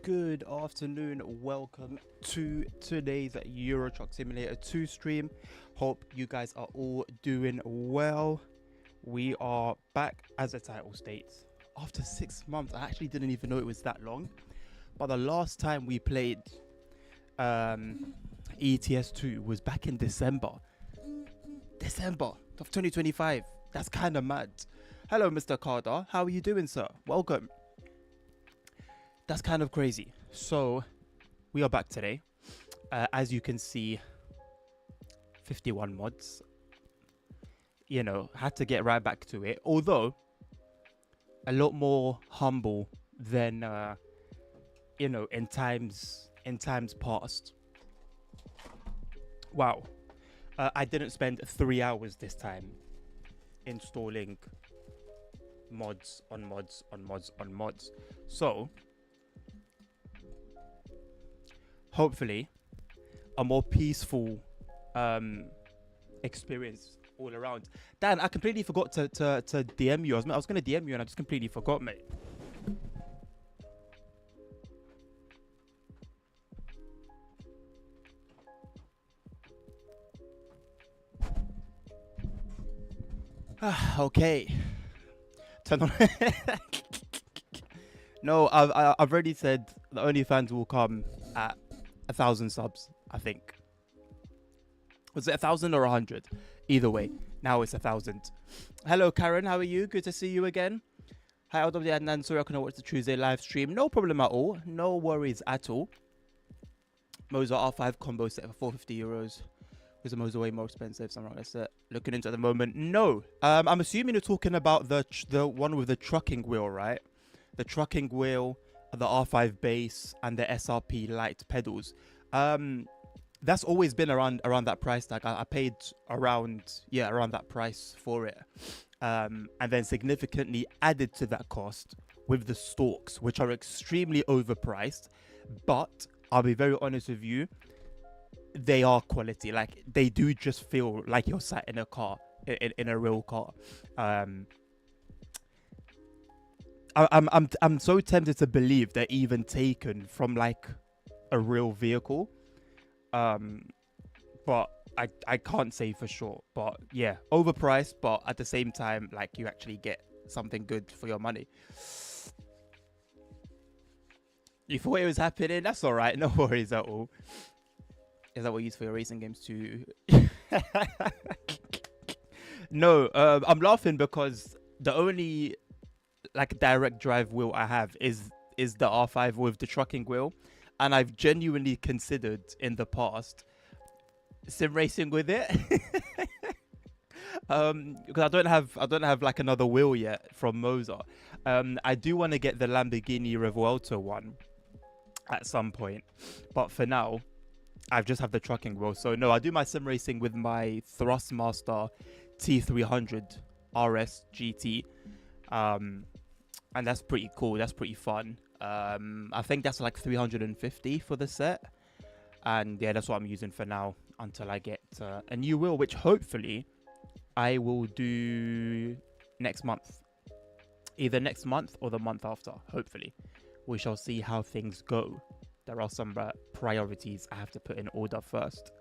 Good afternoon. Welcome to today's Euro Truck Simulator 2 stream. Hope you guys are all doing well. We are back, as the title states, after 6 months. I actually didn't even know it was that long. But the last time we played ETS 2 was back in December of 2025. That's kind of mad. Hello, Mr. Carter. How are you doing, sir? Welcome. That's kind of crazy. So we are back today. As you can see, 51 mods. You know, had to get right back to it. Although a lot more humble than you know, in times past. Wow. I didn't spend 3 hours this time installing mods on mods on mods on mods. So hopefully a more peaceful experience all around. Dan, I completely forgot to DM you. I was going to DM you and I just completely forgot, mate. Okay. Turn on. No, I've already said the OnlyFans will come at 1,000 subs, I think. Was it 1,000 or 100? Either way, now it's 1,000. Hello, Karen. How are you? Good to see you again. Hi, LW Adnan. Sorry I couldn't watch the Tuesday live stream. No problem at all. No worries at all. Moza R5 combo set for 450 euros. Was the Moza way more expensive? Something like that. Looking into at the moment. No. I'm assuming you're talking about the one with the trucking wheel, right? The trucking wheel, the R5 base, and the SRP light pedals. That's always been around that price tag. I paid around that price for it, and then significantly added to that cost with the stalks, which are extremely overpriced. But I'll be very honest with you, they are quality. Like, they do just feel like you're sat in a car, in a real car. I'm so tempted to believe they're even taken from like a real vehicle, but I can't say for sure. But yeah, overpriced, but at the same time, like, you actually get something good for your money. You thought it was happening? That's all right. No worries at all. Is that what you use for your racing games too? No, I'm laughing because the only like direct drive wheel I have is the R5 with the trucking wheel, and I've genuinely considered in the past sim racing with it. Because I don't have like another wheel yet from Moza. I do want to get the Lamborghini Revuelto one at some point, but for now I just have the trucking wheel. So no, I do my sim racing with my Thrustmaster T300 RS GT. And that's pretty cool. That's pretty fun. I think that's like 350 for the set. And yeah, that's what I'm using for now until I get a new wheel, which hopefully I will do next month. Either next month or the month after, hopefully. We shall see how things go. There are some priorities I have to put in order first.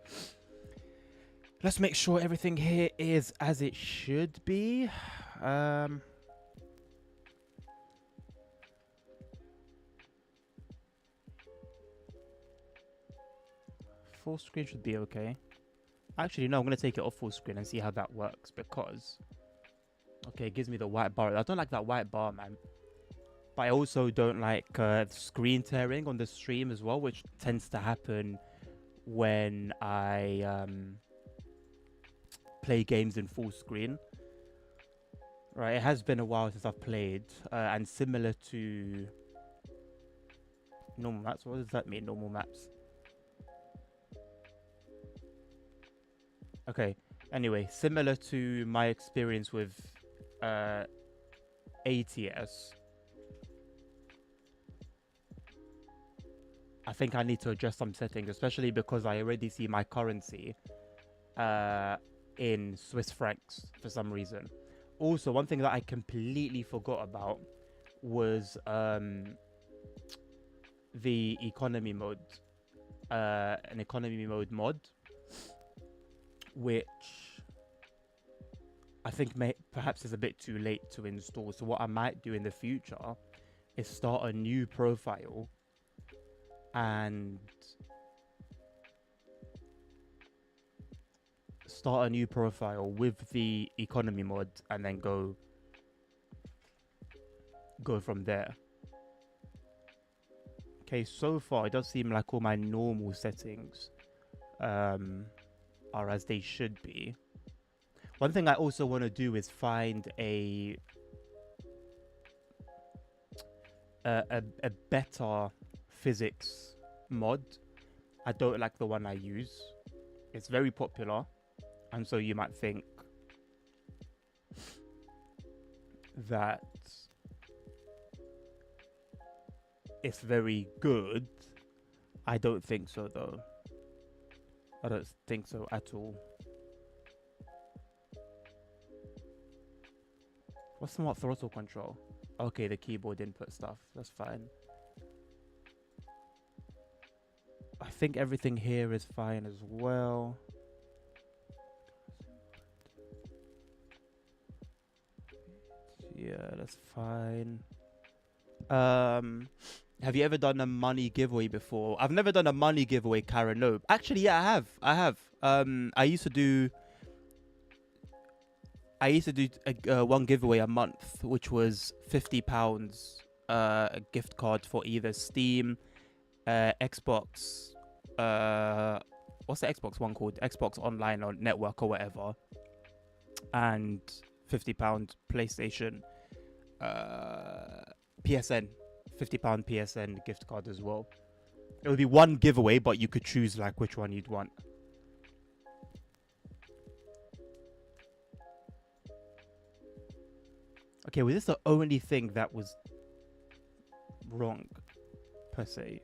Let's make sure everything here is as it should be. Full screen should be okay. Actually, no, I'm going to take it off full screen and see how that works, because okay, it gives me the white bar. I don't like that white bar, man. But I also don't like screen tearing on the stream as well, which tends to happen when I play games in full screen. Right, it has been a while since I've played, and similar to normal maps. What does that mean, normal maps? Okay, anyway, similar to my experience with ATS, I think I need to adjust some settings, especially because I already see my currency in Swiss francs for some reason. Also, one thing that I completely forgot about was the economy mode, an economy mode mod, which I think perhaps is a bit too late to install. So what I might do in the future is start a new profile and with the economy mod, and then go from there. Okay, so far it does seem like all my normal settings are as they should be. One thing I also want to do is find a better physics mod. I don't like the one I use. It's very popular, and so you might think that it's very good. I don't think so, though. I don't think so at all. What's smart throttle control? Okay, the keyboard input stuff. That's fine. I think everything here is fine as well. Yeah, that's fine. Have you ever done a money giveaway before? I've never done a money giveaway, Karen. No. Actually, yeah, I have. I used to do one giveaway a month, which was £50 a gift card for either Steam, Xbox, what's the Xbox one called? Xbox Online or Network or whatever, and £50 PlayStation, PSN, £50 PSN gift card as well. It would be one giveaway, but you could choose like which one you'd want. Okay, was this the only thing that was wrong, per se?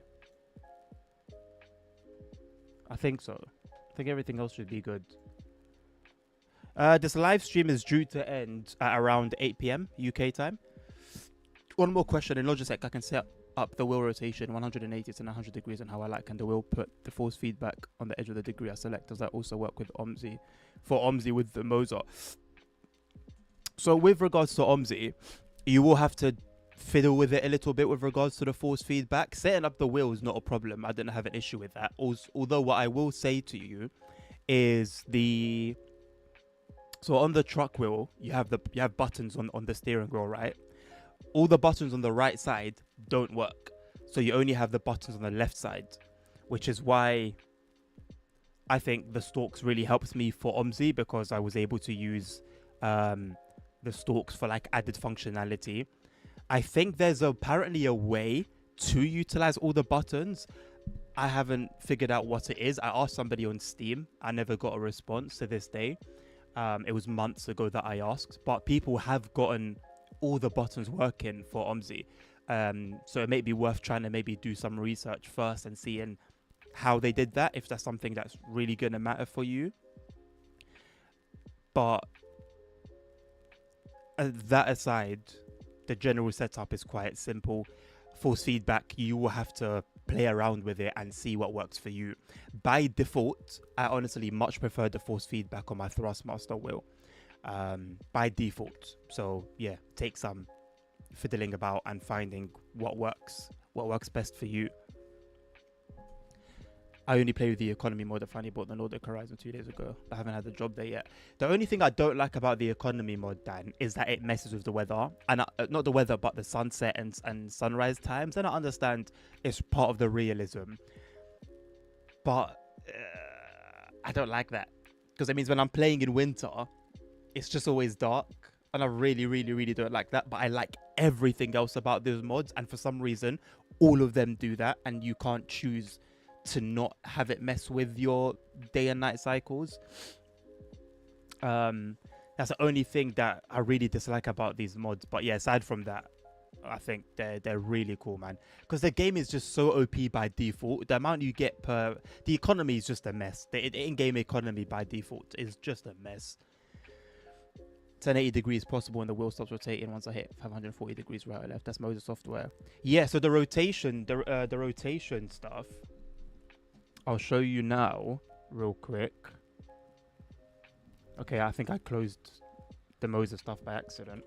I think so. I think everything else should be good. This live stream is due to end at around 8 p.m. UK time. One more question. In Logitech, I can set up the wheel rotation 180 to 900 degrees and how I like, and the wheel put the force feedback on the edge of the degree I select. Does that also work with OMSI? For OMSI with the Mozart. So with regards to OMSI, you will have to fiddle with it a little bit with regards to the force feedback. Setting up the wheel is not a problem. I don't have an issue with that. Although what I will say to you is so on the truck wheel, you have buttons on the steering wheel, right? All the buttons on the right side don't work. So you only have the buttons on the left side, which is why I think the stalks really helps me for OMSI, because I was able to use the stalks for like added functionality. I think there's apparently a way to utilize all the buttons. I haven't figured out what it is. I asked somebody on Steam. I never got a response to this day. It was months ago that I asked, but people have gotten all the buttons working for OMSI. So it may be worth trying to maybe do some research first and seeing how they did that, if that's something that's really going to matter for you. But that aside, the general setup is quite simple. Force feedback, you will have to play around with it and see what works for you. By default, I honestly much prefer the force feedback on my Thrustmaster wheel. By default. So yeah, take some fiddling about and finding what works best for you. I only play with the economy mode. I finally bought the Nordic Horizon 2 days ago. I haven't had the job there yet. The only thing I don't like about the economy mode, Dan, is that it messes with the weather. And not the weather, but the sunset and sunrise times. And I understand it's part of the realism. But I don't like that. Because it means when I'm playing in winter, it's just always dark. And I really, really, really don't like that. But I like everything else about those mods. And for some reason, all of them do that. And you can't choose to not have it mess with your day and night cycles. That's the only thing that I really dislike about these mods. But yeah, aside from that, I think they're really cool, man. Because the game is just so OP by default. The amount you get the economy is just a mess. The in-game economy by default is just a mess. 1080 degrees possible when the wheel stops rotating once I hit 540 degrees right or left. That's Moses software. Yeah, so the rotation, the rotation stuff, I'll show you now real quick. Okay, I think I closed the Moses stuff by accident.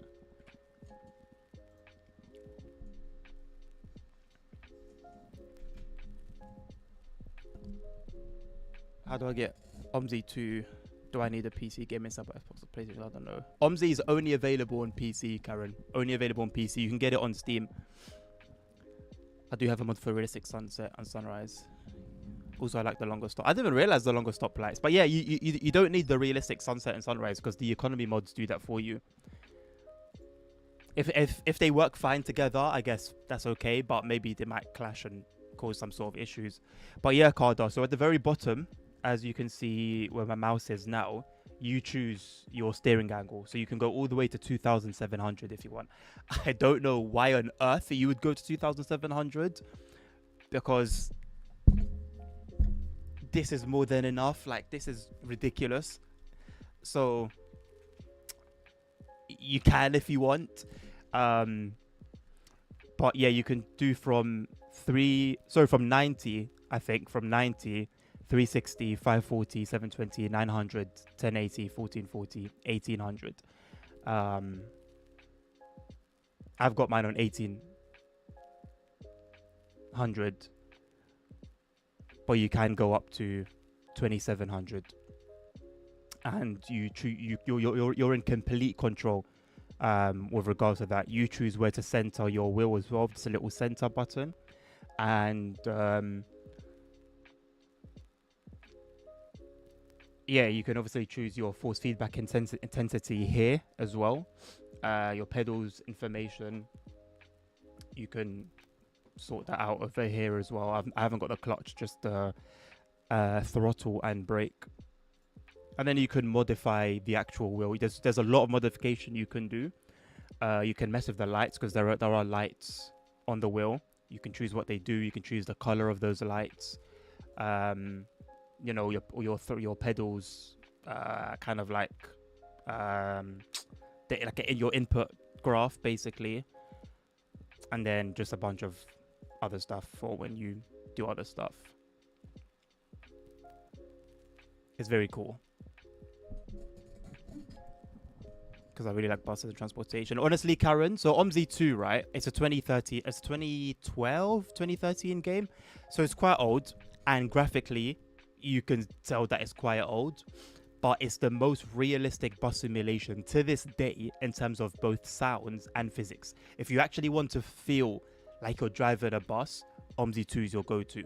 How do I get OMSI to... Do I need a PC gaming sub as possible? PlayStation? I don't know. OMSI is only available on PC, Karen. Only available on PC. You can get it on Steam. I do have a mod for realistic sunset and sunrise. Also, I like the longer stop. I didn't even realize the longer stop lights. But yeah, you don't need the realistic sunset and sunrise because the economy mods do that for you. If they work fine together, I guess that's okay. But maybe they might clash and cause some sort of issues. But yeah, Carda. So at the very bottom, as you can see where my mouse is now, you choose your steering angle. So you can go all the way to 2,700 if you want. I don't know why on earth you would go to 2,700 because this is more than enough. Like, this is ridiculous. So you can if you want. But yeah, you can do from 90, I think, from 90, 360, 540, 720, 900, 1080, 1440, 1800. I've got mine on 1800, but you can go up to 2700, and you're in complete control with regards to that. You choose where to center your wheel as well. It's a little center button, and yeah, you can obviously choose your force feedback intensity here as well. Your pedals information, you can sort that out over here as well. I haven't got the clutch, just the throttle and brake. And then you can modify the actual wheel. There's a lot of modification you can do. You can mess with the lights because there are lights on the wheel. You can choose what they do. You can choose the color of those lights. You know, your pedals, kind of like your input graph basically, and then just a bunch of other stuff for when you do other stuff. It's very cool because I really like buses and transportation. Honestly, Karen, so OMSI 2, right? It's a 2013 game, so it's quite old, and graphically you can tell that it's quite old, but it's the most realistic bus simulation to this day in terms of both sounds and physics. If you actually want to feel like you're driving a bus, OMSI 2 is your go-to.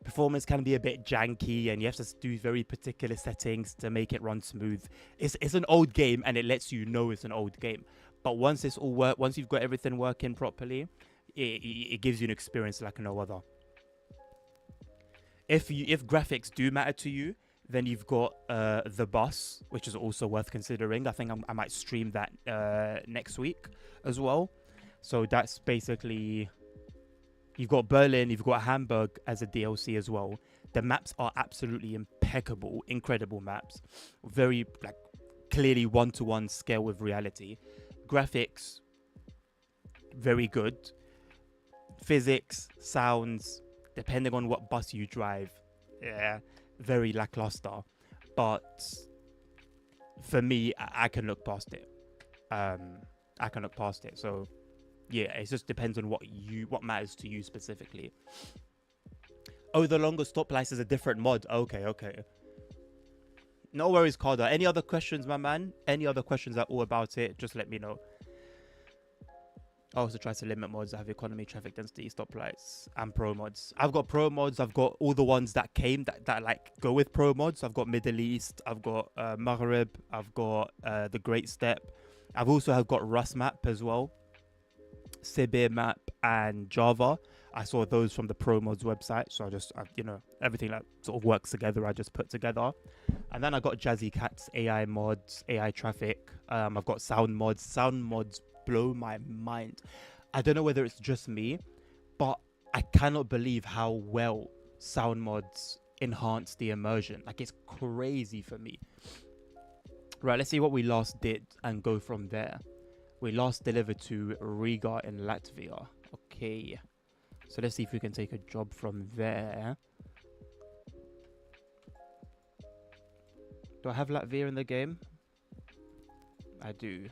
Performance can be a bit janky, and you have to do very particular settings to make it run smooth. It's an old game, and it lets you know it's an old game. But once you've got everything working properly, it gives you an experience like no other. If graphics do matter to you, then you've got The Bus, which is also worth considering. I think I might stream that next week as well. So that's basically, you've got Berlin, you've got Hamburg as a DLC as well. The maps are absolutely impeccable, incredible maps. Very like clearly one-to-one scale with reality. Graphics, very good. Physics, sounds, depending on what bus you drive, yeah, very lackluster. But for me, I can look past it. So yeah, it just depends on what matters to you specifically. Oh, the longer stoplights is a different mod. Okay. No worries, Carter. Any other questions, my man? Any other questions at all about it? Just let me know. I also try to limit mods. I have economy, traffic density, stoplights, and pro mods. I've got pro mods. I've got all the ones that came that like go with pro mods. I've got Middle East. I've got Maghreb. I've got the Great Step. I've also got Rust map as well, Sibir map, and Java. I saw those from the pro mods website. So everything that sort of works together, I just put together. And then I got Jazzy Cats, AI mods, AI traffic. I've got sound mods. Sound mods blow my mind. I don't know whether it's just me, but I cannot believe how well sound mods enhance the immersion. Like, it's crazy for me. Right, let's see what we last did and go from there. We last delivered to Riga in Latvia. Okay. So let's see if we can take a job from there. Do I have Latvia in the game? I do.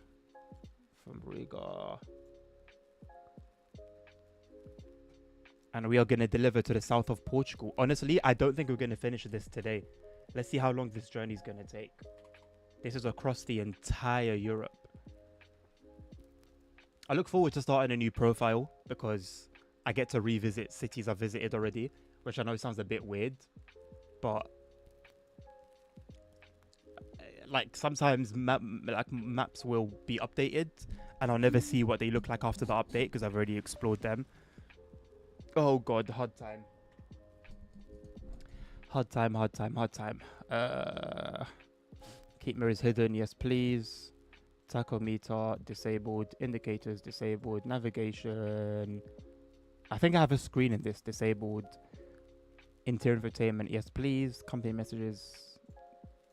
From Riga. And we are going to deliver to the south of Portugal. Honestly, I don't think we're going to finish this today. Let's see how long this journey is going to take. This is across the entire Europe. I look forward to starting a new profile because I get to revisit cities I've visited already, which I know sounds a bit weird, but like sometimes maps will be updated and I'll never see what they look like after the update because I've already explored them. Oh god, hard time. Hard time. Keep mirrors hidden, yes please. Tachometer disabled, indicators disabled, navigation. I think I have a screen in this disabled. Interior entertainment, yes please. Company messages,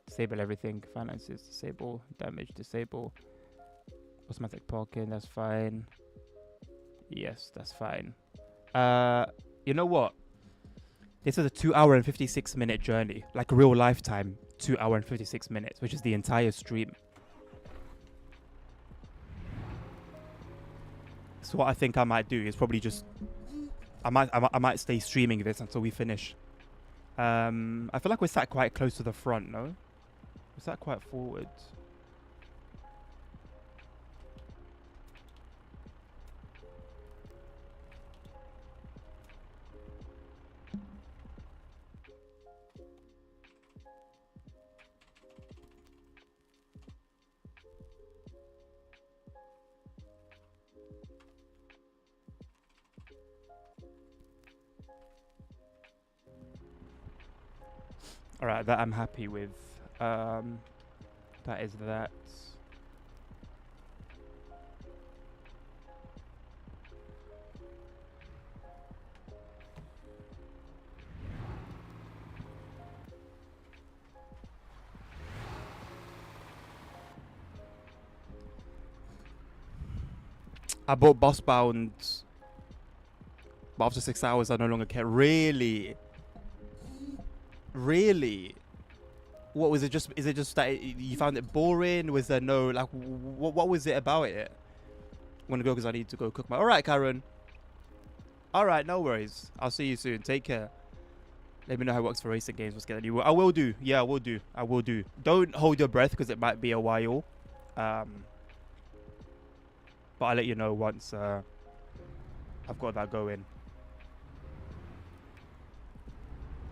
disable everything. Finances disable, damage disable. Automatic parking, that's fine. Yes, that's fine. You know what? This is a 2 hour and 56 minute journey, like real lifetime. 2 hour and 56 minutes, which is the entire stream. So what I think I might do is probably just I might stay streaming this until we finish. I feel like we're sat quite close to the front, no? We're sat quite forward. Alright, that I'm happy with. That is that. I bought Boss Bound, but after 6 hours I no longer care. Really? Really? What was it? Is it just that you found it boring? Was there no like? What was it about it? I'm gonna go because I need to go cook my. All right, Karen. All right, no worries. I'll see you soon. Take care. Let me know how it works for racing games. What's getting you? I will do. Yeah, I will do. I will do. Don't hold your breath because it might be a while. But I'll let you know once I've got that going.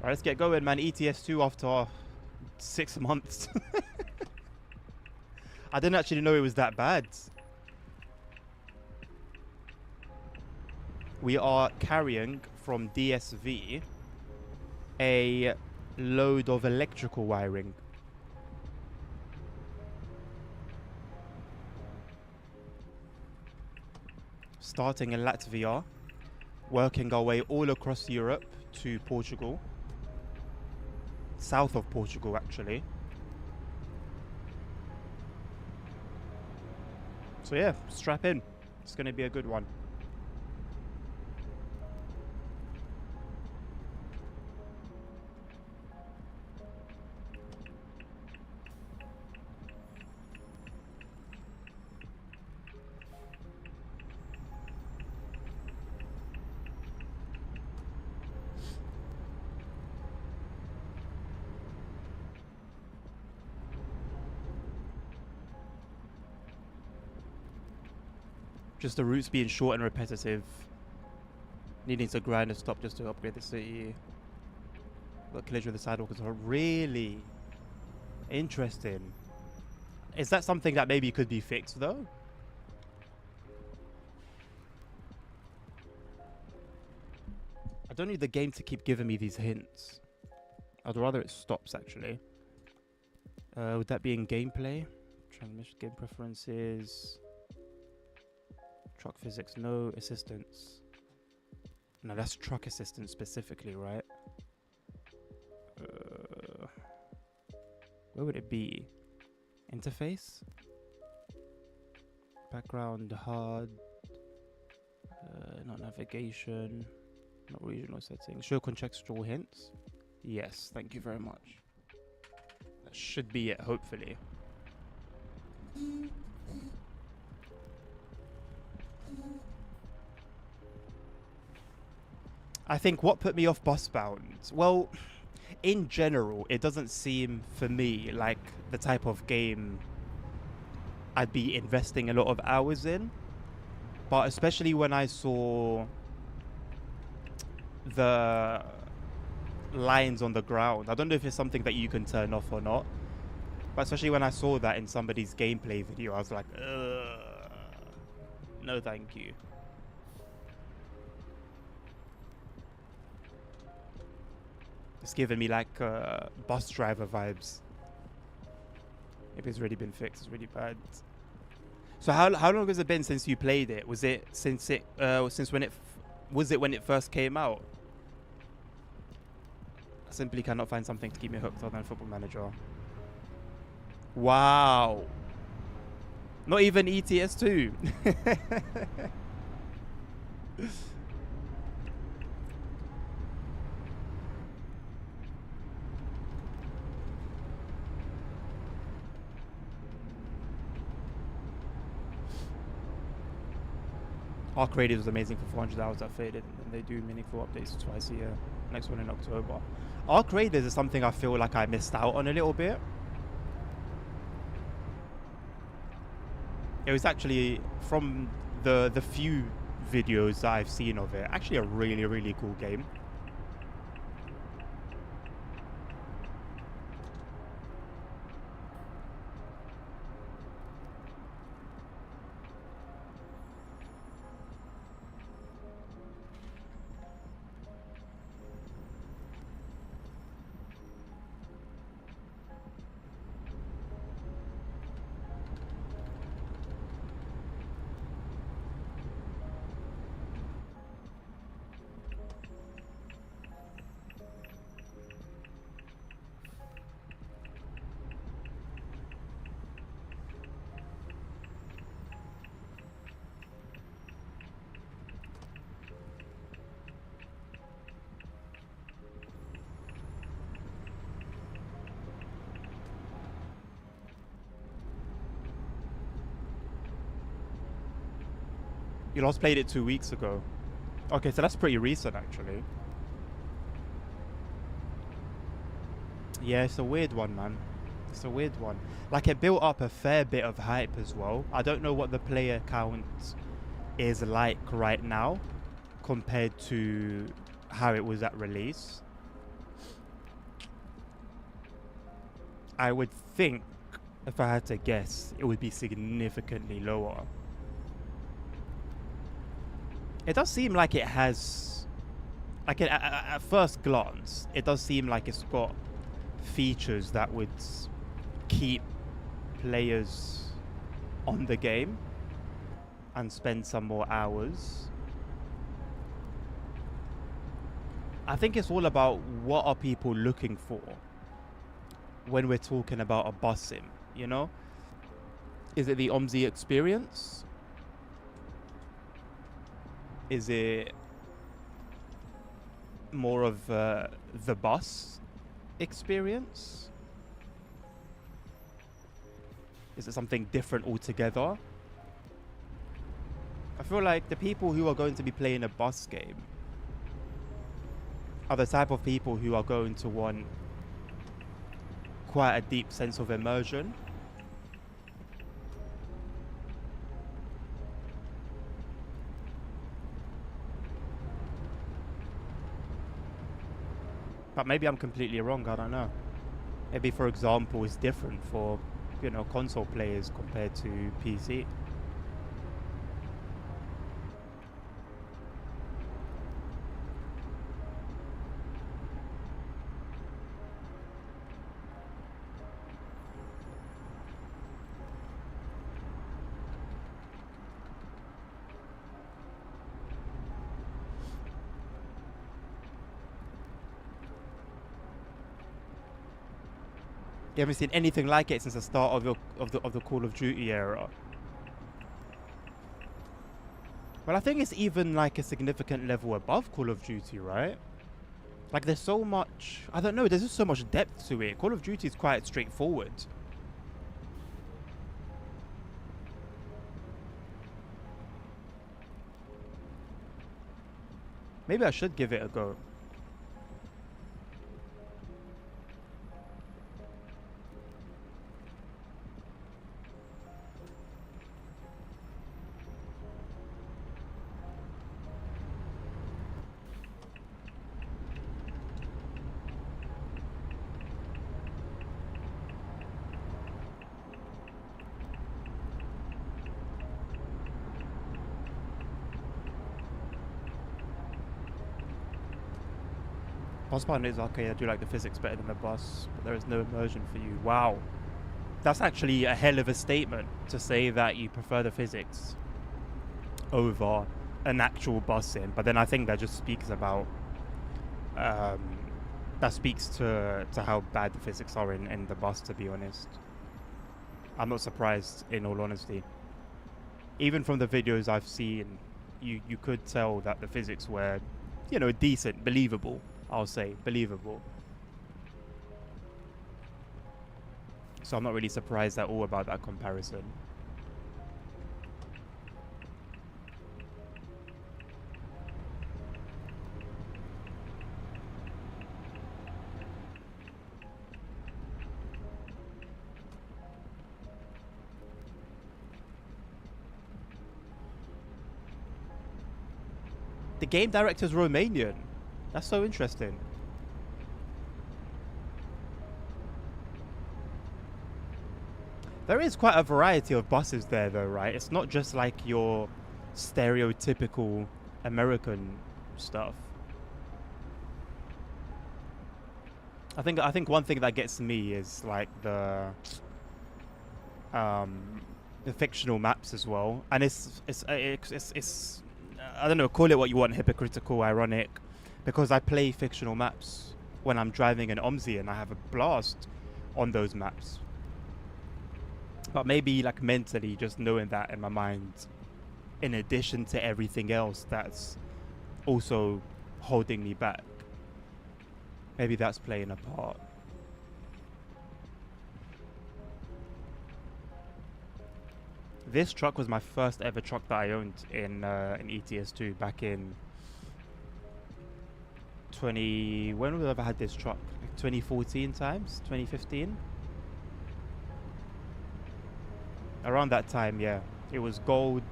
All right, let's get going, man. ETS 2 after 6 months. I didn't actually know it was that bad. We are carrying from DSV a load of electrical wiring. Starting in Latvia, working our way all across Europe to Portugal. South of Portugal, actually. So yeah, strap in. It's going to be a good one. Just the routes being short and repetitive. Needing to grind and stop just to upgrade the city. Got collision with the sidewalk as well. Really interesting. Is that something that maybe could be fixed though? I don't need the game to keep giving me these hints. I'd rather it stops actually. Would that be in gameplay? Transmission game preferences. Truck physics, no assistance. No, that's truck assistance specifically, right? Where would it be? Interface. Background HUD. Not navigation. Not regional settings. Show contextual hints. Yes, thank you very much. That should be it, hopefully. I think what put me off Busbound, well, in general, it doesn't seem for me like the type of game I'd be investing a lot of hours in. But especially when I saw the lines on the ground, I don't know if it's something that you can turn off or not, but especially when I saw that in somebody's gameplay video, I was like, no thank you. It's giving me like bus driver vibes. Maybe it's already been fixed. It's really bad. So how long has it been since you played it? Was it since when it first came out? I simply cannot find something to keep me hooked other than Football Manager. Wow. Not even ETS 2. Arcade was amazing for 400 hours that faded, and they do meaningful updates twice a year. Next one in October. Arcade is something I feel like I missed out on a little bit. It was actually, from the few videos that I've seen of it, actually a really, really cool game. You last played it 2 weeks ago. Okay, so that's pretty recent, actually. Yeah, it's a weird one, man. It's a weird one. Like, it built up a fair bit of hype as well. I don't know what the player count is like right now compared to how it was at release. I would think, if I had to guess, it would be significantly lower. It does seem like it has, like at first glance, it does seem like it's got features that would keep players on the game and spend some more hours. I think it's all about what are people looking for when we're talking about a bus sim, you know? Is it the OMSI experience? Is it more of the bus experience? Is it something different altogether? I feel like the people who are going to be playing a bus game are the type of people who are going to want quite a deep sense of immersion. But maybe I'm completely wrong, I don't know. Maybe, for example, it's different for, you know, console players compared to PC. You haven't seen anything like it since the start of the Call of Duty era. Well, I think it's even like a significant level above Call of Duty, right? Like there's so much, I don't know, there's just so much depth to it. Call of Duty is quite straightforward. Maybe I should give it a go. Boss partner is okay, I do like the physics better than the boss, but there is no immersion for you. Wow. That's actually a hell of a statement to say that you prefer the physics over an actual boss in. But then I think that just speaks about that speaks to how bad the physics are in the boss, to be honest. I'm not surprised, in all honesty. Even from the videos I've seen, you could tell that the physics were, you know, decent, believable. I'll say believable. So I'm not really surprised at all about that comparison. The game director's Romanian. That's so interesting. There is quite a variety of buses there though, right? It's not just like your stereotypical American stuff. I think one thing that gets me is like the fictional maps as well. And it's I don't know, call it what you want, hypocritical, ironic, because I play fictional maps when I'm driving an OMSI and I have a blast on those maps. But maybe like mentally just knowing that in my mind, in addition to everything else that's also holding me back, maybe that's playing a part. This truck was my first ever truck that I owned in ETS2 back in when would I have had this truck? Like 2014 times? 2015? Around that time, yeah. It was gold.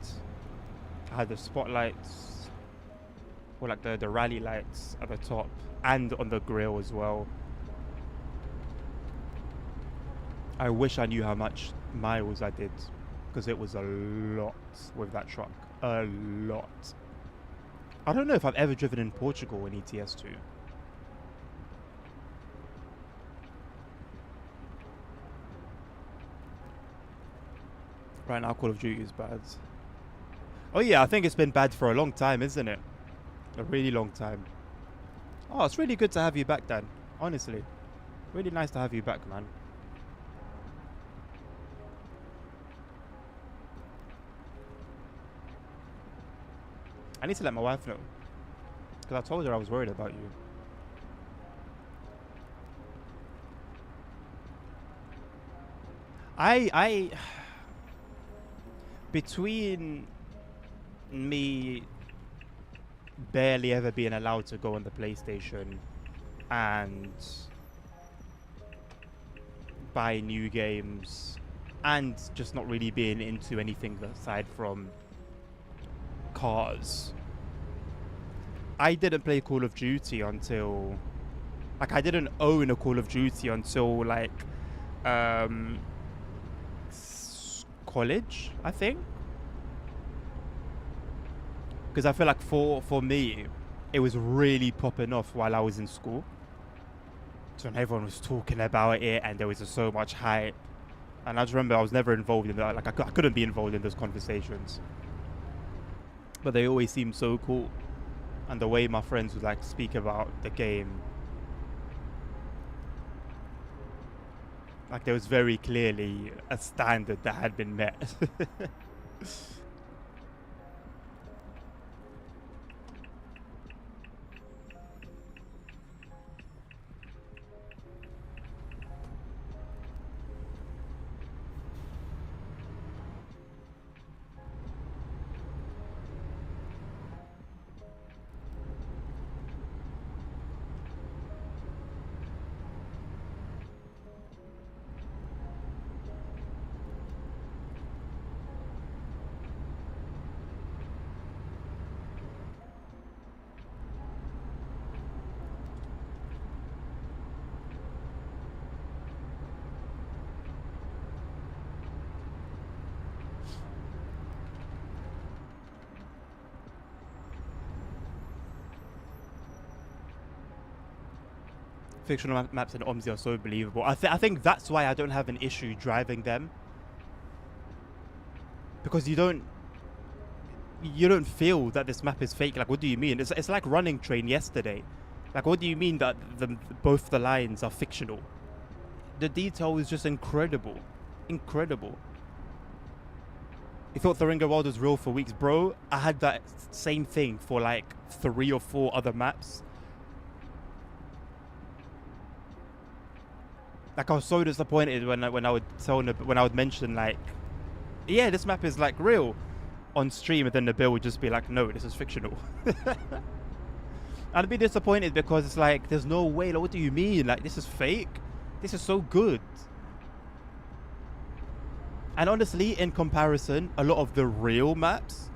I had the spotlights, or like the rally lights at the top and on the grille as well. I wish I knew how much miles I did, because it was a lot with that truck. A lot. I don't know if I've ever driven in Portugal in ETS2. Right now, Call of Duty is bad. Oh yeah, I think it's been bad for a long time, isn't it? A really long time. Oh, it's really good to have you back, Dan. Honestly. Really nice to have you back, man. I need to let my wife know, because I told her I was worried about you. Between me barely ever being allowed to go on the PlayStation and buy new games and just not really being into anything aside from cars, I didn't play Call of Duty until, like, I didn't own a Call of Duty until like college, I think, because I feel like for me it was really popping off while I was in school. So when everyone was talking about it and there was just so much hype, and I just remember I was never involved in that. Like I couldn't be involved in those conversations, but they always seemed so cool. And the way my friends would like speak about the game, Like there was very clearly a standard that had been met. Fictional maps in OMSI are so believable. I think that's why I don't have an issue driving them, because you don't feel that this map is fake. Like, what do you mean? It's like running train yesterday. Like, what do you mean that both the lines are fictional? The detail is just incredible. Incredible. You thought the Ring of World was real for weeks, bro? I had that same thing for like 3 or 4 other maps. Like, I was so disappointed when I would mention like, yeah, this map is like real on stream, and then the bill would just be like, no, this is fictional. I'd be disappointed because it's like, there's no way. Like, what do you mean? Like, this is fake? This is so good. And honestly, in comparison, a lot of the real maps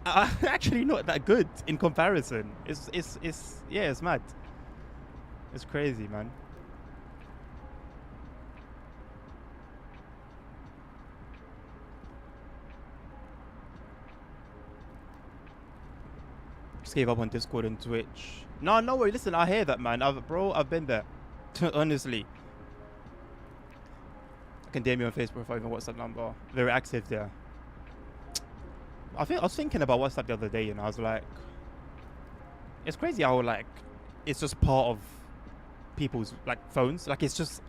are actually not that good in comparison. It's mad. It's crazy, man. Just gave up on Discord and Twitch. No worry. Listen, I hear that, man. I've been there. Honestly. I can DM you on Facebook if I even WhatsApp number. Very active there. I was thinking about WhatsApp the other day, and I was like, it's crazy how like it's just part of people's like phones. Like it's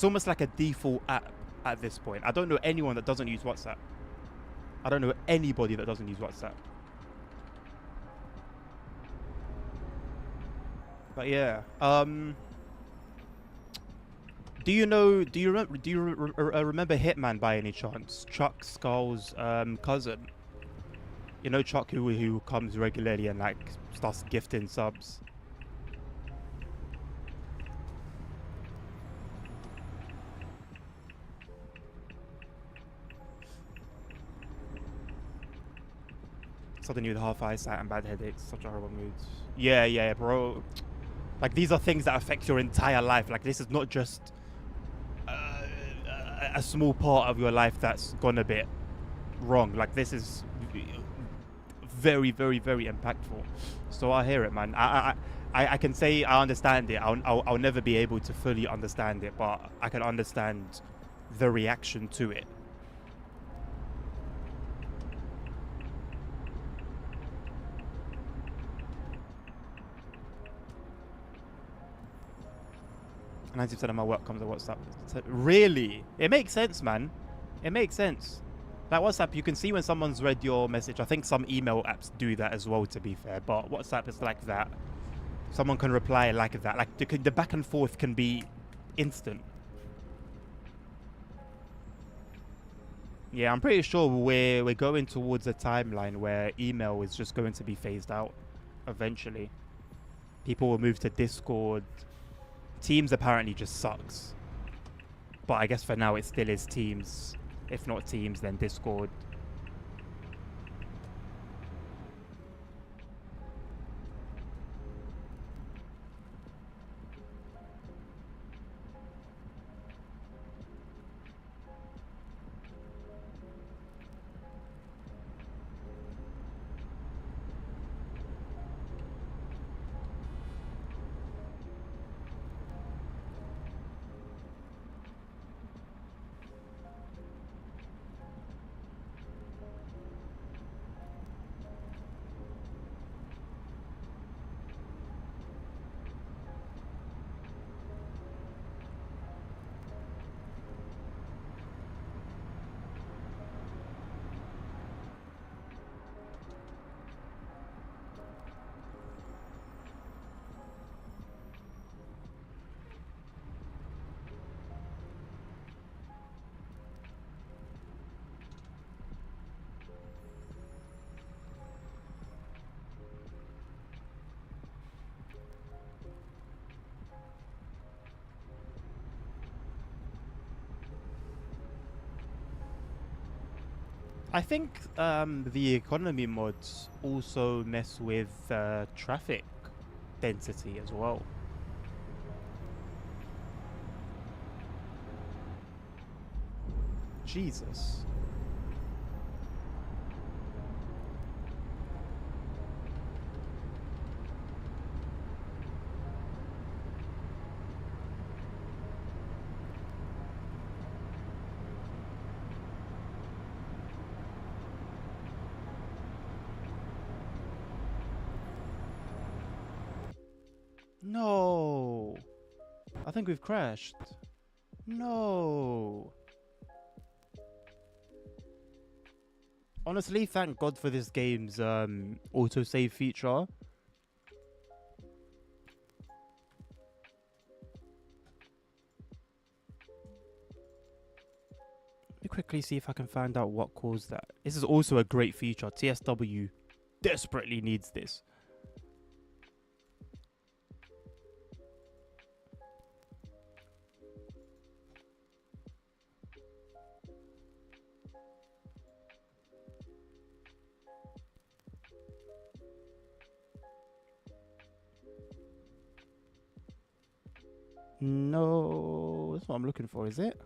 almost like a default app at this point. I don't know anyone that doesn't use WhatsApp. I don't know anybody that doesn't use WhatsApp. But yeah, do you remember Hitman by any chance? Chuck Skull's cousin. You know Chuck, who comes regularly and like starts gifting subs. Something new with half eyesight and bad headaches. Such a horrible mood. Yeah, bro. Like, these are things that affect your entire life. Like, this is not just a small part of your life that's gone a bit wrong. Like, this is very, very, very impactful. So I hear it, man. I can say I understand it. I'll never be able to fully understand it, but I can understand the reaction to it. And 90% of my work comes on WhatsApp. Really? It makes sense, man. It makes sense. Like WhatsApp, you can see when someone's read your message. I think some email apps do that as well, to be fair. But WhatsApp is like that. Someone can reply like that. Like the back and forth can be instant. Yeah, I'm pretty sure we're going towards a timeline where email is just going to be phased out eventually. People will move to Discord. Teams apparently just sucks. But I guess for now it still is Teams. If not Teams, then Discord. I think the economy mods also mess with traffic density as well. Jesus. No. I think we've crashed. No. Honestly, thank God for this game's autosave feature. Let me quickly see if I can find out what caused that. This is also a great feature. TSW desperately needs this. No, that's what I'm looking for, is it?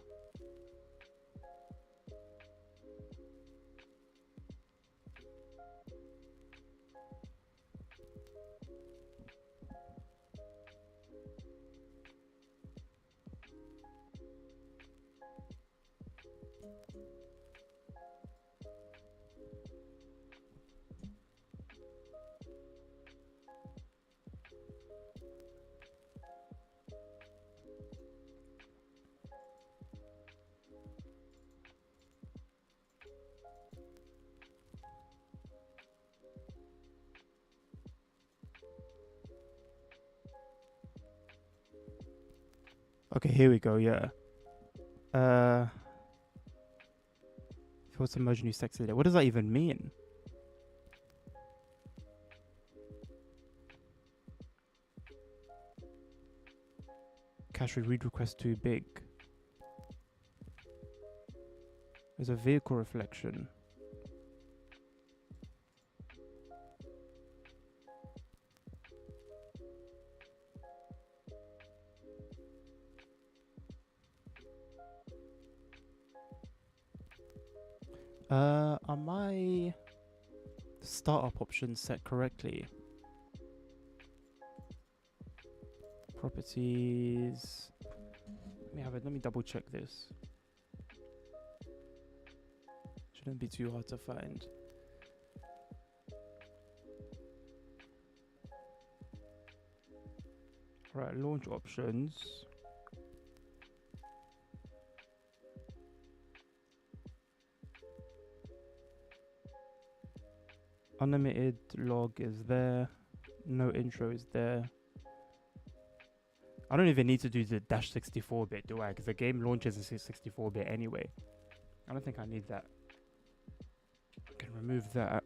Okay, here we go, yeah. Feels to merge new sex today. What does that even mean? Cache read request too big. There's a vehicle reflection. Are my startup options set correctly? Properties. Let me double check this. Shouldn't be too hard to find. Right, launch options. Unlimited log is there. No intro is there. I don't even need to do the dash 64-bit, do I? Because the game launches in 64-bit anyway. I don't think I need that. I can remove that.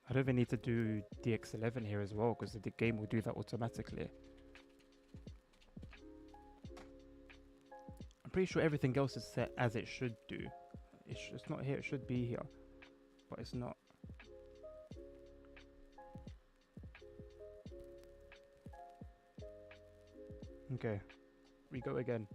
I don't even need to do DX11 here as well, because the game will do that automatically. I'm pretty sure everything else is set as it should do. It's not here, it should be here, but it's not. Okay, we go again.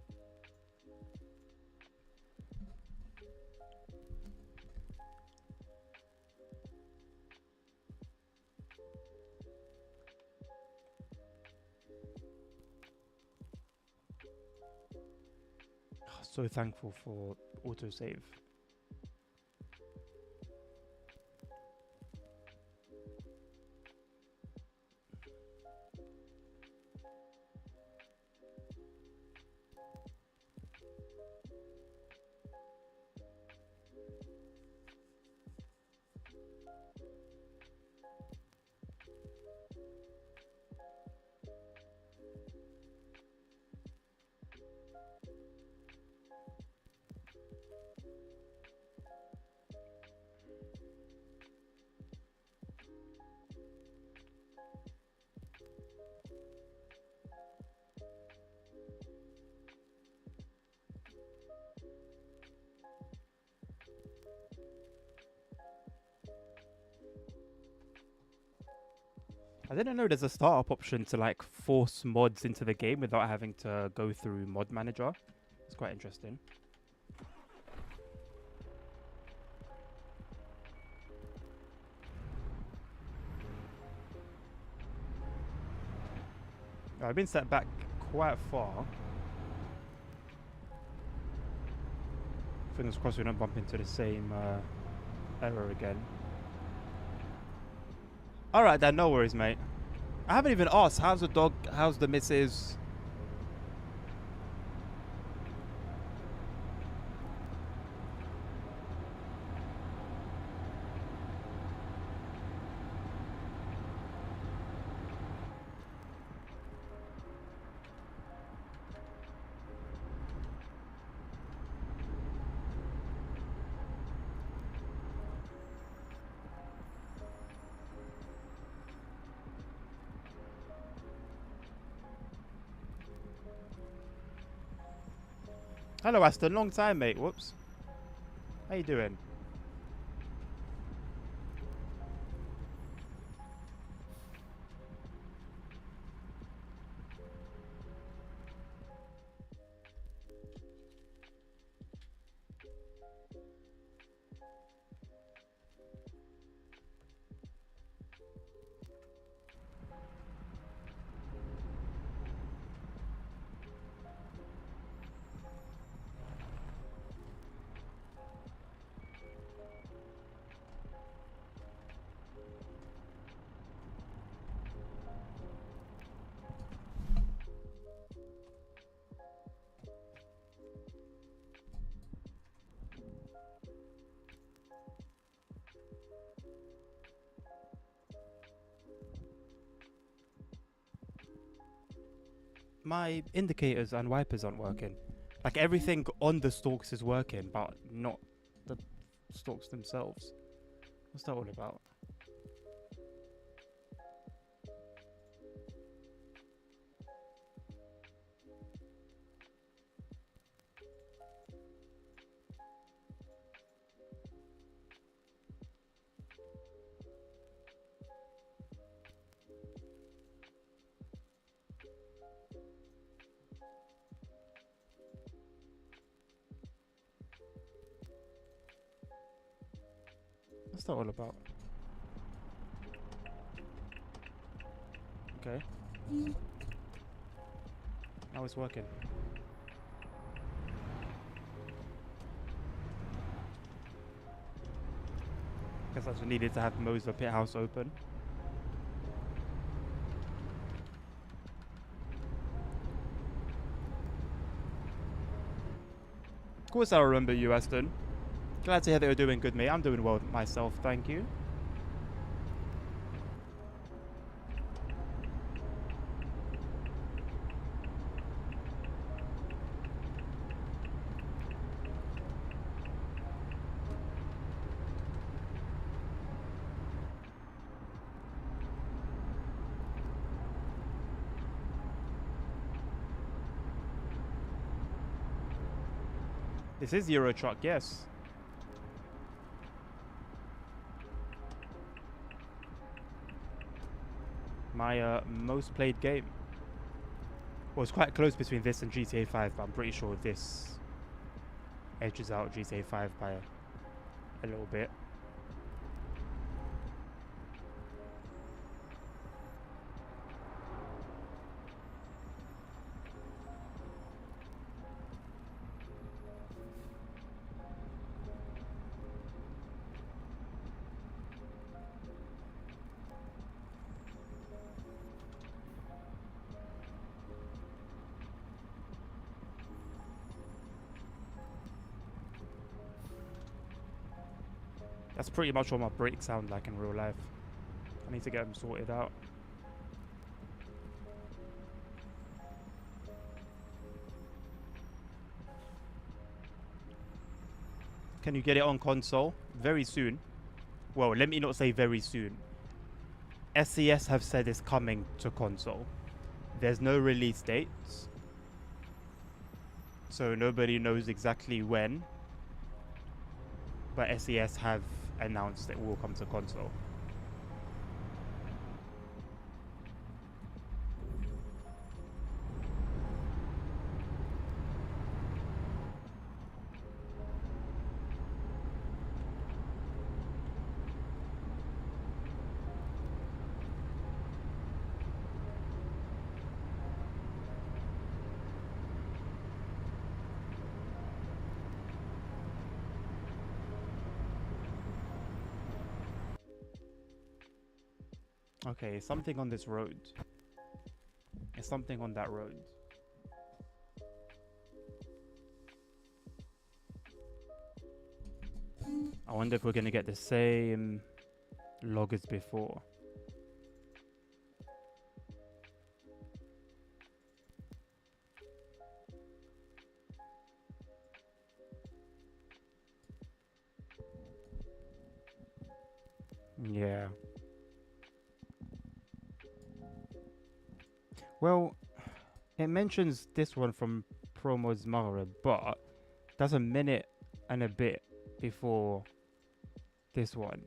So thankful for autosave. I didn't know there's a startup option to like force mods into the game without having to go through mod manager. It's quite interesting. I've been set back quite far. Fingers crossed we don't bump into the same error again. Alright then, no worries, mate. I haven't even asked, how's the dog, how's the missus? Hello Aston, long time mate, whoops. How you doing? My indicators and wipers aren't working. Like everything on the stalks is working, but not the stalks themselves. What's that all about? What's that all about? Okay. Now it's working. Guess I just needed to have Moser Pit House open. Of course I remember you, Aston. Glad to hear that you're doing good, mate. I'm doing well myself, thank you. This is Euro Truck, yes. My most played game. Well, it's quite close between this and GTA 5, but I'm pretty sure this edges out GTA 5 by a little bit. That's pretty much what my brakes sound like in real life. I need to get them sorted out. Can you get it on console? Very soon. Well, let me not say very soon. SES have said it's coming to console. There's no release dates. So nobody knows exactly when. But SES have announced it will come to console. Okay, something on this road. It's something on that road. I wonder if we're gonna get the same log as before. Yeah. Well, it mentions this one from Promo's Maghreb, but that's a minute and a bit before this one.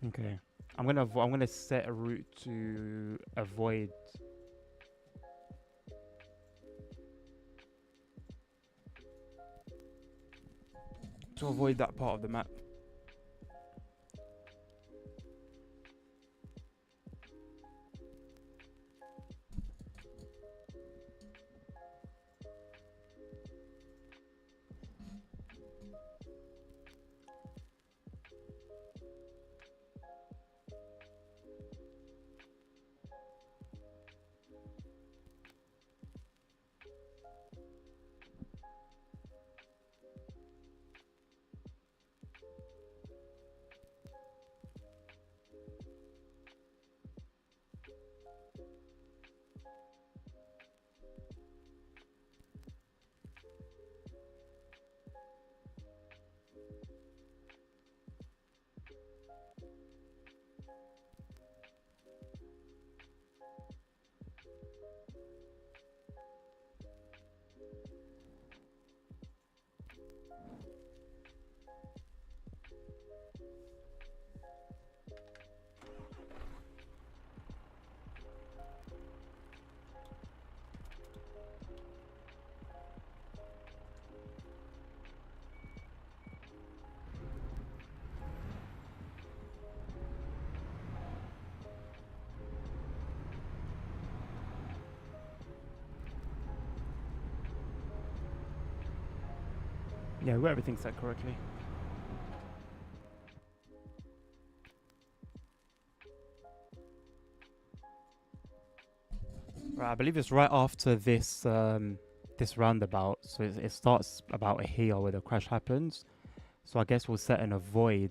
Okay. I'm gonna set a route to avoid that part of the map. Yeah, we got everything set correctly. Right, I believe it's right after this this roundabout. So it starts about here where the crash happens. So I guess we'll set an avoid.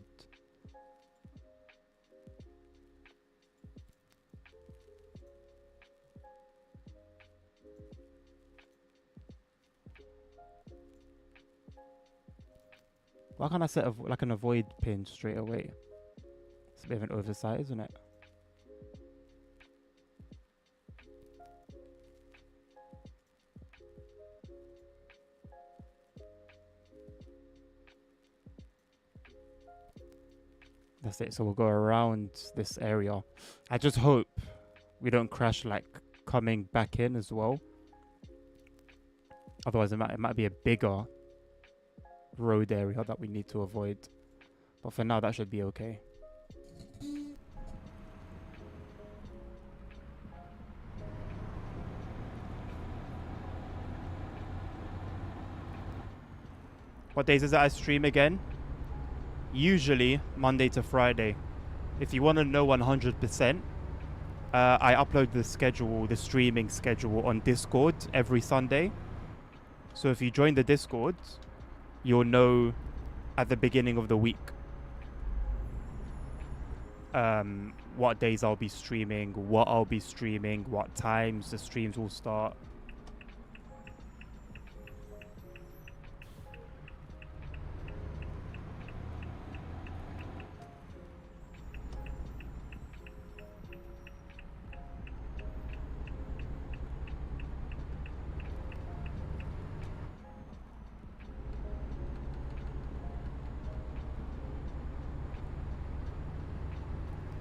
Why can't I set like an avoid pin straight away? It's a bit of an oversight, isn't it? That's it. So we'll go around this area. I just hope we don't crash like coming back in as well. Otherwise, it might be a bigger road area that we need to avoid. But for now, that should be okay. What days is that I stream again? Usually Monday to Friday. If you want to know 100%, I upload the streaming schedule on Discord every Sunday. So if you join the Discord, you'll know at the beginning of the week what days I'll be streaming, what I'll be streaming, what times the streams will start.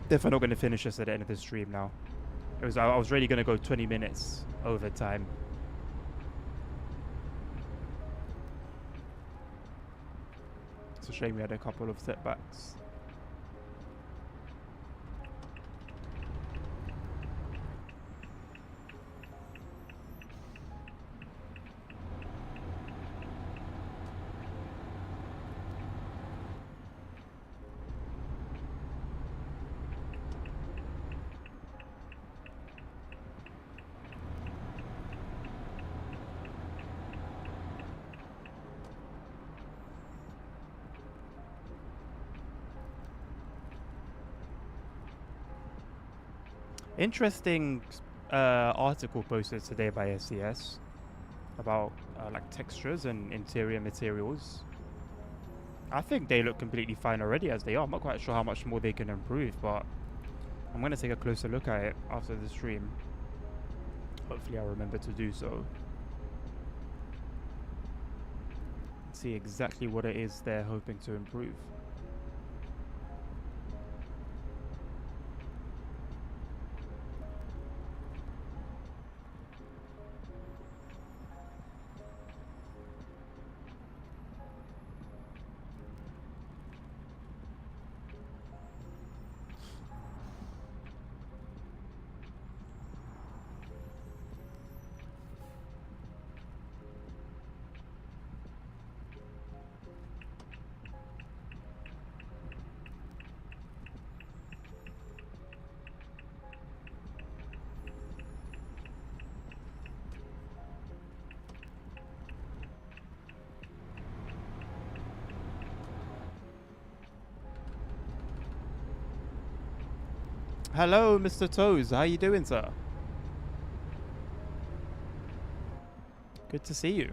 Definitely not going to finish this at the end of the stream now. I was really going to go 20 minutes over time. It's a shame we had a couple of setbacks. Interesting article posted today by SES about like textures and interior materials. I think they look completely fine already as they are. I'm not quite sure how much more they can improve, but I'm going to take a closer look at it after the stream. Hopefully I'll remember to do so. See exactly what it is they're hoping to improve. Hello, Mr. Toes. How you doing, sir? Good to see you.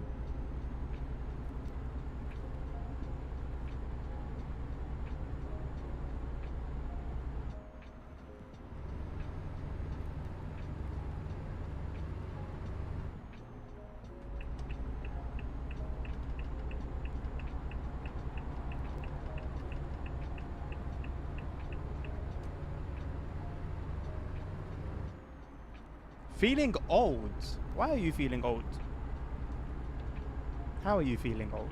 Feeling old? Why are you feeling old? How are you feeling old?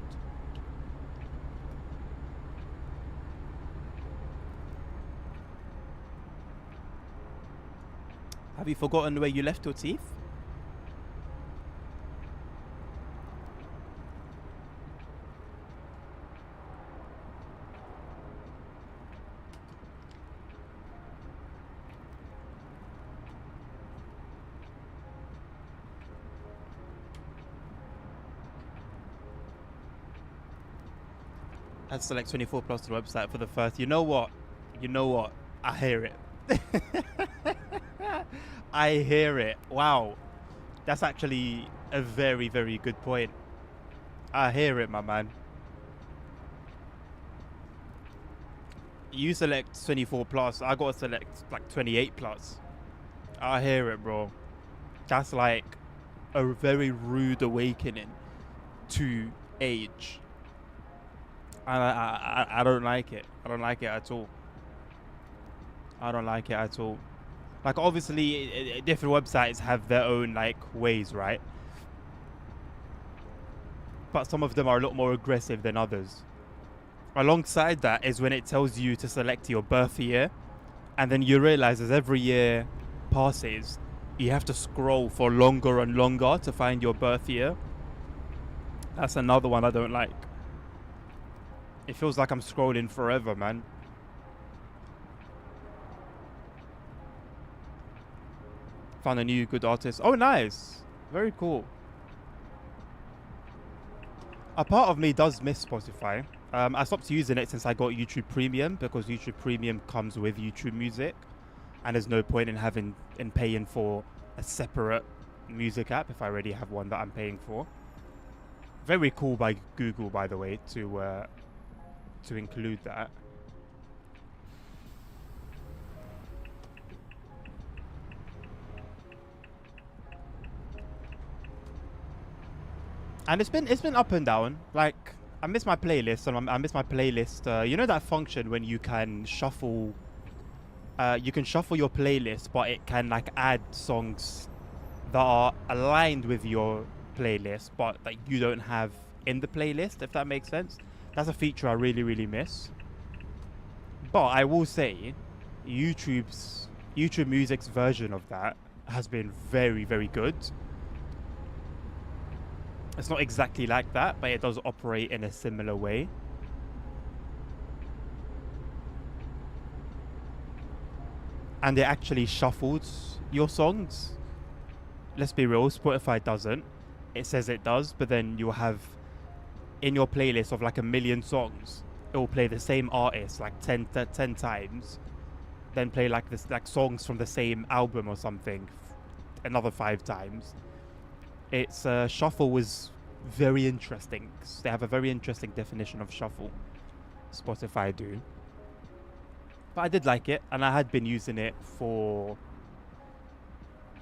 Have you forgotten where you left your teeth? I'd select 24 plus the website for the first. You know what? You know what? I hear it. I hear it. Wow. That's actually a very, very good point. I hear it, my man. You select 24 plus. I gotta select like 28 plus. I hear it, bro. That's like a very rude awakening to age. I don't like it. I don't like it at all. I don't like it at all. Like, obviously, different websites have their own, like, ways, right? But some of them are a lot more aggressive than others. Alongside that is when it tells you to select your birth year. And then you realize as every year passes, you have to scroll for longer and longer to find your birth year. That's another one I don't like. It feels like I'm scrolling forever, man. Found a new good artist. Oh, nice. Very cool. A part of me does miss Spotify. I stopped using it since I got YouTube Premium because YouTube Premium comes with YouTube Music, and there's no point in paying for a separate music app if I already have one that I'm paying for. Very cool by Google, by the way, to include that. And it's been up and down. Like, I miss my playlist, and I miss my playlist. You know that function when you can shuffle your playlist, but it can like add songs that are aligned with your playlist, but that you don't have in the playlist, if that makes sense. That's a feature I really, really miss. But I will say, YouTube Music's version of that has been very, very good. It's not exactly like that, but it does operate in a similar way. And it actually shuffles your songs. Let's be real, Spotify doesn't. It says it does, but then you'll have in your playlist of like 1 million songs, it will play the same artist like 10 times. then play like songs from the same album or something another 5 times. Its shuffle was very interesting. They have a very interesting definition of shuffle. Spotify do. But I did like it, and I had been using it for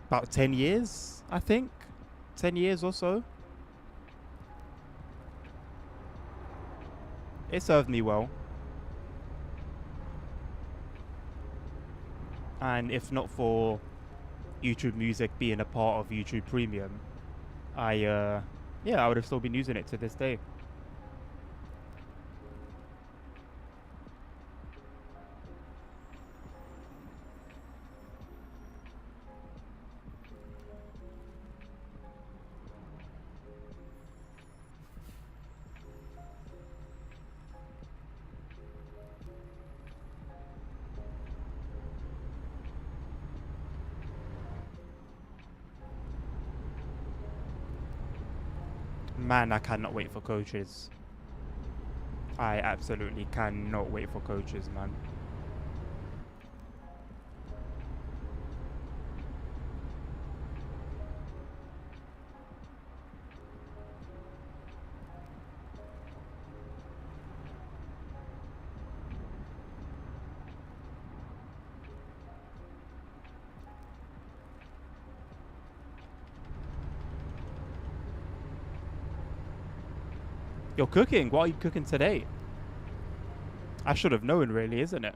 about 10 years, I think. 10 years or so. It served me well. And if not for YouTube Music being a part of YouTube Premium, I would have still been using it to this day. Man, I cannot wait for coaches. I absolutely cannot wait for coaches, man. You're cooking? What are you cooking today? I should have known, really, isn't it?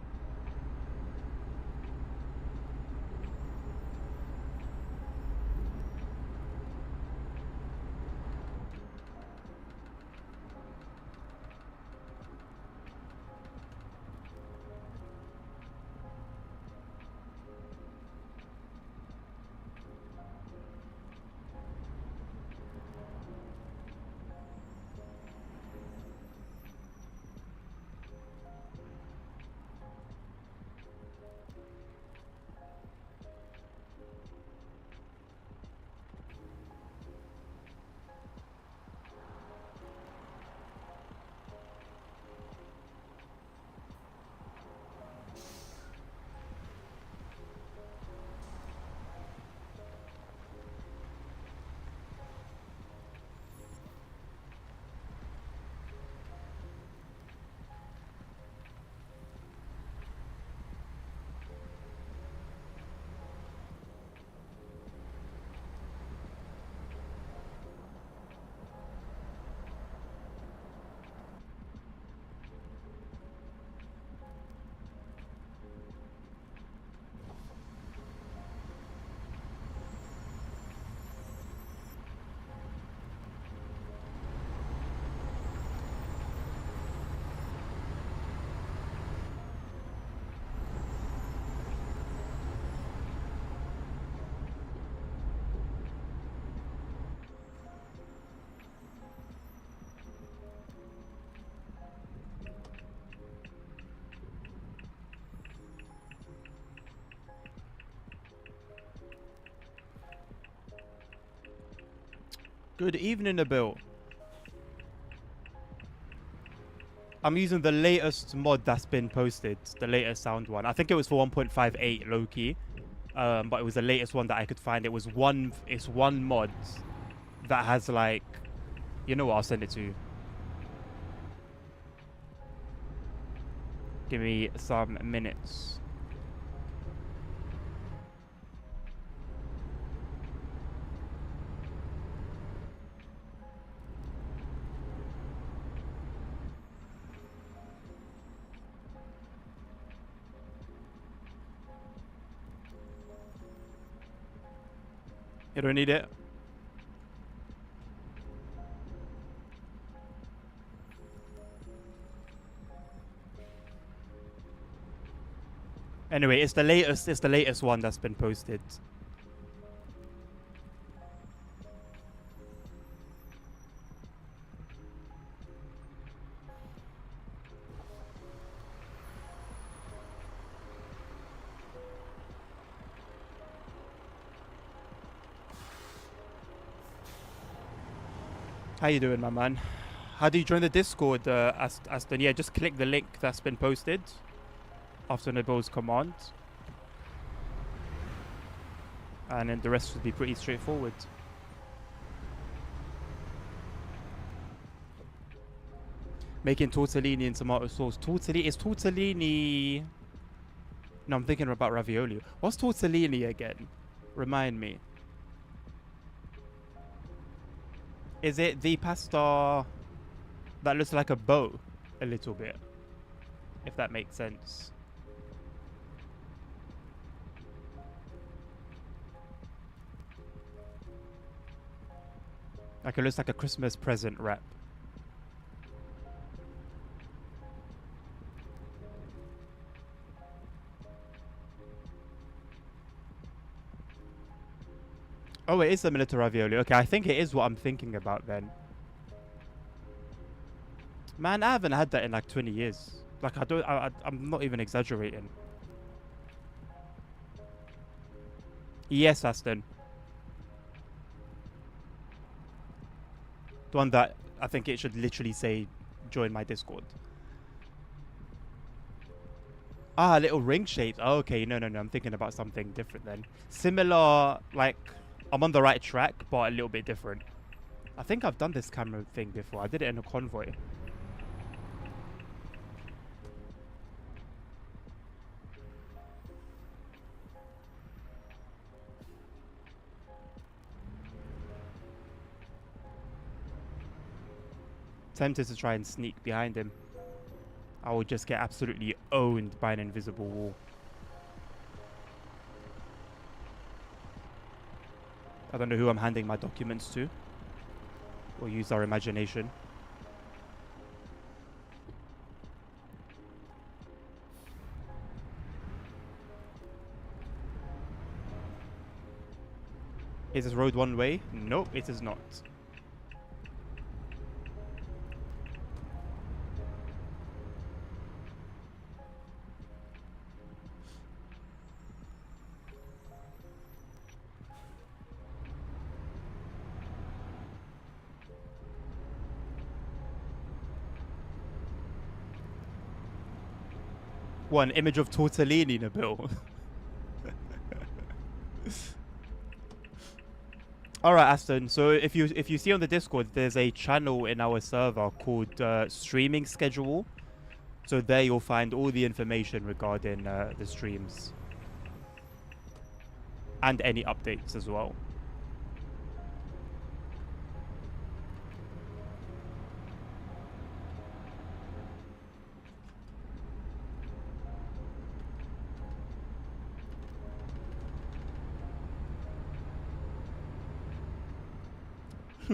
Good evening, Nabil. I'm using the latest mod that's been posted, the latest sound one. I think it was for 1.58 low-key, but it was the latest one that I could find. It's one mod that has like, you know what? I'll send it to you. Give me some minutes. You don't need it? Anyway, it's the latest one that's been posted. How you doing, my man? How do you join the Discord, Aston? Yeah, just click the link that's been posted after Nabil's command. And then the rest would be pretty straightforward. Making tortellini and tomato sauce. Tortellini... No, I'm thinking about ravioli. What's tortellini again? Remind me. Is it the pasta that looks like a bow? A little bit. If that makes sense. Like it looks like a Christmas present wrap. Oh, it is similar to ravioli. Okay, I think it is what I'm thinking about then. Man, I haven't had that in like 20 years. Like, I'm not even exaggerating. Yes, Aston. The one that I think it should literally say, join my Discord. Ah, little ring shapes. Oh, okay, no. I'm thinking about something different then. Similar, like, I'm on the right track, but a little bit different. I think I've done this camera thing before. I did it in a convoy. Tempted to try and sneak behind him. I will just get absolutely owned by an invisible wall. I don't know who I'm handing my documents to. We'll use our imagination. Is this road one way? Nope, it is not. One image of tortellini, Nabil. All right, Aston. So if you see on the Discord, there's a channel in our server called Streaming Schedule. So there you'll find all the information regarding the streams and any updates as well.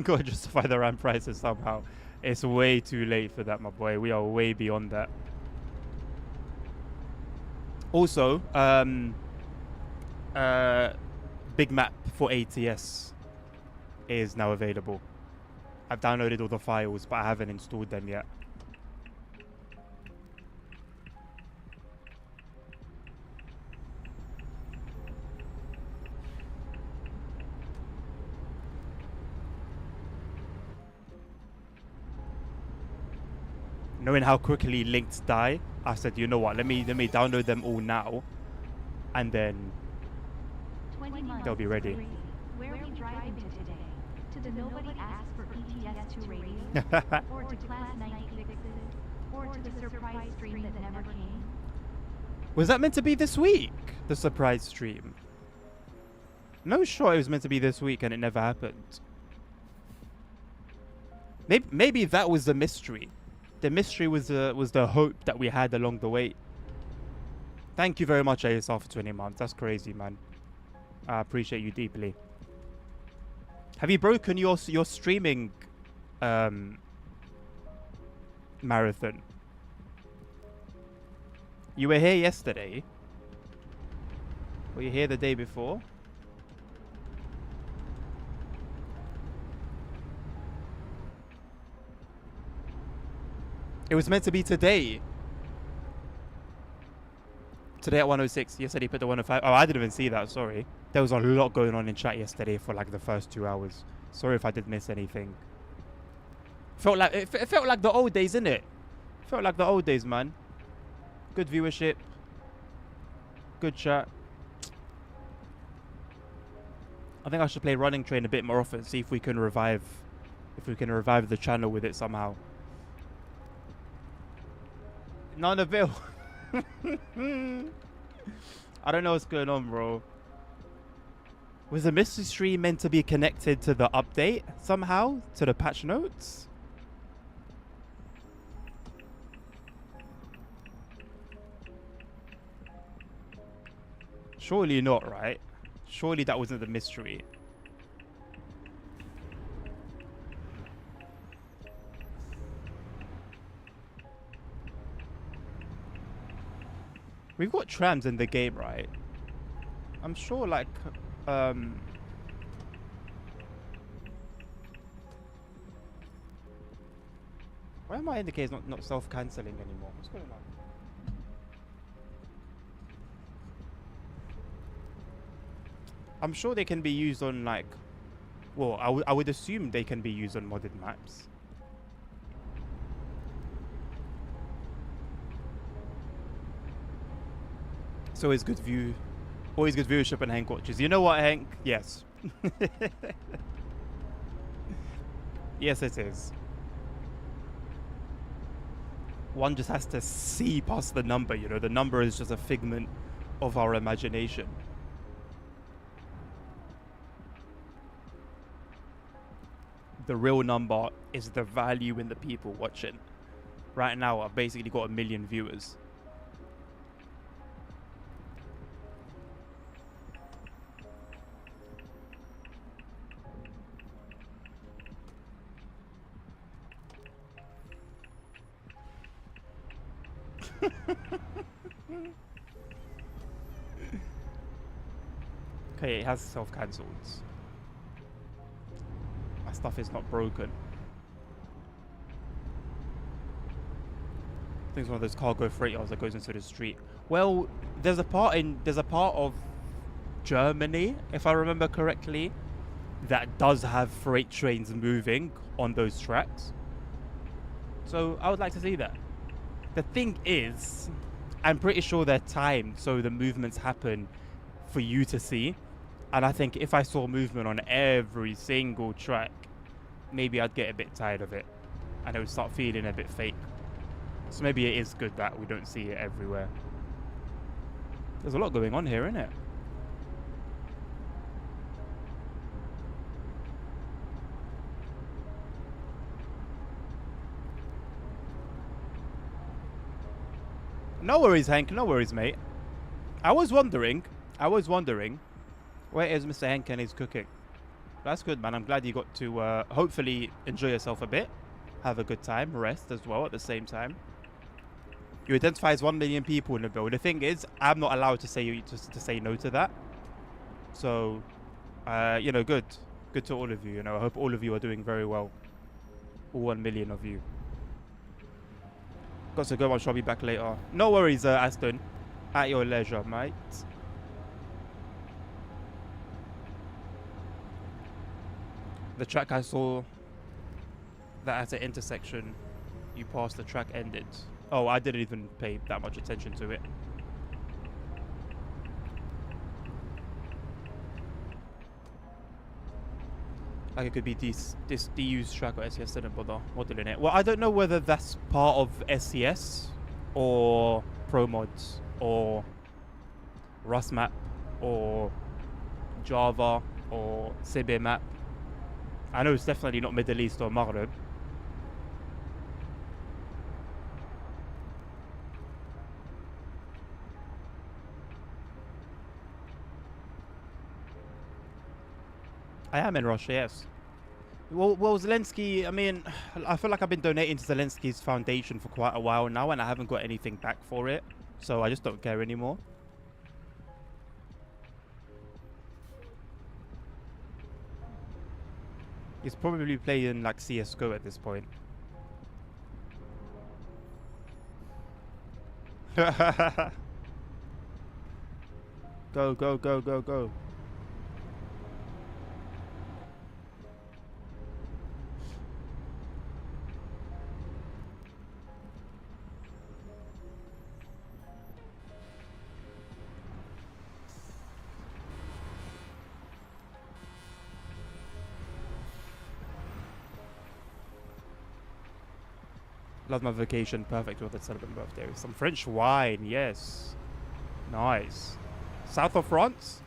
Gotta justify the RAM prices somehow. It's way too late for that, my boy. We are way beyond that. Also, big map for ETS is now available. I've downloaded all the files, but I haven't installed them yet. Knowing how quickly links die, I said, you know what, let me download them all now, and then they'll be ready. Where are we driving to today? To the nobody asked for ETS 2 radio? Or to class 96? Or to the surprise stream that never came? Was that meant to be this week? The surprise stream? No, sure, it was meant to be this week and it never happened. Maybe that was the mystery. The mystery was the hope that we had along the way. Thank you very much, ASR, for 20 months. That's crazy, man. I appreciate you deeply. Have you broken your streaming marathon? You were here yesterday. Were you here the day before? It was meant to be today. Today at 106. Yesterday put the 105. Oh, I didn't even see that. Sorry. There was a lot going on in chat yesterday for like the first 2 hours. Sorry if I did miss anything. Felt like it felt like the old days, innit? Felt like the old days, man. Good viewership. Good chat. I think I should play Running Train a bit more often. See if we can revive the channel with it somehow. None of it. I don't know what's going on, bro. Was the mystery stream meant to be connected to the update somehow? To the patch notes? Surely not, right? Surely that wasn't the mystery. We've got trams in the game, right? I'm sure, like, why are my indicators not self-cancelling anymore? What's going on? I'm sure they can be used on, like... Well, I would assume they can be used on modded maps. So it's good view. Always good viewership and Hank watches. You know what, Hank? Yes. Yes, it is. One just has to see past the number, you know. The number is just a figment of our imagination. The real number is the value in the people watching. Right now, I've basically got 1 million viewers. Okay, it has self-cancelled. My stuff is not broken. I think it's one of those cargo freighters that goes into the street. Well, there's a part of Germany, if I remember correctly, that does have freight trains moving on those tracks. So I would like to see that. The thing is, I'm pretty sure they're timed so the movements happen for you to see. And I think if I saw movement on every single track, maybe I'd get a bit tired of it. And it would start feeling a bit fake. So maybe it is good that we don't see it everywhere. There's a lot going on here, isn't it? No worries, Hank. No worries, mate. I was wondering, where is Mr. Hank and his cooking? That's good, man. I'm glad you got to hopefully enjoy yourself a bit. Have a good time. Rest as well at the same time. You identify as 1 million people in the build. The thing is, I'm not allowed to say no to that. So, you know, good to all of you. You know, I hope all of you are doing very well. All 1 million of you. Got to go. I'll be back later. No worries, Aston. At your leisure, mate. The track I saw that at the intersection you passed, the track ended. Oh, I didn't even pay that much attention to it. Like it could be this DU's track or SCS didn't bother modeling it. Well, I don't know whether that's part of SCS or Pro Mods or Rust map or Java or CB map. I know it's definitely not Middle East or Maghreb. I am in Russia, yes. Well, Zelensky, I mean, I feel like I've been donating to Zelensky's foundation for quite a while now, and I haven't got anything back for it. So I just don't care anymore. He's probably playing like CSGO at this point. Go, go, go, go, go. Love my vacation. Perfect weather to celebrate my birthday with some French wine. Yes. Nice. South of France?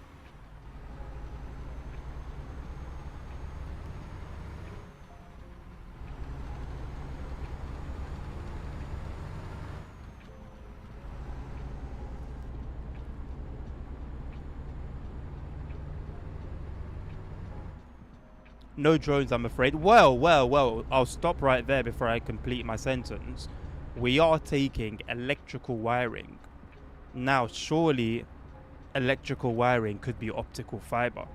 No drones, I'm afraid. Well. I'll stop right there before I complete my sentence. We are taking electrical wiring. Now, surely electrical wiring could be optical fiber.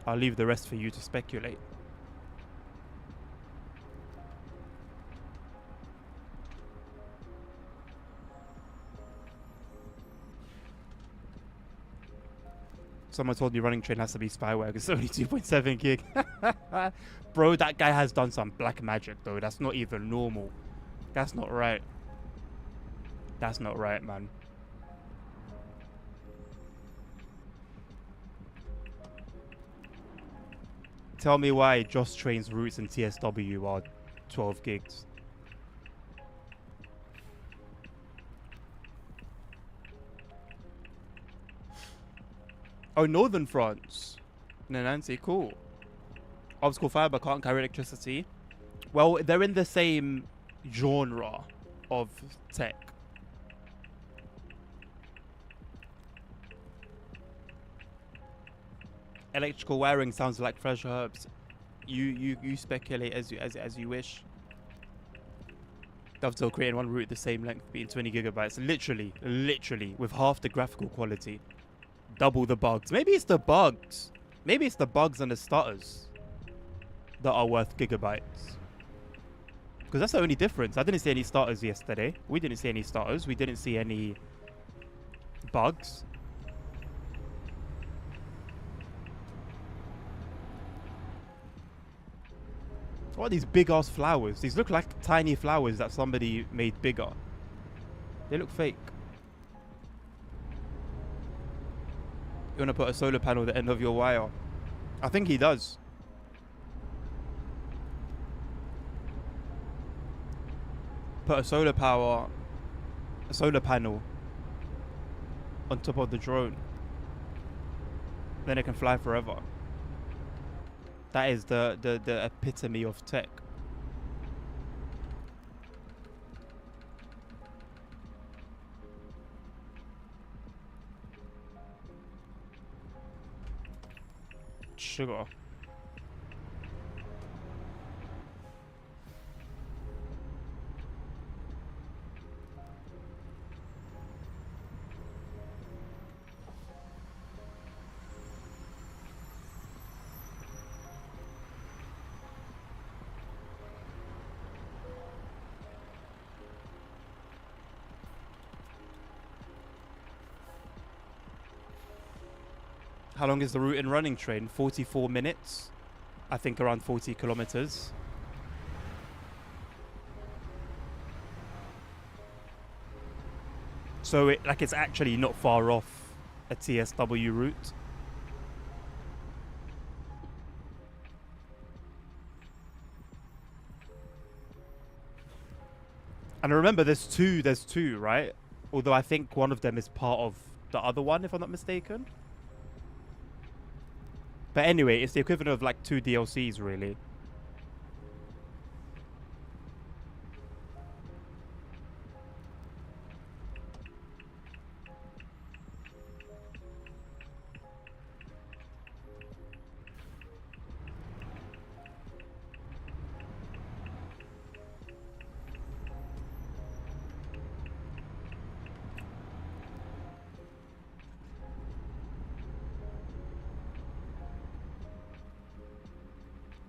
I'll leave the rest for you to speculate. Someone told me running train has to be spyware because it's only 2.7 gig. Bro, that guy has done some black magic though. That's not even normal. That's not right. That's not right, man. Tell me why Joss Train's routes in TSW are 12 gigs. Oh, Northern France. No, Nancy, cool. Optical fiber can't carry electricity. Well, they're in the same genre of tech. Electrical wiring sounds like fresh herbs. You speculate as you wish. Dovetail creating one route the same length being 20 gigabytes. Literally with half the graphical quality. Double the bugs. Maybe it's the bugs. Maybe it's the bugs and the stutters that are worth gigabytes. Because that's the only difference. I didn't see any stutters yesterday. We didn't see any stutters. We didn't see any bugs. What are these big ass flowers? These look like tiny flowers that somebody made bigger. They look fake. You want to put a solar panel at the end of your wire? I think he does. Put a solar panel on top of the drone. Then it can fly forever. That is the epitome of tech. Sugar. How long is the route in running train? 44 minutes. I think around 40 kilometers. So it's actually not far off a TSW route. And remember, there's two, right? Although I think one of them is part of the other one, if I'm not mistaken. But anyway, it's the equivalent of like 2 DLCs, really.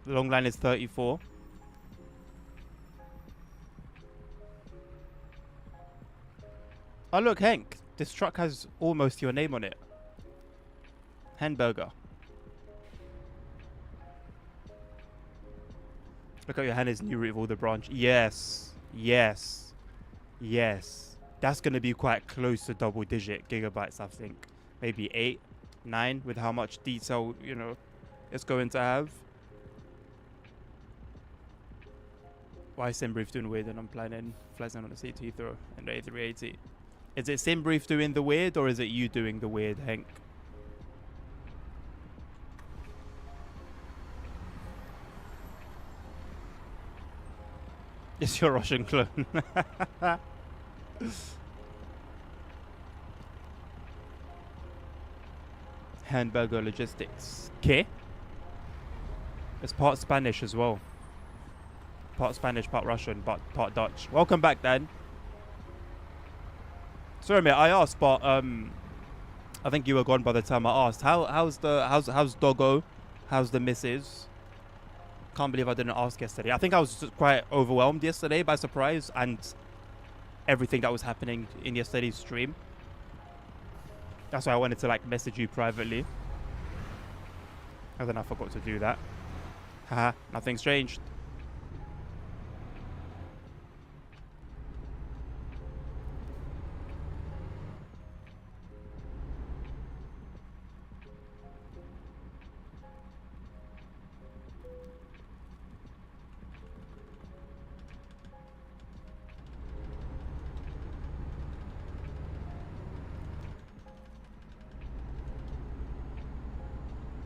The long line is 34. Oh look, Hank. This truck has almost your name on it. Hamburger. Look at your hand is new route of all the branch. Yes. Yes. Yes. That's going to be quite close to double digit gigabytes, I think. Maybe 8, 9 with how much detail, you know, it's going to have. Why is SimBrief doing weird and I'm planning flights on the seat to Heathrow and the A380? Is it SimBrief doing the weird or is it you doing the weird, Hank? It's your Russian clone. Hamburger Logistics. Okay. It's part Spanish as well. Part Spanish, part Russian, but part Dutch. Welcome back, Dan. Sorry, mate. I asked, but I think you were gone by the time I asked. How's Doggo? How's the missus? Can't believe I didn't ask yesterday. I think I was just quite overwhelmed yesterday by surprise and everything that was happening in yesterday's stream. That's why I wanted to like message you privately. And then I forgot to do that. Haha, nothing's changed.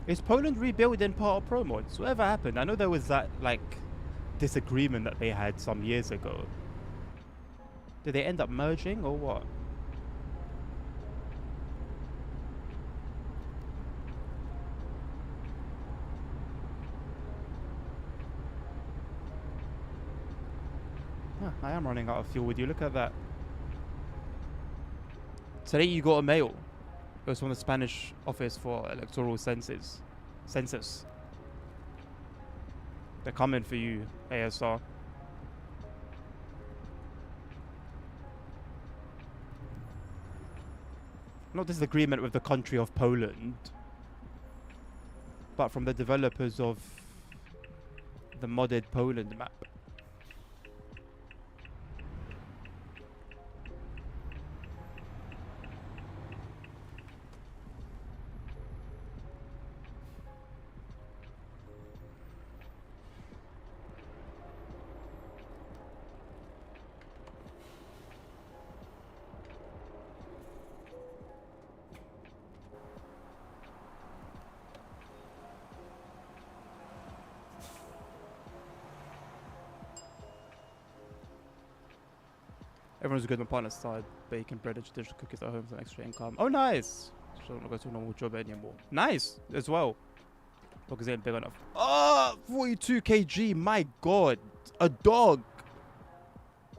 Is Poland rebuilding part of Pro Mods? Whatever happened? I know there was that like disagreement that they had some years ago. Did they end up merging or what? Huh, I am running out of fuel with you. Look at that. Today you got a mail. It was from the Spanish Office for Electoral Census. They're coming for you, ASR. Not disagreement with the country of Poland, but from the developers of the modded Poland map. Everyone's good on partner's side. Bacon, bread, and traditional cookies at home for an extra income. Oh, nice! So I'm not going to a normal job anymore. Nice as well. Because it ain't big enough. Oh, 42 kg. My god. A dog.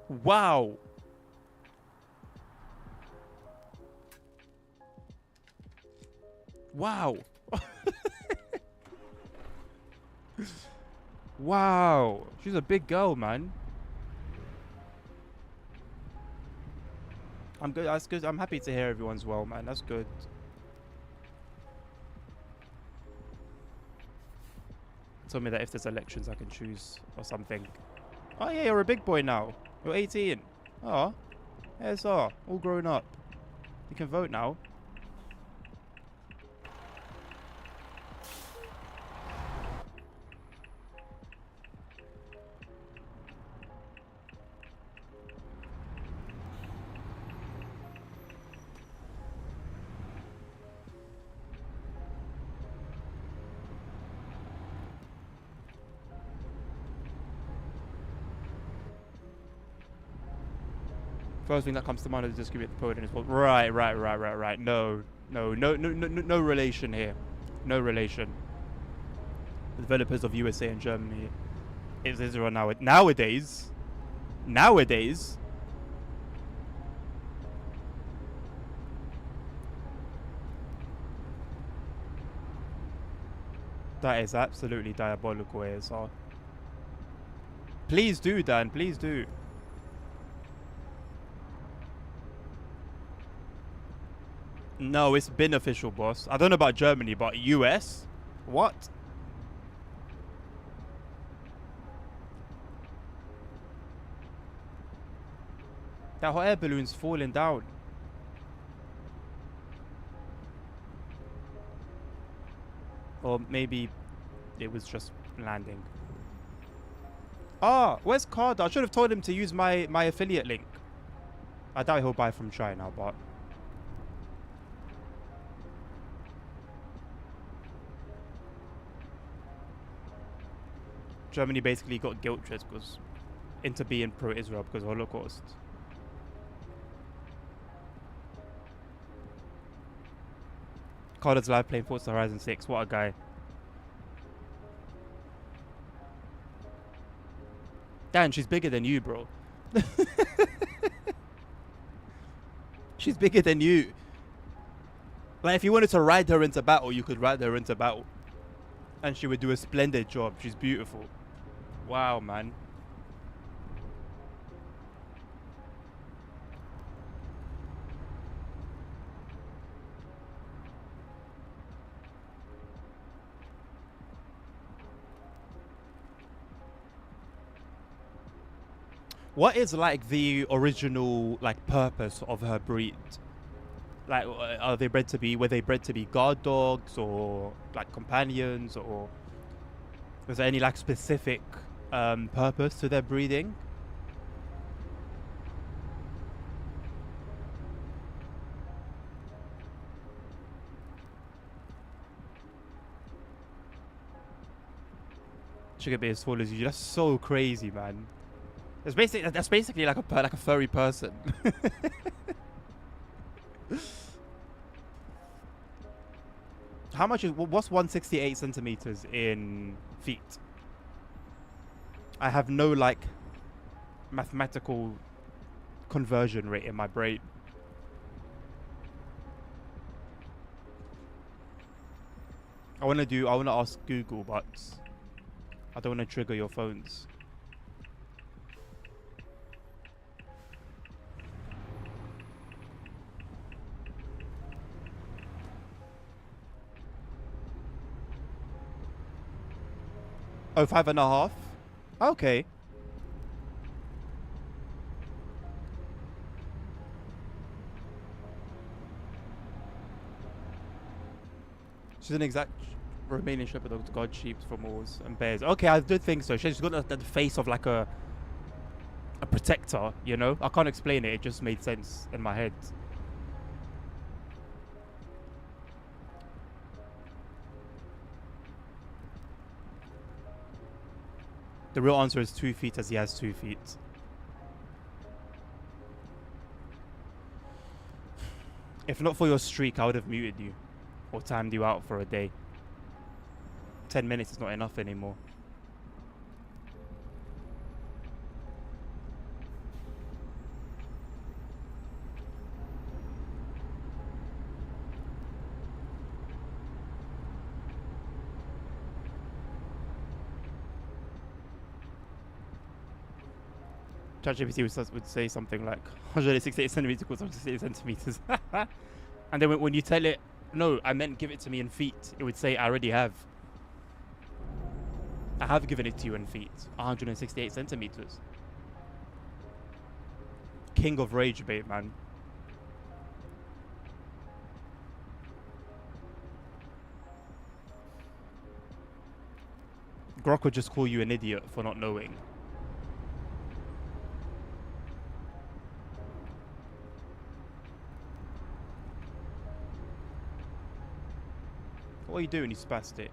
Wow. Wow. Wow. She's a big girl, man. I'm good. That's good. I'm happy to hear everyone's well, man. That's good. Told me that if there's elections, I can choose or something. Oh yeah, you're a big boy now. You're 18. Oh, ASR, all grown up. You can vote now. First thing that comes to mind is distribute the poet in his book. Right. No relation here. No relation. The developers of USA and Germany is Israel nowadays. That is absolutely diabolical, ASR. Please do, Dan. Please do. No, it's been official, boss. I don't know about Germany, but US? What? That hot air balloon's falling down. Or maybe it was just landing. Ah, where's Carter? I should have told him to use my affiliate link. I doubt he'll buy from China, but Germany basically got guilt trips because into being pro-Israel because of Holocaust. Carter's live playing Forza Horizon 6. What a guy. Dan, she's bigger than you, bro. She's bigger than you. Like, if you wanted to ride her into battle, you could ride her into battle. And she would do a splendid job. She's beautiful. Wow, man. What is like the original like purpose of her breed? Like, are they bred to be? Were they bred to be guard dogs or like companions, or was there any like specific purpose to their breeding? She could be as tall as you. That's so crazy, man. That's basically like a furry person. How much is what's 168 centimeters in feet? I have no like mathematical conversion rate in my brain. I want to ask Google, but I don't want to trigger your phones. Oh, 5.5? Okay. She's an exact Romanian Shepherd dog to guard sheep from wolves and bears. Okay, I did think so. She's got the face of like a protector, you know? I can't explain it. It just made sense in my head. The real answer is 2 feet, as he has 2 feet. If not for your streak, I would have muted you or timed you out for a day. 10 minutes is not enough anymore. ChatGPT would say something like 168 centimeters equals 168 centimeters. And then when you tell it, no, I meant give it to me in feet, it would say, I already have. I have given it to you in feet. 168 centimeters. King of rage bait, man. Grok would just call you an idiot for not knowing. What are you doing, you spastic?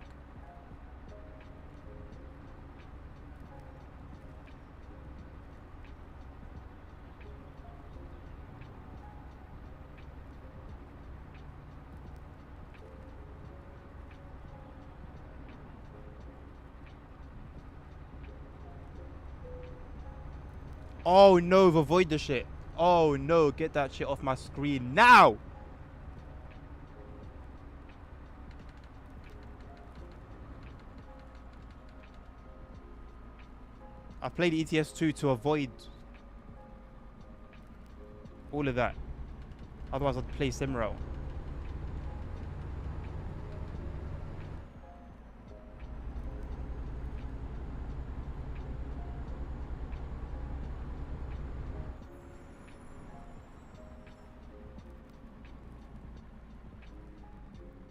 Oh no, avoid the shit. Oh no, get that shit off my screen now! I played ETS 2 to avoid all of that. Otherwise I'd play Simrail.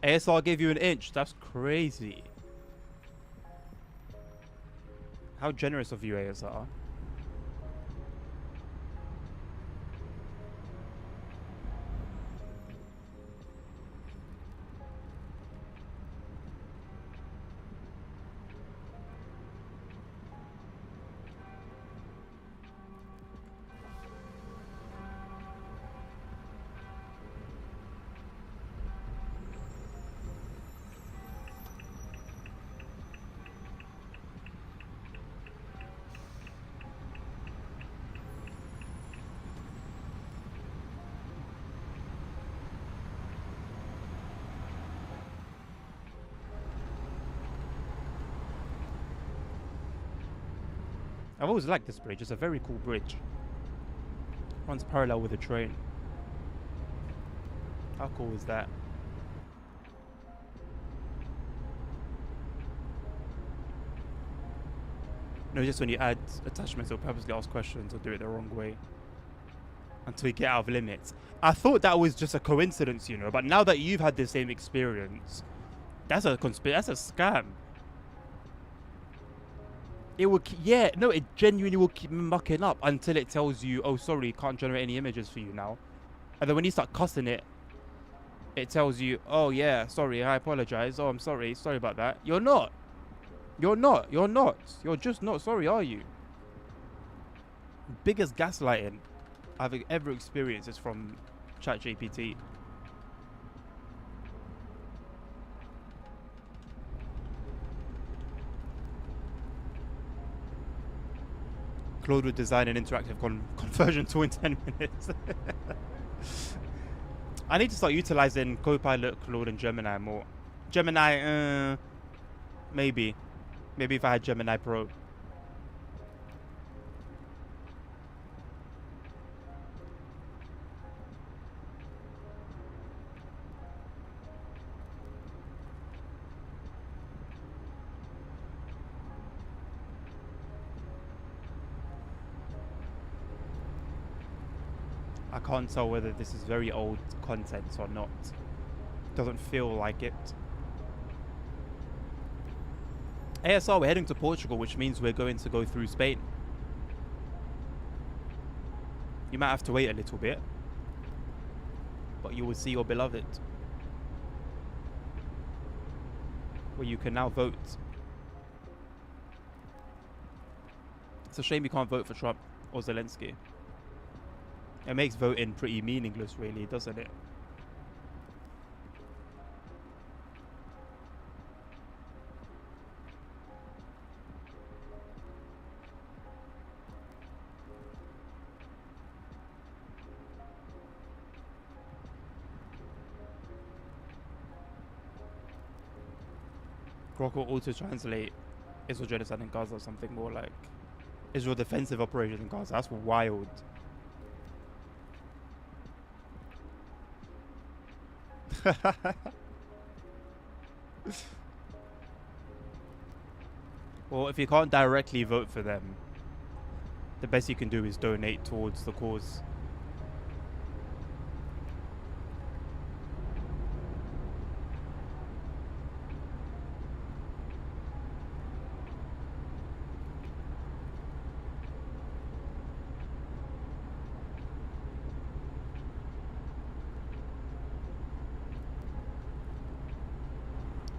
ASR gave you an inch. That's crazy. How generous of you, ASR. I've always liked this bridge. It's a very cool bridge. Runs parallel with a train. How cool is that? No, just when you add attachments, it'll purposely ask questions or do it the wrong way until you get out of limits. I thought that was just a coincidence, you know, but now that you've had the same experience, that's a that's a scam. It will, yeah, no, it genuinely will keep mucking up until it tells you, oh, sorry, can't generate any images for you now. And then when you start cussing it, it tells you, oh, yeah, sorry, I apologize. Oh, I'm sorry. Sorry about that. You're not. You're not. You're not. You're just not sorry, are you? Biggest gaslighting I've ever experienced is from ChatGPT. Claude would design an interactive conversion tool in 10 minutes. I need to start utilizing Copilot, Claude, and Gemini more. Gemini, maybe. Maybe if I had Gemini Pro. I can't tell whether this is very old content or not. Doesn't feel like it. ASR, we're heading to Portugal, which means we're going to go through Spain. You might have to wait a little bit, but you will see your beloved, where you can now vote. It's a shame you can't vote for Trump or Zelensky. It makes voting pretty meaningless, really, doesn't it? Grok will auto-translate Israel genocide in Gaza or something more like Israel defensive operation in Gaza. That's wild. Well, if you can't directly vote for them, the best you can do is donate towards the cause.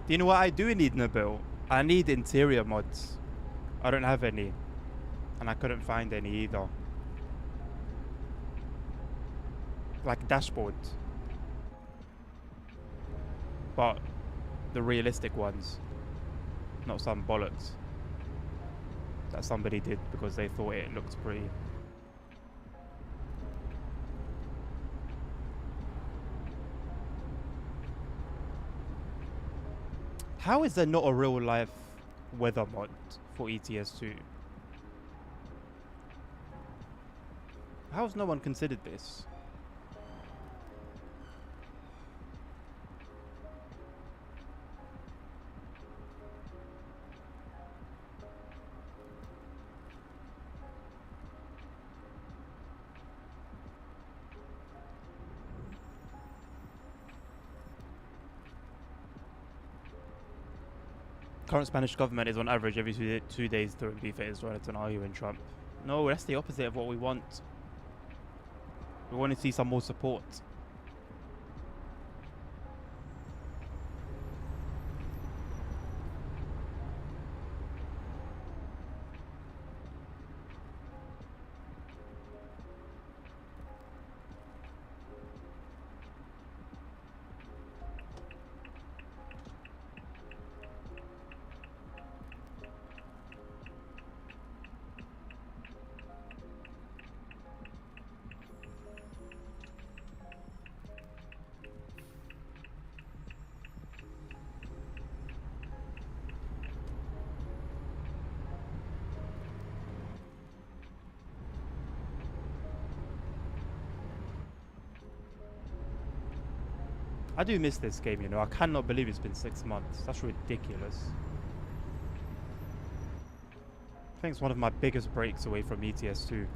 Do you know what I do need, Nabil? I need interior mods. I don't have any. And I couldn't find any either. Like dashboards. But the realistic ones. Not some bollocks that somebody did because they thought it looked pretty. How is there not a real life weather mod for ETS2? How has no one considered this? Current Spanish government is on average every 2 days throwing beef at Israel and arguing Trump. No, that's the opposite of what we want. We want to see some more support. I do miss this game, you know. I cannot believe it's been 6 months. That's ridiculous. I think it's one of my biggest breaks away from ETS 2.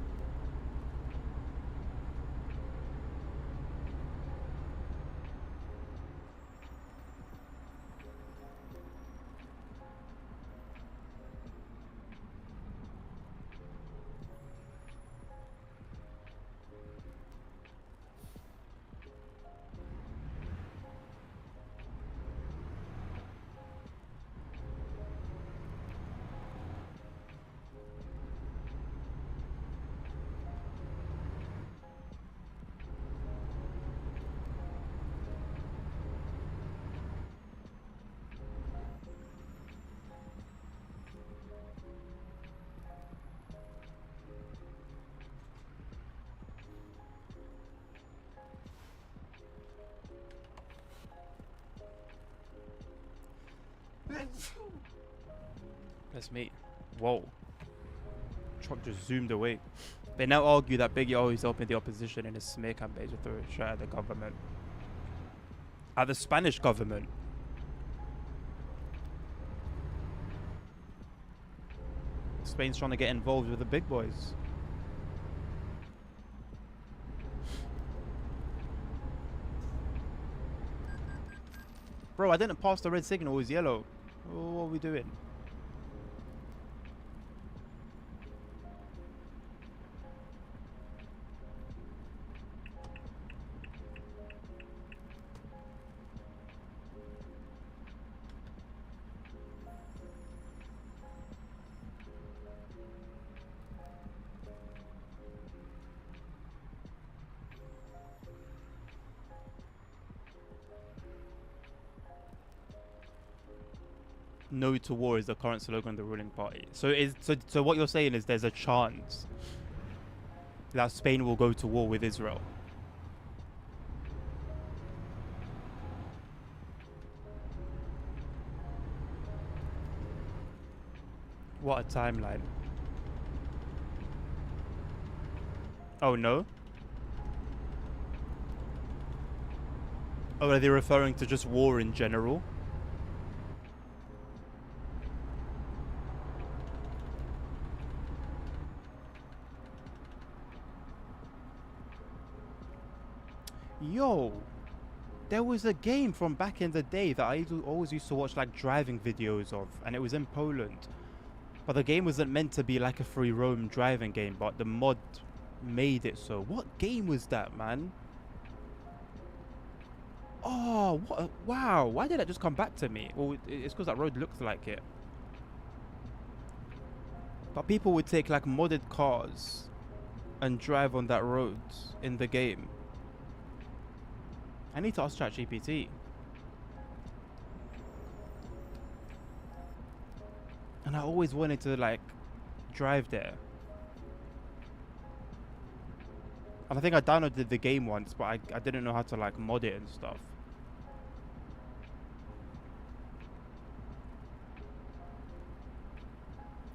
That's me. Whoa. Truck just zoomed away. They now argue that Biggie always helping the opposition in his smear campaign to throw a shot at the government. At the Spanish government. Spain's trying to get involved with the big boys. Bro, I didn't pass the red signal, it was yellow. What are we doing? No to war is the current slogan of the ruling party. So what you're saying is there's a chance that Spain will go to war with Israel. What a timeline. Oh no? Oh, are they referring to just war in general? Yo, there was a game from back in the day that I always used to watch like driving videos of, and it was in Poland. But the game wasn't meant to be like a free roam driving game, but the mod made it so. What game was that, man? Oh, what wow, why did that just come back to me? Well, it's because that road looks like it. But people would take like modded cars and drive on that road in the game. I need to ask ChatGPT. And I always wanted to like drive there. And I think I downloaded the game once, but I didn't know how to like mod it and stuff.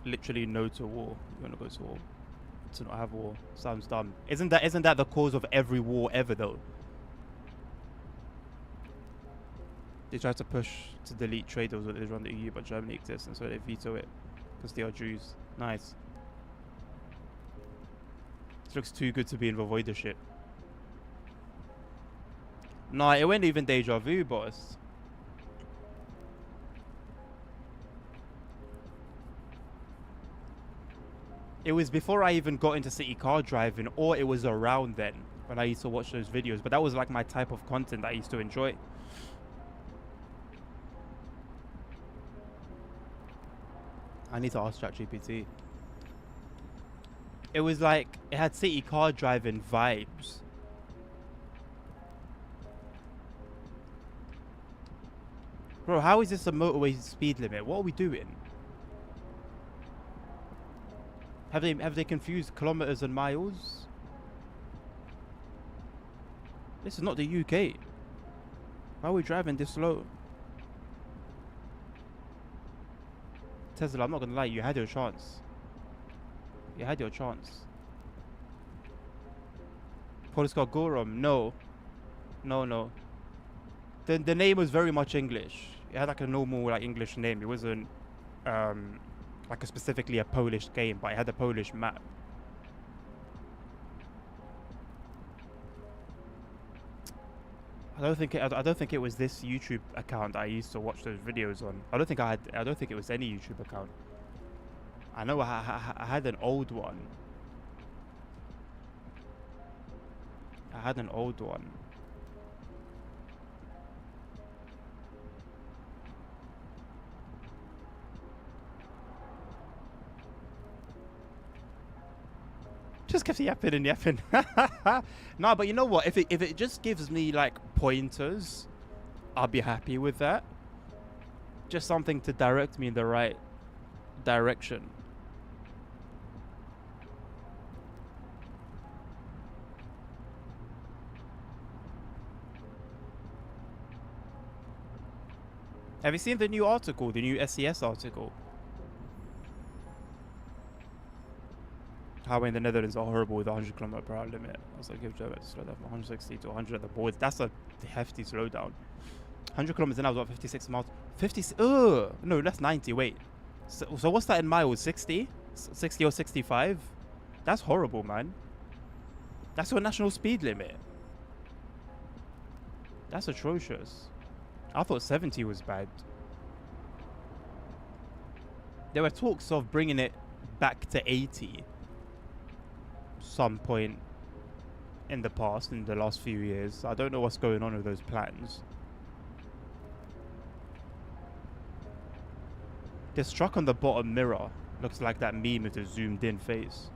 Literally no to war. You wanna go to war? To not have war. Sounds dumb. Isn't that the cause of every war ever though? They try to push to delete trade deals with Israel and the EU, but Germany exists, and so they veto it because they are Jews. Nice. This looks too good to be in the voidership. Nah, it wasn't even deja vu, boss. It was before I even got into city car driving, or it was around then when I used to watch those videos. But that was like my type of content that I used to enjoy. I need to ask ChatGPT. It was like, it had city car driving vibes. Bro, how is this a motorway speed limit? What are we doing? Have they confused kilometers and miles? This is not the UK. Why are we driving this slow? Tesla, I'm not gonna lie, you had your chance. You had your chance. Polska Gorum, no. No. The name was very much English. It had like a normal like English name. It wasn't like specifically a Polish game, but it had a Polish map. I don't think it was this YouTube account that I used to watch those videos on. I don't think it was any YouTube account. I know I had an old one. Just kept yapping and yapping. No, but you know what? If it just gives me like pointers, I'll be happy with that. Just something to direct me in the right direction. Have you seen the new article, the new SES article? Highway in the Netherlands are horrible with a 100 km/h limit. Also, give Germany to slow down from 160 to 100 at the boards. That's a hefty slowdown. 100 kilometers an hour is about 56 miles. 50. No, that's 90. Wait. So what's that in miles? 60? 60 or 65? That's horrible, man. That's your national speed limit. That's atrocious. I thought 70 was bad. There were talks of bringing it back to 80 some point in the past, in the last few years. I don't know what's going on with those plans. This truck on the bottom mirror looks like that meme with the zoomed in face.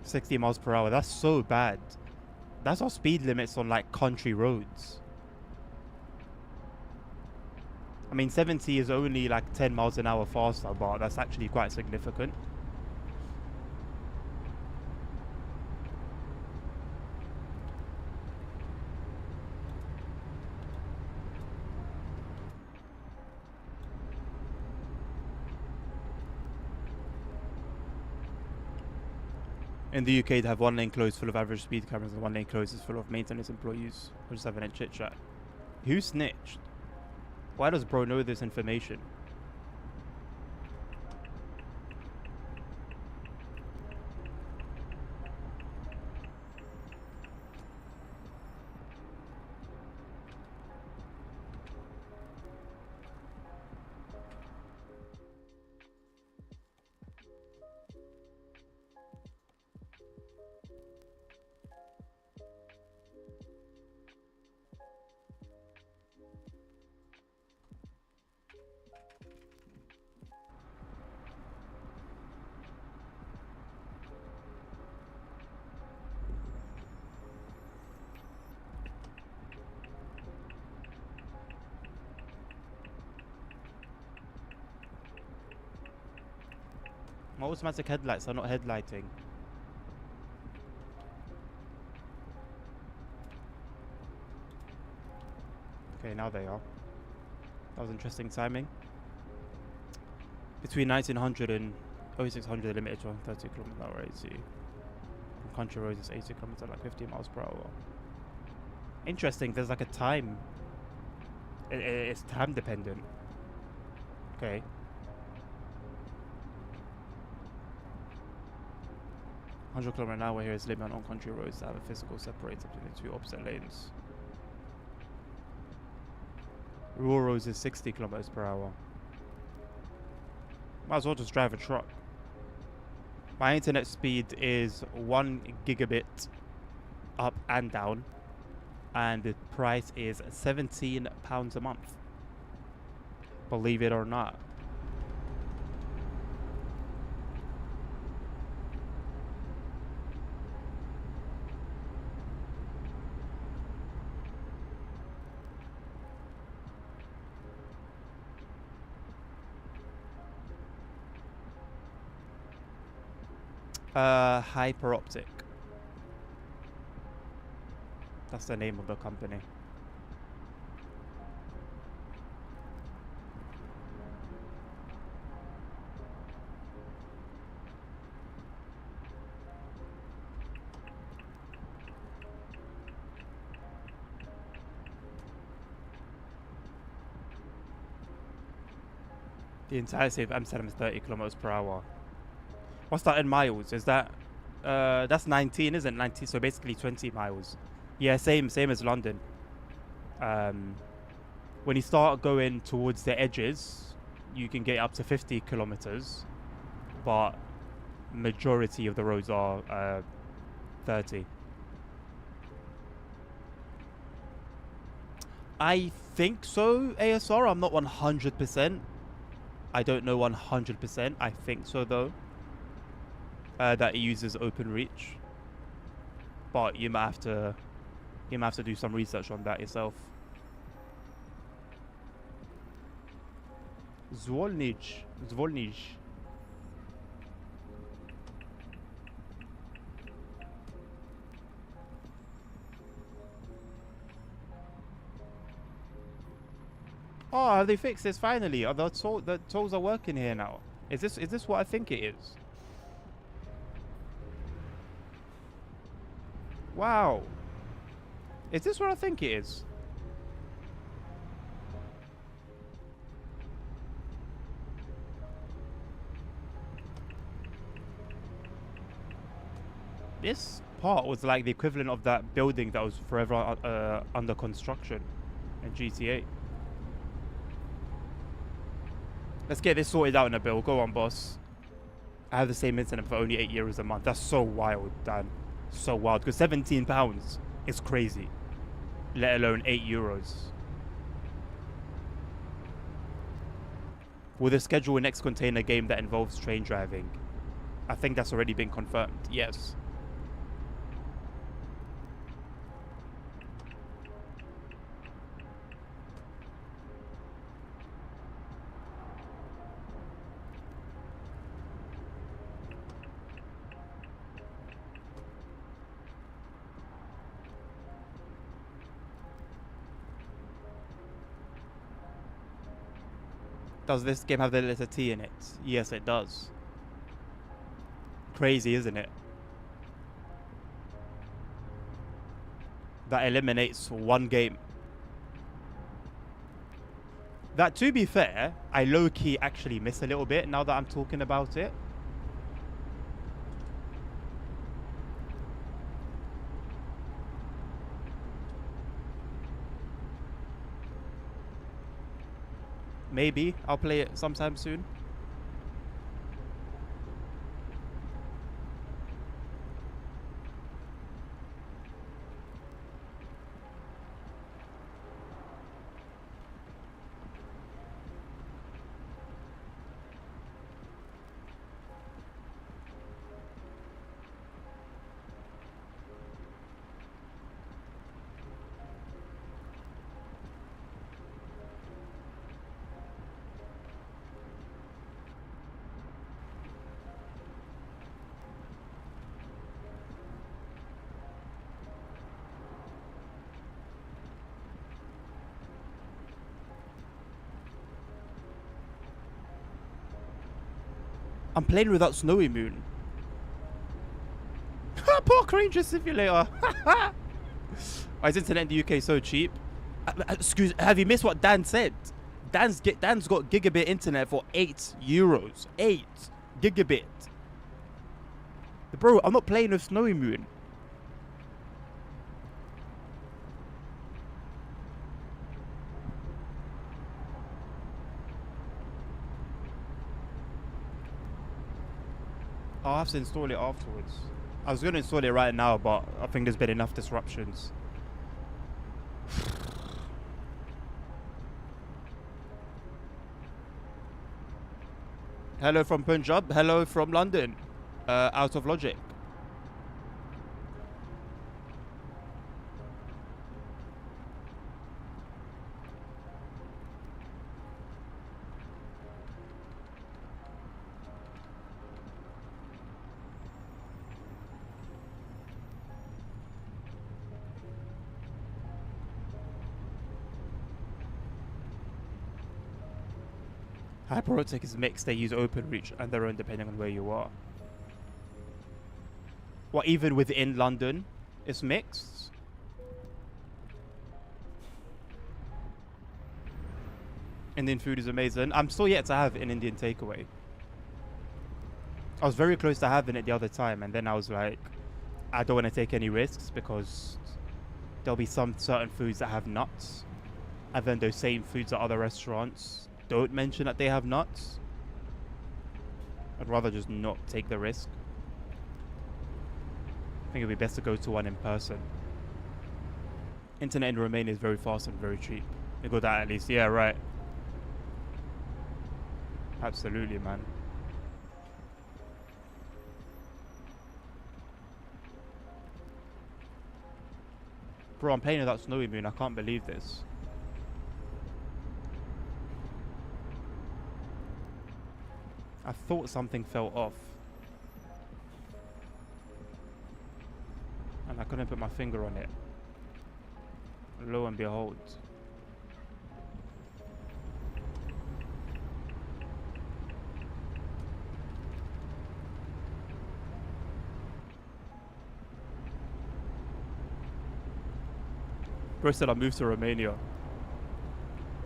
$60 miles per hour. That's so bad. That's our speed limits on like country roads. I mean, 70 is only like 10 miles an hour faster, but that's actually quite significant. In the UK, they have one lane closed full of average speed cameras and one lane closed is full of maintenance employees. We're just having a chit chat. Who snitched? Why does bro know this information? My automatic headlights are not headlighting. Okay, now they are. That was interesting timing. Between 1900 and 0600, the limit is 130 km/h 80. On country roads, it's 80 km like 50 miles per hour. Interesting, there's like a time. It's time dependent. Okay. 100 km/h here is limit on country roads that have a physical separator between the two opposite lanes. Rural roads is 60 kilometers per hour. Might as well just drive a truck. My internet speed is 1 gigabit up and down, and the price is £17 a month. Believe it or not. Hyper Optic. That's the name of the company. The entirety of Amsterdam is 30 kilometers per hour. What's that in miles? Is that that's 19, isn't it? 19, so basically 20 miles. Yeah, same as London. When you start going towards the edges, you can get up to 50 kilometers, but majority of the roads are 30. I think so, ASR. I'm not 100%. I don't know 100%. I think so though. That it uses OpenReach, but you might have to do some research on that yourself. Zwolnij. Oh, have they fixed this finally? Are the tolls are working here now? Is this what I think it is? Wow. Is this what I think it is? This part was like the equivalent of that building that was forever under construction in GTA. Let's get this sorted out in a bill. Go on, boss. I have the same internet for only €8 a month. That's so wild, Dan. So wild. Because £17 is crazy. Let alone €8. Will they schedule a next container game that involves train driving? I think that's already been confirmed. Yes. Does this game have the letter T in it? Yes, it does. Crazy, isn't it? That eliminates one game. That, to be fair, I low-key actually miss a little bit now that I'm talking about it. Maybe I'll play it sometime soon. I'm playing without Snowy Moon. Park Ranger Simulator. Why is internet in the UK so cheap? Excuse, have you missed what Dan said? Dan's got gigabit internet for €8. 8 gigabit. Bro, I'm not playing with Snowy Moon. I'll have to install it afterwards. I was going to install it right now, but I think there's been enough disruptions. Hello from Punjab. Hello from London. Out of logic. Hyperotic is mixed. They use OpenReach and their own depending on where you are. What, even within London, it's mixed? Indian food is amazing. I'm still yet to have an Indian takeaway. I was very close to having it the other time, and then I was like, I don't want to take any risks because there'll be some certain foods that have nuts, and then those same foods at other restaurants don't mention that they have nuts. I'd rather just not take the risk. I think it'd be best to go to one in person. Internet in Romania is very fast and very cheap. You got that at least. Yeah, right. Absolutely, man. Bro, I'm playing without Snowy Moon. I can't believe this. I thought something fell off. And I couldn't put my finger on it. Lo and behold. Bro said I moved to Romania.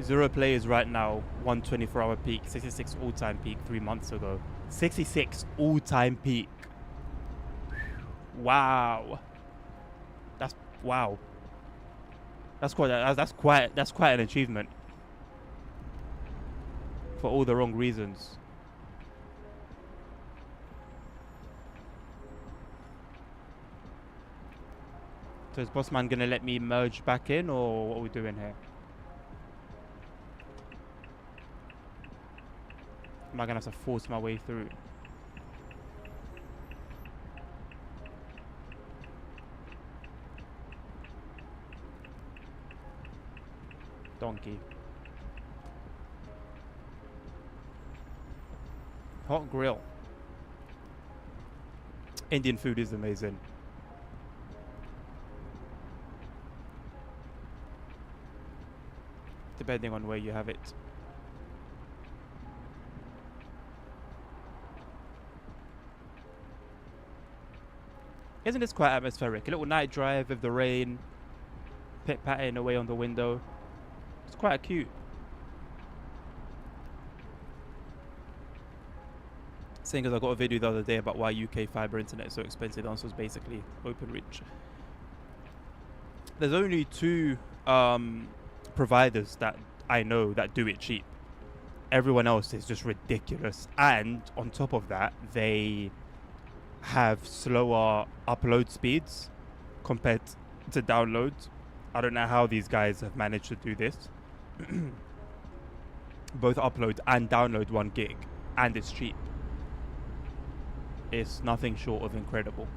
Zero players right now, 124-hour peak, 66 all-time peak 3 months ago. 66 all-time peak. Wow. Wow. That's quite an achievement. For all the wrong reasons. So is Bossman gonna let me merge back in, or what are we doing here? Am I gonna have to force my way through? Donkey. Hot grill. Indian food is amazing. Depending on where you have it. Isn't this quite atmospheric? A little night drive with the rain, pit-patting away on the window. It's quite cute. Saying as I got a video the other day about why UK fiber internet is so expensive. The answer was basically OpenReach. There's only two providers that I know that do it cheap. Everyone else is just ridiculous, and on top of that, they have slower upload speeds compared to download. I don't know how these guys have managed to do this. Both upload and download 1 gig, and it's cheap. It's nothing short of incredible.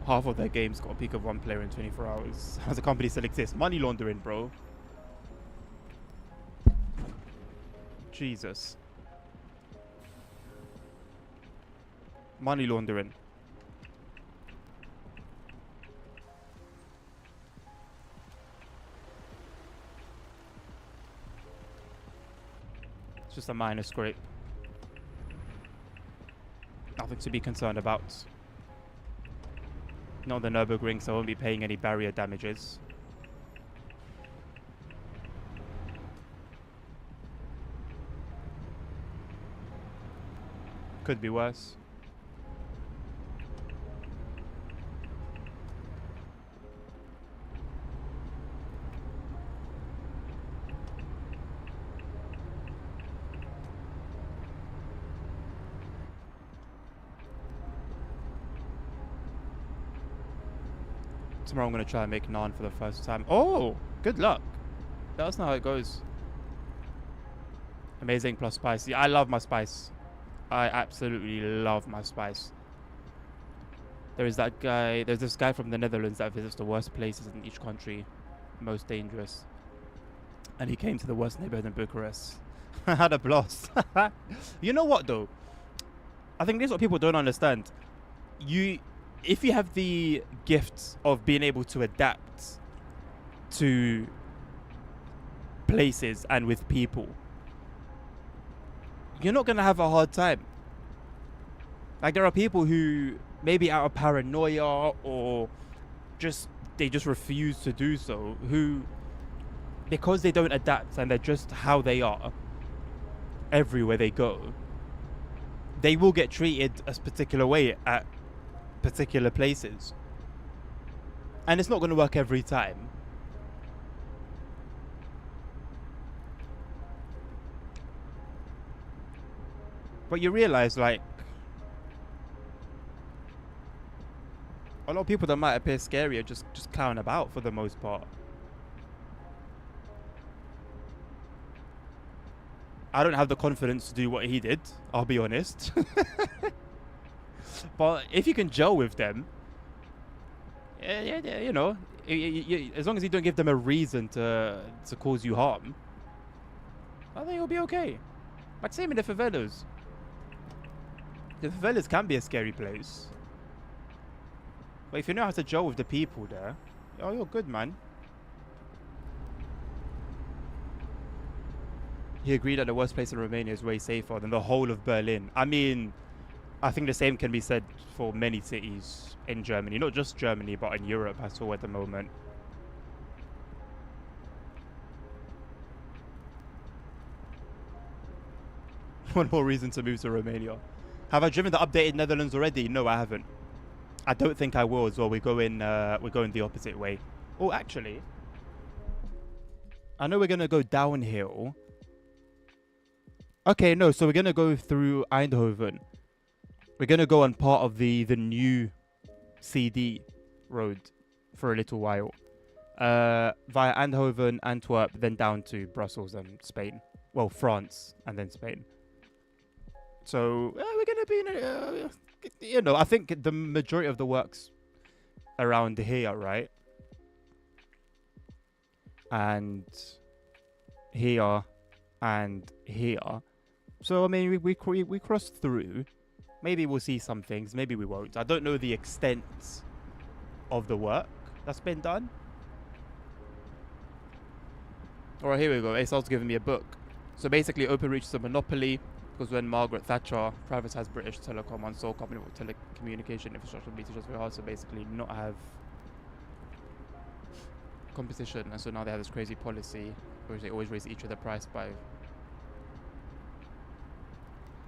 Half of their games got a peak of 1 player in 24 hours. As a company still exists. Money laundering, bro. Jesus. Money laundering. It's just a minor scrape. Nothing to be concerned about. Not the Nürburgring, so I won't be paying any barrier damages. Could be worse. Tomorrow I'm going to try and make naan for the first time. Oh, good luck. That's not how it goes. Amazing plus spicy. I love my spice. I absolutely love my spice. There's this guy from the Netherlands that visits the worst places in each country, most dangerous. And he came to the worst neighborhood in Bucharest. I had a blast. You know what though? I think this is what people don't understand. If you have the gift of being able to adapt to places and with people, you're not gonna have a hard time. Like, there are people who maybe out of paranoia or they just refuse to do so, who, because they don't adapt and they're just how they are everywhere they go, they will get treated a particular way at particular places. And it's not going to work every time. But you realize, like, a lot of people that might appear scary are just clown about for the most part. I don't have the confidence to do what he did, I'll be honest. But if you can gel with them, yeah, you know, as long as you don't give them a reason to cause you harm, I think you'll be okay. Like, same in the favelas. The favelas can be a scary place. But if you know how to gel with the people there, oh, you're good, man. He agreed that the worst place in Romania is way safer than the whole of Berlin. I mean, I think the same can be said for many cities in Germany. Not just Germany, but in Europe at all at the moment. One more reason to move to Romania. Have I driven the updated Netherlands already? No, I haven't. I don't think I will as well. We're going the opposite way. Oh, actually, I know we're going to go downhill. Okay, no, so we're going to go through Eindhoven. We're going to go on part of the new CD road for a little while. Via Eindhoven, Antwerp, then down to Brussels and Spain. Well, France and then Spain. So we're going to be in a... you know, I think the majority of the work's around here, right? And here and here. So, I mean, we cross through. Maybe we'll see some things. Maybe we won't. I don't know the extent of the work that's been done. All right, here we go. ASOL's giving me a book. So basically, Openreach is a monopoly because when Margaret Thatcher privatized British Telecom and sole company with telecommunication infrastructure, BT just very hard to basically not have competition. And so now they have this crazy policy where they always raise each other price by...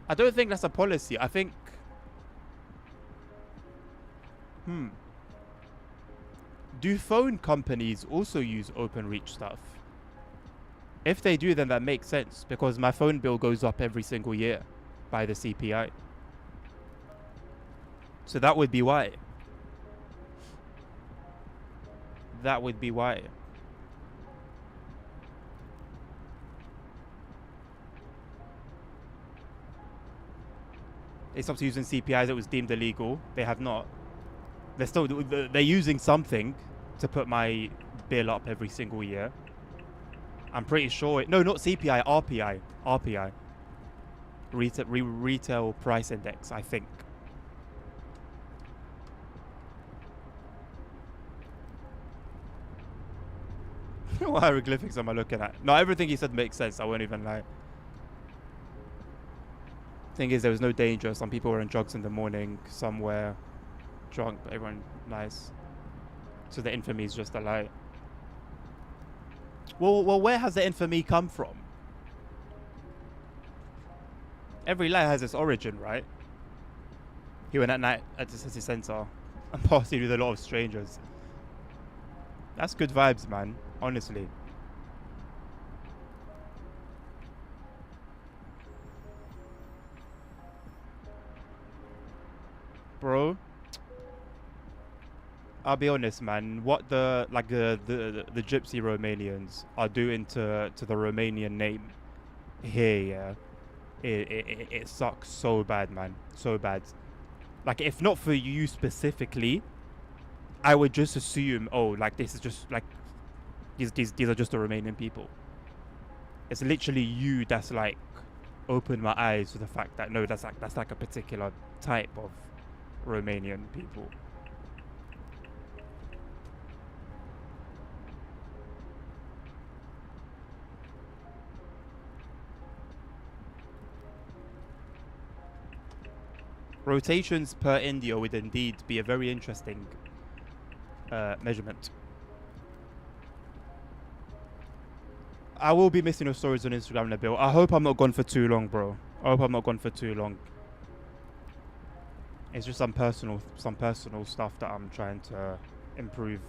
I don't think that's a policy. I think... Do phone companies also use Openreach stuff? If they do, then that makes sense, because my phone bill goes up every single year by the CPI. So that would be why. That would be why. They stopped using CPIs. It was deemed illegal. They have not. They're using something to put my bill up every single year. I'm pretty sure no, not CPI, RPI. Retail price index, I think. What hieroglyphics am I looking at? No, everything he said makes sense. I won't even lie. Thing is, there was no danger. Some people were on drugs in the morning. Some were drunk, but everyone nice. So the infamy is just a lie. Well, where has the infamy come from? Every lie has its origin, right? He went at night at the city centre and partied with a lot of strangers. That's good vibes, man. Honestly. Bro. I'll be honest, man. What the gypsy Romanians are doing to the Romanian name here, yeah, it sucks so bad, man. So bad. Like, if not for you specifically, I would just assume, oh, like this is just like these are just the Romanian people. It's literally you that's like opened my eyes to the fact that no, that's like a particular type of Romanian people. Rotations per India would indeed be a very interesting measurement. I will be missing your stories on Instagram, Nabil. I hope I'm not gone for too long, bro. I hope I'm not gone for too long. It's just some personal stuff that I'm trying to improve.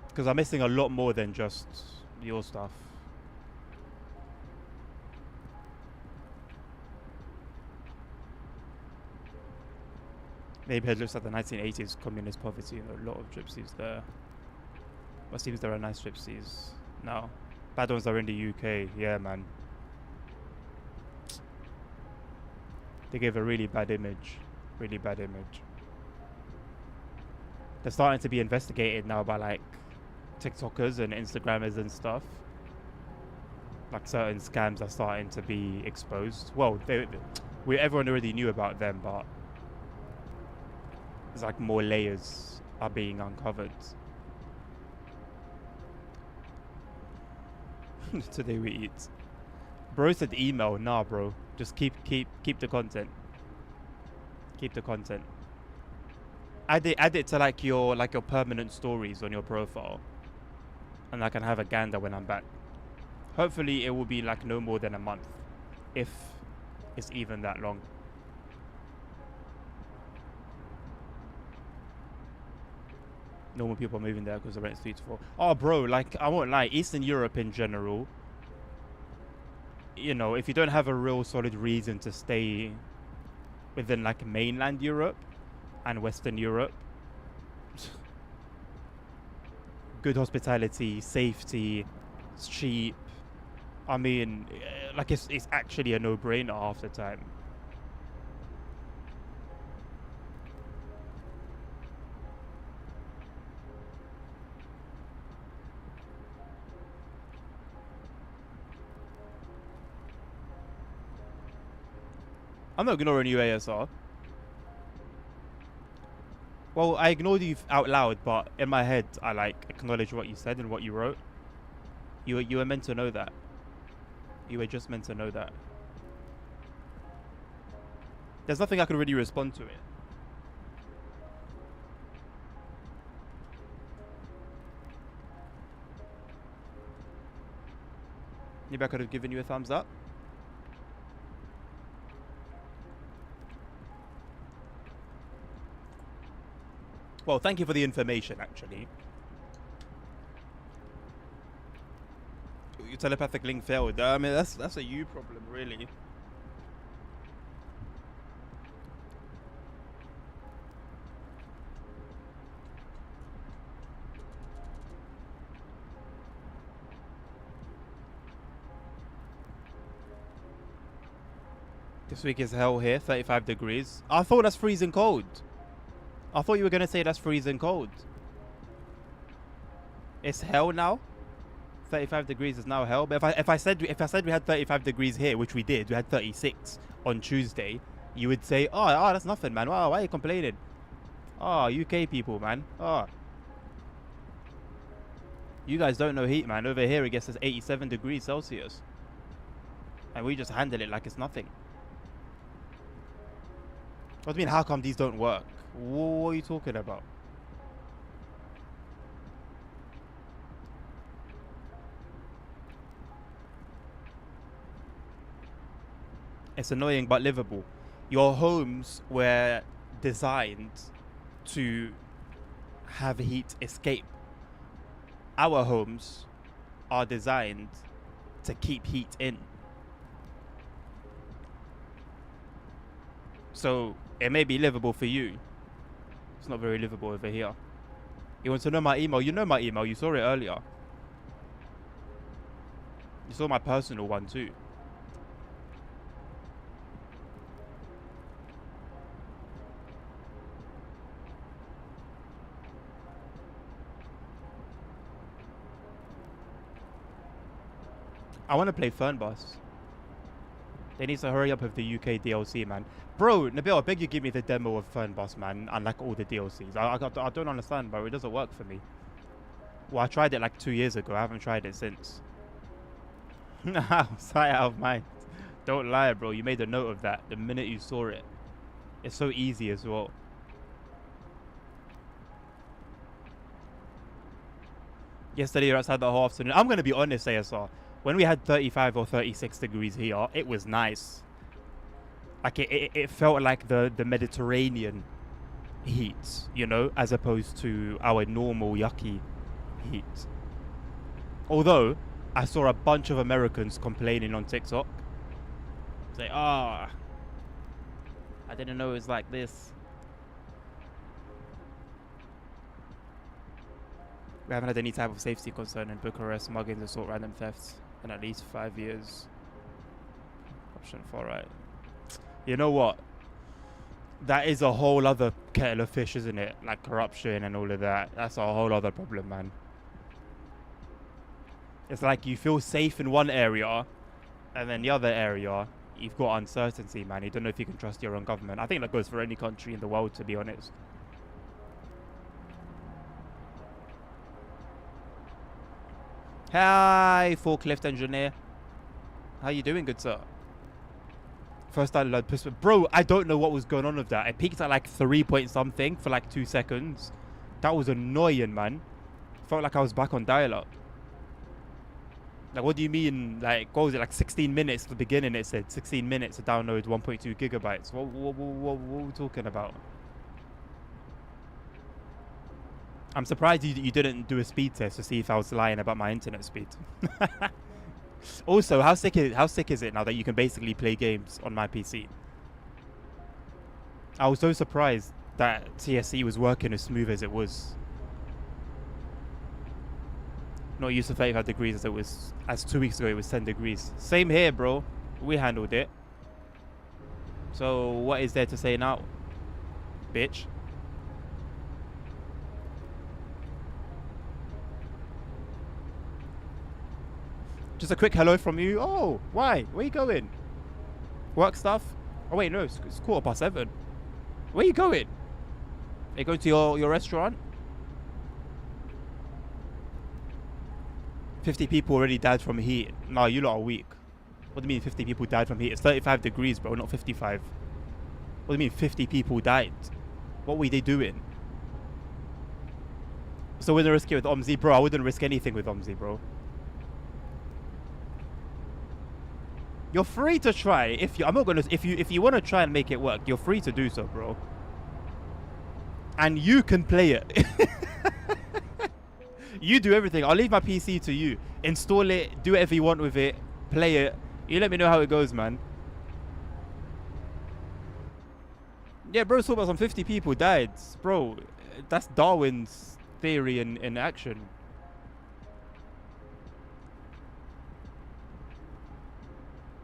Because I'm missing a lot more than just your stuff. Neighborhood looks like the 1980s communist poverty. A lot of gypsies there. But seems there are nice gypsies. No. Bad ones are in the UK. Yeah, man. They give a really bad image. Really bad image. They're starting to be investigated now by like TikTokers and Instagrammers and stuff. Like certain scams are starting to be exposed. Well, everyone already knew about them, but it's like more layers are being uncovered. Today we eat. Bro said email. Nah, bro. Just keep the content. Keep the content. Add it to like your permanent stories on your profile, and I can have a gander when I'm back. Hopefully it will be like no more than a month, if it's even that long. Normal people are moving there because the rent's 3 to 4. Oh, bro, like I won't lie, Eastern Europe in general, you know, if you don't have a real solid reason to stay within like mainland Europe and Western Europe, good hospitality, safety, it's cheap. I mean, like it's actually a no-brainer half the time. I'm not ignoring you, ASR. Well, I ignored you out loud, but in my head, I like acknowledge what you said and what you wrote. You were meant to know that. You were just meant to know that. There's nothing I could really respond to it. Maybe I could have given you a thumbs up. Well, thank you for the information, actually. Your telepathic link failed. I mean, that's a you problem, really. This week is hell here, 35 degrees. I thought that's freezing cold. I thought you were gonna say that's freezing cold. It's hell now. 35 degrees is now hell. But if I said we had 35 degrees here, which we did, we had 36 on Tuesday, you would say, oh, that's nothing, man. Wow, why are you complaining? Oh, UK people, man. Oh, you guys don't know heat, man. Over here, it gets us 87 degrees Celsius, and we just handle it like it's nothing. What do you mean? How come these don't work? What are you talking about? It's annoying but livable. Your homes were designed to have heat escape. Our homes are designed to keep heat in. So it may be livable for you. It's not very livable over here. You want to know my email? You know my email. You saw it earlier. You saw my personal one too. I want to play Fernbus. They need to hurry up with the UK DLC, man. Bro, Nabil, I beg you give me the demo of Fernbus, man. Unlike all the DLCs. I don't understand, bro. It doesn't work for me. Well, I tried it like 2 years ago. I haven't tried it since. Sight out of mind. Don't lie, bro. You made a note of that the minute you saw it. It's so easy as well. Yesterday, you're outside the whole afternoon. I'm going to be honest, ASR. When we had 35 or 36 degrees here, it was nice. Like, it felt like the Mediterranean heat, you know, as opposed to our normal yucky heat. Although, I saw a bunch of Americans complaining on TikTok. Say, I didn't know it was like this. We haven't had any type of safety concern in Bucharest, muggings, assault, random thefts in at least 5 years. Option 4, right? You know what? That is a whole other kettle of fish, isn't it? Like corruption and all of that. That's a whole other problem, man. It's like you feel safe in one area, and then the other area, you've got uncertainty, man. You don't know if you can trust your own government. I think that goes for any country in the world, to be honest. Hi, forklift engineer. How you doing, good sir? First I learned pistol. Bro, I don't know what was going on with that. It peaked at like 3 point something for like 2 seconds. That was annoying, man. Felt like I was back on dial-up. Like, what do you mean? Like, what was it? Like 16 minutes at the beginning, it said. 16 minutes to download 1.2 gigabytes. What are we talking about? I'm surprised you didn't do a speed test to see if I was lying about my internet speed. Also, how sick is it now that you can basically play games on my PC? I was so surprised that TSC was working as smooth as it was. Not used to 35 degrees as it was, as 2 weeks ago it was 10 degrees. Same here, bro. We handled it. So what is there to say now, bitch? Just a quick hello from you. Oh, why? Where you going? Work stuff? Oh wait, no, it's 7:15. Where you going? Are you going to your restaurant? 50 people already died from heat. No, you lot are weak. What do you mean 50 people died from heat? It's 35 degrees, bro, not 55. What do you mean 50 people died? What were they doing? So we're gonna risk it with Omzi, bro. I wouldn't risk anything with Omzi, bro. You're free to try. If you want to try and make it work, you're free to do so, bro. And you can play it. You do everything. I'll leave my PC to you. Install it, do whatever you want with it, play it. You let me know how it goes, man. Yeah, bro, so about some 50 people died. Bro, that's Darwin's theory in action.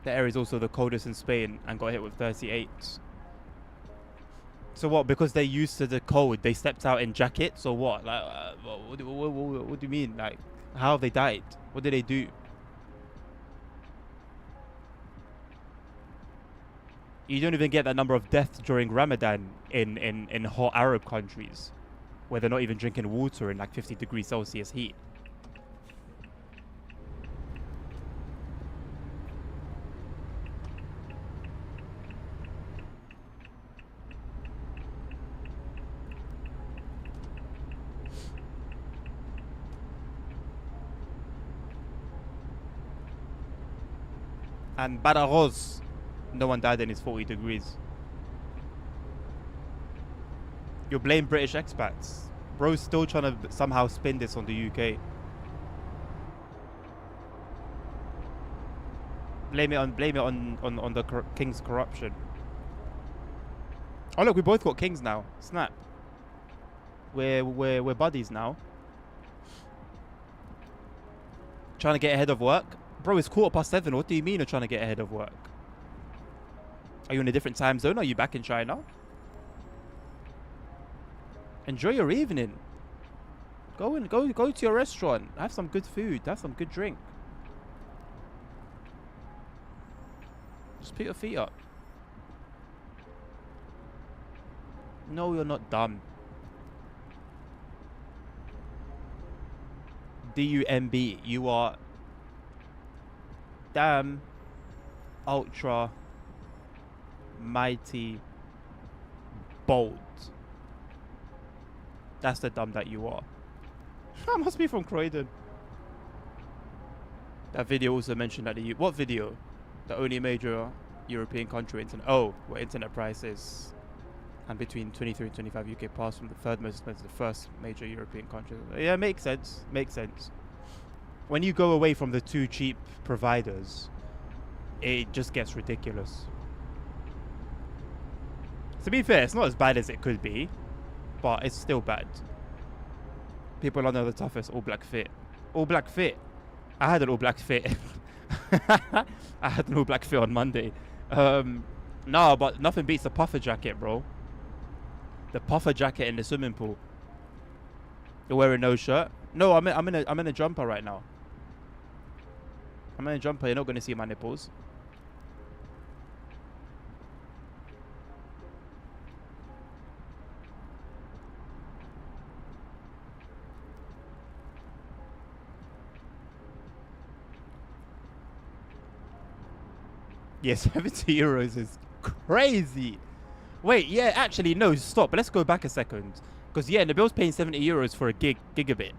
The area is also the coldest in Spain and got hit with 38. So what? Because they're used to the cold, they stepped out in jackets or what? Like, what do you mean? Like, how have they died? What did they do? You don't even get that number of deaths during Ramadan in hot Arab countries, where they're not even drinking water in like 50 degrees Celsius heat. And Badajoz, no one died in its 40 degrees. You blame British expats. Bro's still trying to somehow spin this on the UK. Blame it on the king's corruption. Oh look, we both got kings now. Snap. We're buddies now. Trying to get ahead of work, bro. It's 7:15. What do you mean you're trying to get ahead of work? Are you in a different time zone? Are you back in China? Enjoy your evening. Go to your restaurant. Have some good food. Have some good drink. Just put your feet up. No, you're not dumb. DUMB. You are damn ultra mighty bold. That's the dumb that you are. That must be from Croydon. That video also mentioned that what video? The only major European country internet. Oh, where internet prices and between 23 and 25 UK pass from the third most expensive to the first major European country. Yeah, makes sense. Makes sense. When you go away from the two cheap providers, it just gets ridiculous. To be fair, it's not as bad as it could be, but it's still bad. People are the toughest. All black fit. All black fit. I had an all black fit. I had an all black fit on Monday. No, but nothing beats the puffer jacket, bro. The puffer jacket in the swimming pool. You're wearing no shirt? No, I'm in a jumper right now. I'm in a jumper. You're not going to see my nipples. Yeah, 70 euros is crazy. Wait, yeah, actually, no, stop. But let's go back a second. Because, yeah, Nabil's paying 70 euros for a gigabit.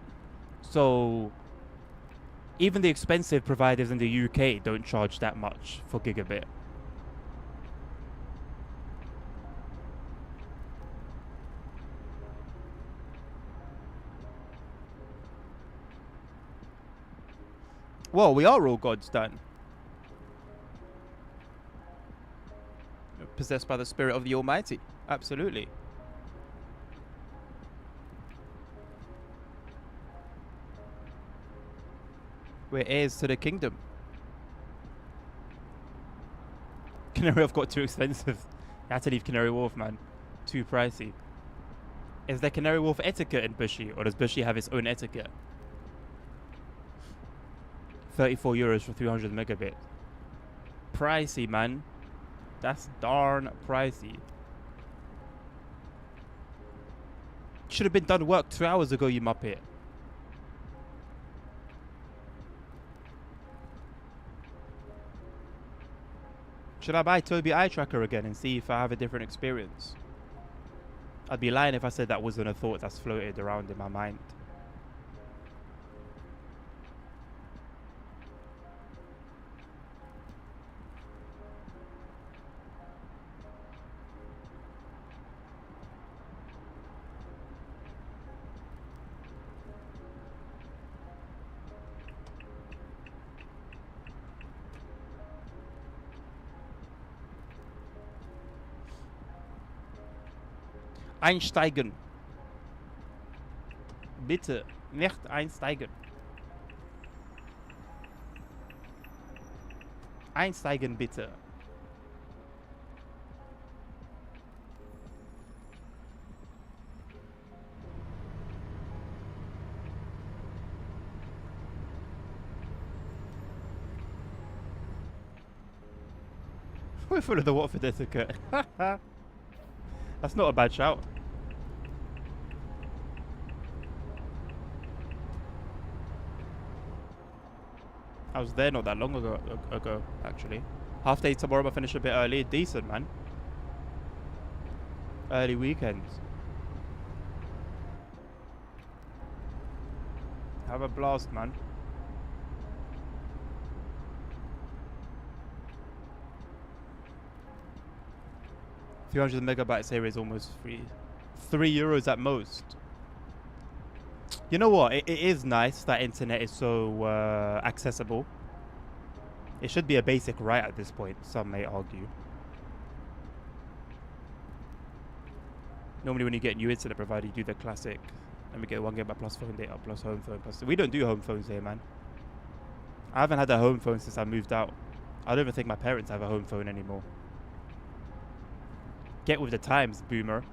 So, even the expensive providers in the UK don't charge that much for gigabit. Well, we are all gods, Dan. Possessed by the spirit of the Almighty. Absolutely. We're heirs to the kingdom. Canary Wharf got too expensive. I had to leave Canary Wharf, man. Too pricey. Is there Canary Wharf etiquette in Bushy, or does Bushy have its own etiquette? 34 euros for 300 megabit. Pricey, man. That's darn pricey. Should have been done work 2 hours ago, you muppet. Should I buy Tobii Eye Tracker again and see if I have a different experience? I'd be lying if I said that wasn't a thought that's floated around in my mind. Einsteigen. Bitte, nicht einsteigen. Einsteigen, bitte. We're full of the Watford etiquette. That's not a bad shout. I was there not that long ago actually. Half day tomorrow, but finish a bit early. Decent, man. Early weekends. Have a blast, man. €300 megabytes here is almost free. €3 at most. You know what? It is nice that internet is so accessible. It should be a basic right at this point, some may argue. Normally when you get a new internet provider, you do the classic. Let me get 1 GB plus phone data plus home phone plus. We don't do home phones here, man. I haven't had a home phone since I moved out. I don't even think my parents have a home phone anymore. Get with the times, boomer.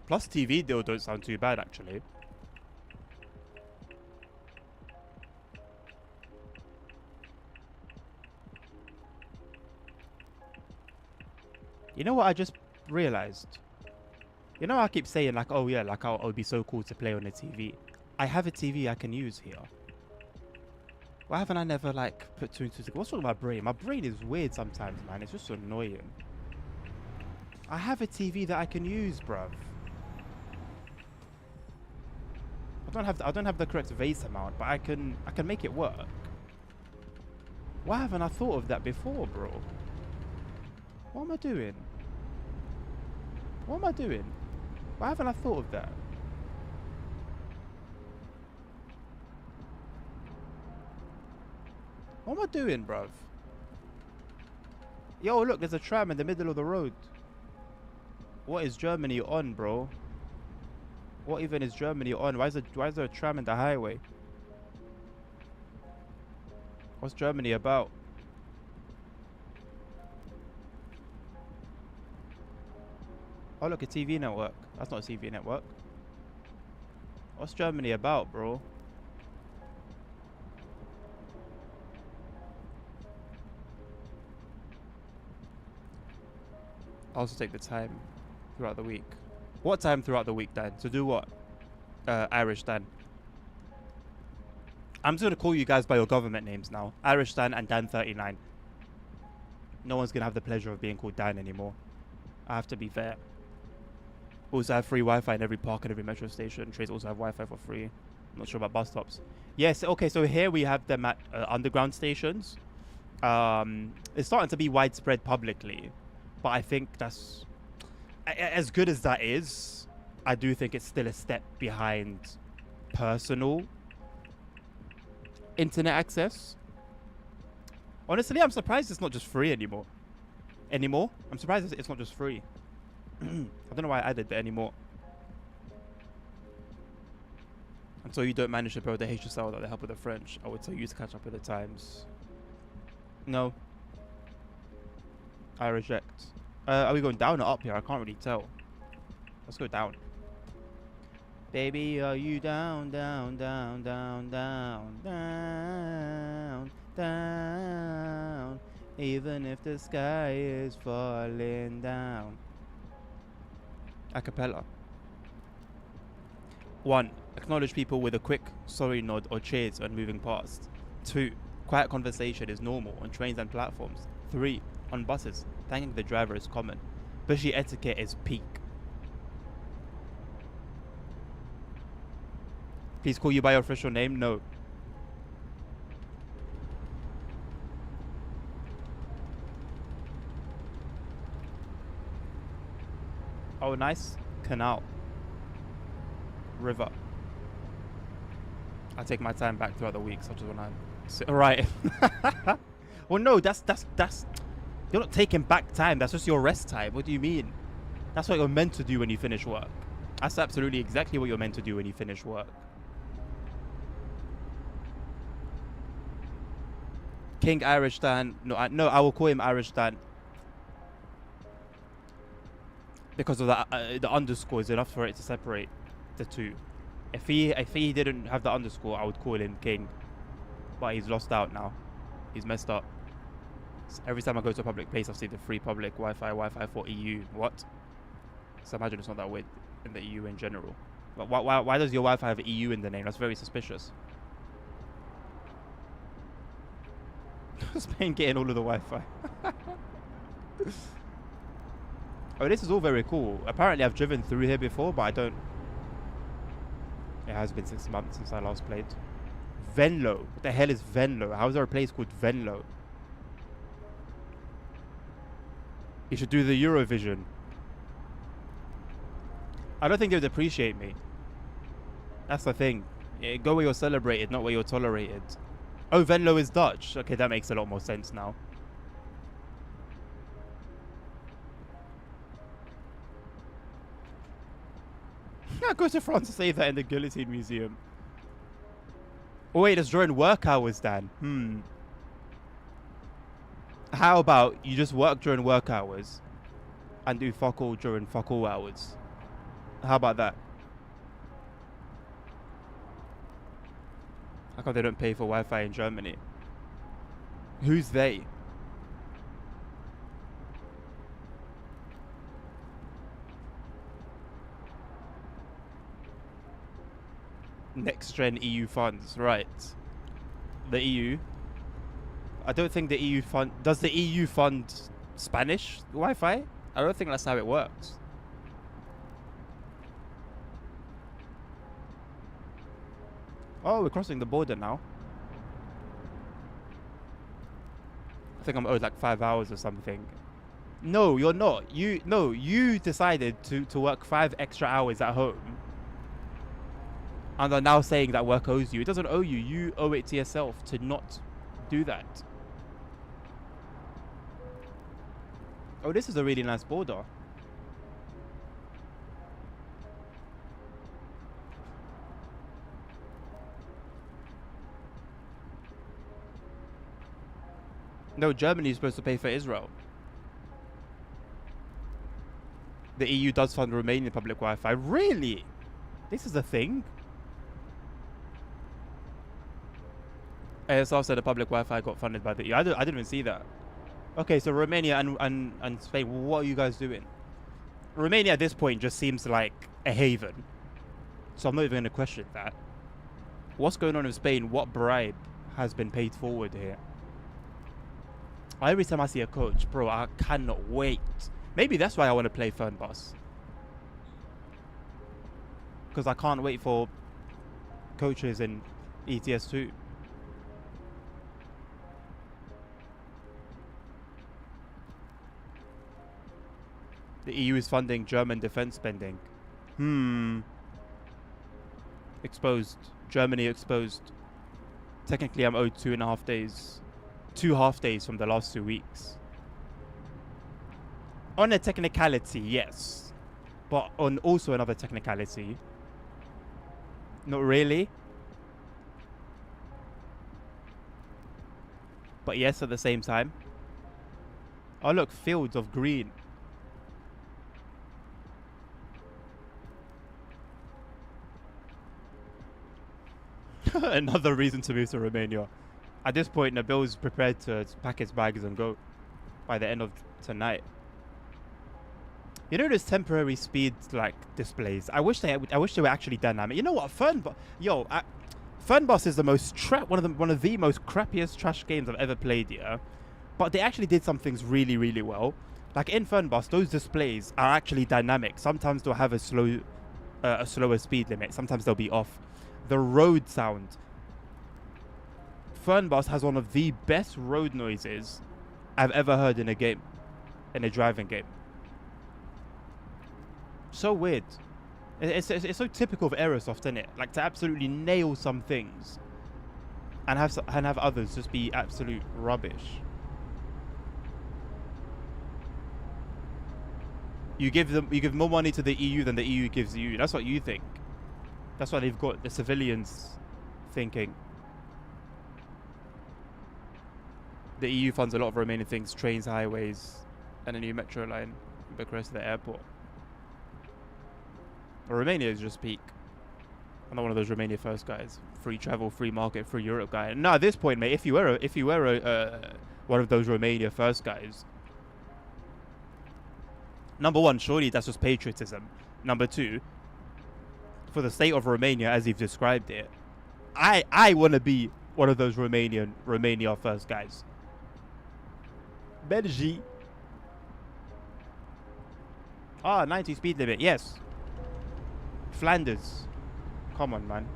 Plus TV deal don't sound too bad, actually. You know what I just realized? You know I keep saying like, oh yeah, like it would be so cool to play on a TV. I have a TV I can use here. Why haven't I never like put two and two together? What's wrong with my brain? My brain is weird sometimes, man. It's just annoying. I have a TV that I can use, bruv. I don't have the correct vase amount, but I can make it work. Why haven't I thought of that before, bro? What am I doing? What am I doing? Why haven't I thought of that? What am I doing, bruv? Yo, look, there's a tram in the middle of the road. What is Germany on, bro? What even is Germany on? Why is there a tram in the highway? What's Germany about? Oh look, a TV network. That's not a TV network. What's Germany about, bro? I'll also take the time throughout the week. What time throughout the week, Dan? To do what? Irish Dan. I'm just going to call you guys by your government names now. Irish Dan and Dan39. No one's going to have the pleasure of being called Dan anymore. I have to be fair. Also have free Wi-Fi in every park and every metro station. Trains also have Wi-Fi for free. I'm not sure about bus stops. Yes, okay, so here we have them at underground stations. It's starting to be widespread publicly. But I think that's... As good as that is, I do think it's still a step behind personal internet access. Honestly, I'm surprised it's not just free anymore. I'm surprised it's not just free. I don't know why I added the anymore. Until you don't manage to build the HSL that they help with the French, I would tell you to catch up with the times. No. I reject. Are we going down or up here? I can't really tell. Let's go down. Baby, are you down, down, down, down, down, down, down, even if the sky is falling down. Acapella. 1. Acknowledge people with a quick sorry nod or cheers when moving past. 2. Quiet conversation is normal on trains and platforms. 3. On buses, thanking the driver is common. Bushy etiquette is peak. Please call you by your official name? No. Oh, nice. Canal. River. I take my time back throughout the week, such as when I sit. Right. Well, no, that's. You're not taking back time. That's just your rest time. What do you mean? That's what you're meant to do when you finish work. That's absolutely exactly what you're meant to do when you finish work. King Irish Dan. No, I will call him Irish Dan. Because of the underscore is enough for it to separate the two. If he didn't have the underscore, I would call him King. But he's lost out now. He's messed up. Every time I go to a public place, I see the free public Wi-Fi for EU. What? So imagine it's not that weird in the EU in general. But why does your Wi-Fi have EU in the name? That's very suspicious. Spain getting all of the Wi-Fi. Oh, this is all very cool. Apparently I've driven through here before, but I don't... It has been 6 months since I last played. Venlo. What the hell is Venlo? How is there a place called Venlo? You should do the Eurovision. I don't think they would appreciate me. That's the thing. Go where you're celebrated, not where you're tolerated. Oh, Venlo is Dutch. Okay, that makes a lot more sense now. Yeah, go to France to save that in the Guillotine Museum. Oh wait, it's during work hours, Dan. How about you just work during work hours and do fuck all during fuck all hours? How about that? How come they don't pay for Wi-Fi in Germany? Who's they? Next gen EU funds, right? The EU. I don't think the EU fund... Does the EU fund Spanish Wi-Fi? I don't think that's how it works. Oh, we're crossing the border now. I think I'm owed like 5 hours or something. No, you're not. You decided to work 5 extra hours at home. And are now saying that work owes you. It doesn't owe you. You owe it to yourself to not do that. Oh, this is a really nice border. No, Germany is supposed to pay for Israel. The EU does fund Romanian public Wi-Fi. Really? This is a thing? ASR said the public Wi-Fi got funded by the EU. I didn't even see that. Okay, so Romania and Spain, what are you guys doing? Romania at this point just seems like a haven. So I'm not even going to question that. What's going on in Spain? What bribe has been paid forward here? Every time I see a coach, bro, I cannot wait. Maybe that's why I want to play Fernbus. Because I can't wait for coaches in ETS 2. The EU is funding German defense spending. Exposed. Germany exposed. Technically, I'm owed 2.5 days. 2 half days from the last 2 weeks. On a technicality, yes. But on also another technicality, not really. But yes, at the same time. Oh look, fields of green. Another reason to move to Romania. At this point, Nabil's prepared to pack his bags and go by the end of tonight. You know those temporary speed like displays? I wish they were actually dynamic. You know what? Fernbus is the most one of the most crappiest trash games I've ever played. Yeah, but they actually did some things really, really well. Like in Fernbus, those displays are actually dynamic. Sometimes they'll have a slower speed limit. Sometimes they'll be off. The road sound. Fernbus has one of the best road noises I've ever heard in a game, in a driving game. So weird. It's so typical of Aerosoft, isn't it? Like to absolutely nail some things, and have others just be absolute rubbish. You give more money to the EU than the EU gives you. That's what you think. That's why they've got the civilians thinking. The EU funds a lot of Romanian things, trains, highways, and a new metro line in Bucharest to the airport. But Romania is just peak. I'm not one of those Romania first guys. Free travel, free market, free Europe guy. No, at this point, mate, if you were one of those Romania first guys, number one, surely that's just patriotism. Number two, for the state of Romania as you've described it, I want to be one of those Romania first guys. Belgique. 90 speed limit, yes. Flanders. Come on, man.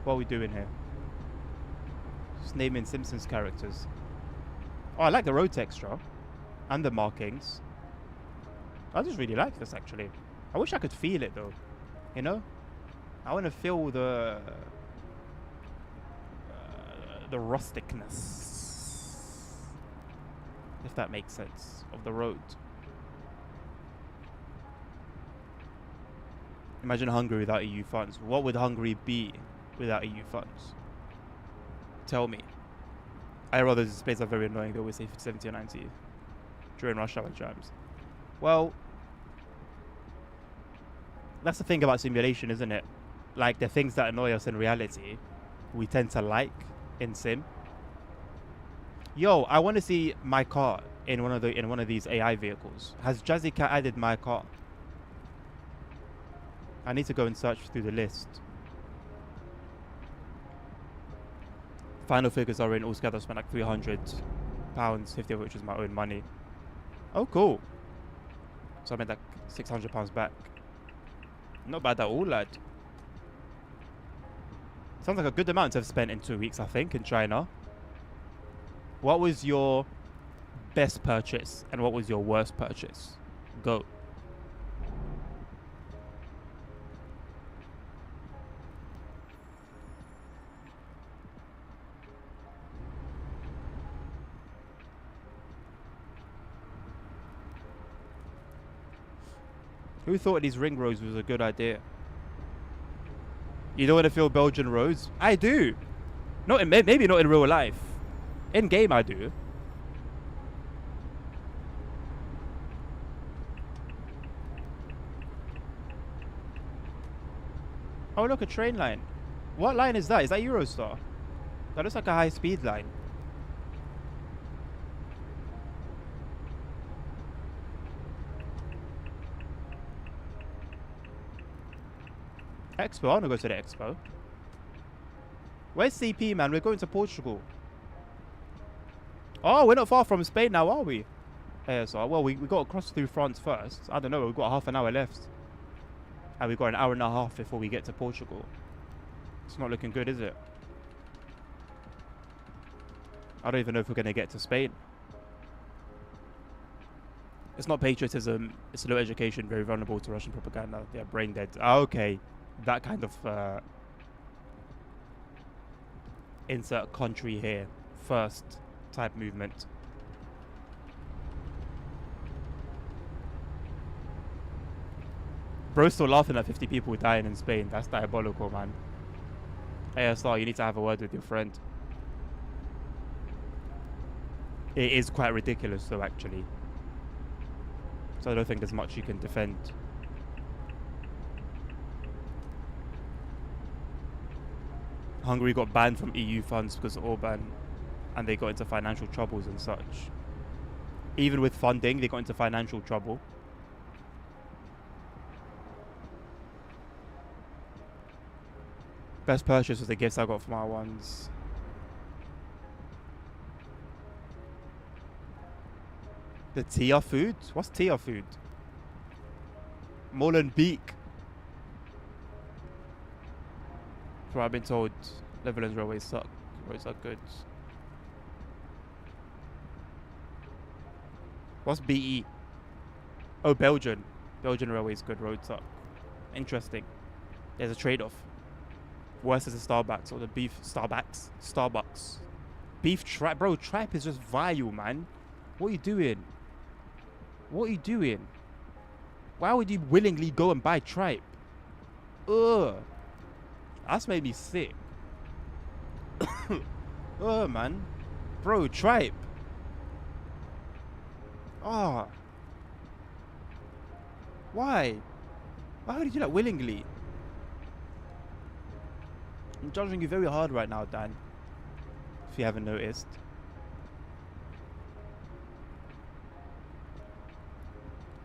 What are we doing here? Just naming Simpsons characters. Oh, I like the road texture. And the markings. I just really like this, actually. I wish I could feel it, though. You know? I want to feel the rusticness, if that makes sense, of the road. Imagine Hungary without EU funds. What would Hungary be without EU funds? Tell me. I rather these displays are very annoying. They always say 70 or 90 during rush hour times. Well, that's the thing about simulation, isn't it? Like, the things that annoy us in reality, we tend to like in sim. Yo, I want to see my car in one of these AI vehicles. Has Jazzy Cat added my car? I need to go and search through the list. Final figures are in. Altogether, I spent like £300, 50 of which is my own money. Oh, cool. So I made like £600 back. Not bad at all, lad. Sounds like a good amount to have spent in 2 weeks, I think, in China. What was your best purchase and what was your worst purchase? Go. Who thought these ring roads was a good idea? You don't want to feel Belgian roads? I do. Not in, maybe not in real life. In game, I do. Oh, look, a train line. What line is that? Is that Eurostar? That looks like a high-speed line. Expo? I want to go to the Expo. Where's CP, man? We're going to Portugal. Oh, we're not far from Spain now, are we? ASR. Well, we got to cross through France first. I don't know. We've got half an hour left. And we've got an hour and a half before we get to Portugal. It's not looking good, is it? I don't even know if we're going to get to Spain. It's not patriotism. It's low education, very vulnerable to Russian propaganda. They're brain dead. Okay. That kind of insert country here first type movement. Bro's still laughing at 50 people dying in Spain. That's diabolical, man. ASR, you need to have a word with your friend. It is quite ridiculous, though, actually. So I don't think there's much you can defend. Hungary got banned from EU funds because of Orban, and they got into financial troubles and such. Even with funding, they got into financial trouble. Best purchase was the gifts I got from our ones. The Tia food? What's Tia food? Molenbeek. From what I've been told, Netherlands railways suck. Roads are good. What's BE? Oh, Belgian. Belgian railways good. Roads suck. Interesting. There's a trade-off. Worse is the Starbucks or the beef Starbucks. Beef tripe, bro. Tripe is just vile, man. What are you doing? What are you doing? Why would you willingly go and buy tripe? Ugh. That's made me sick. Oh, man. Bro, tripe. Oh. Why? Why would you do that willingly? I'm judging you very hard right now, Dan. If you haven't noticed.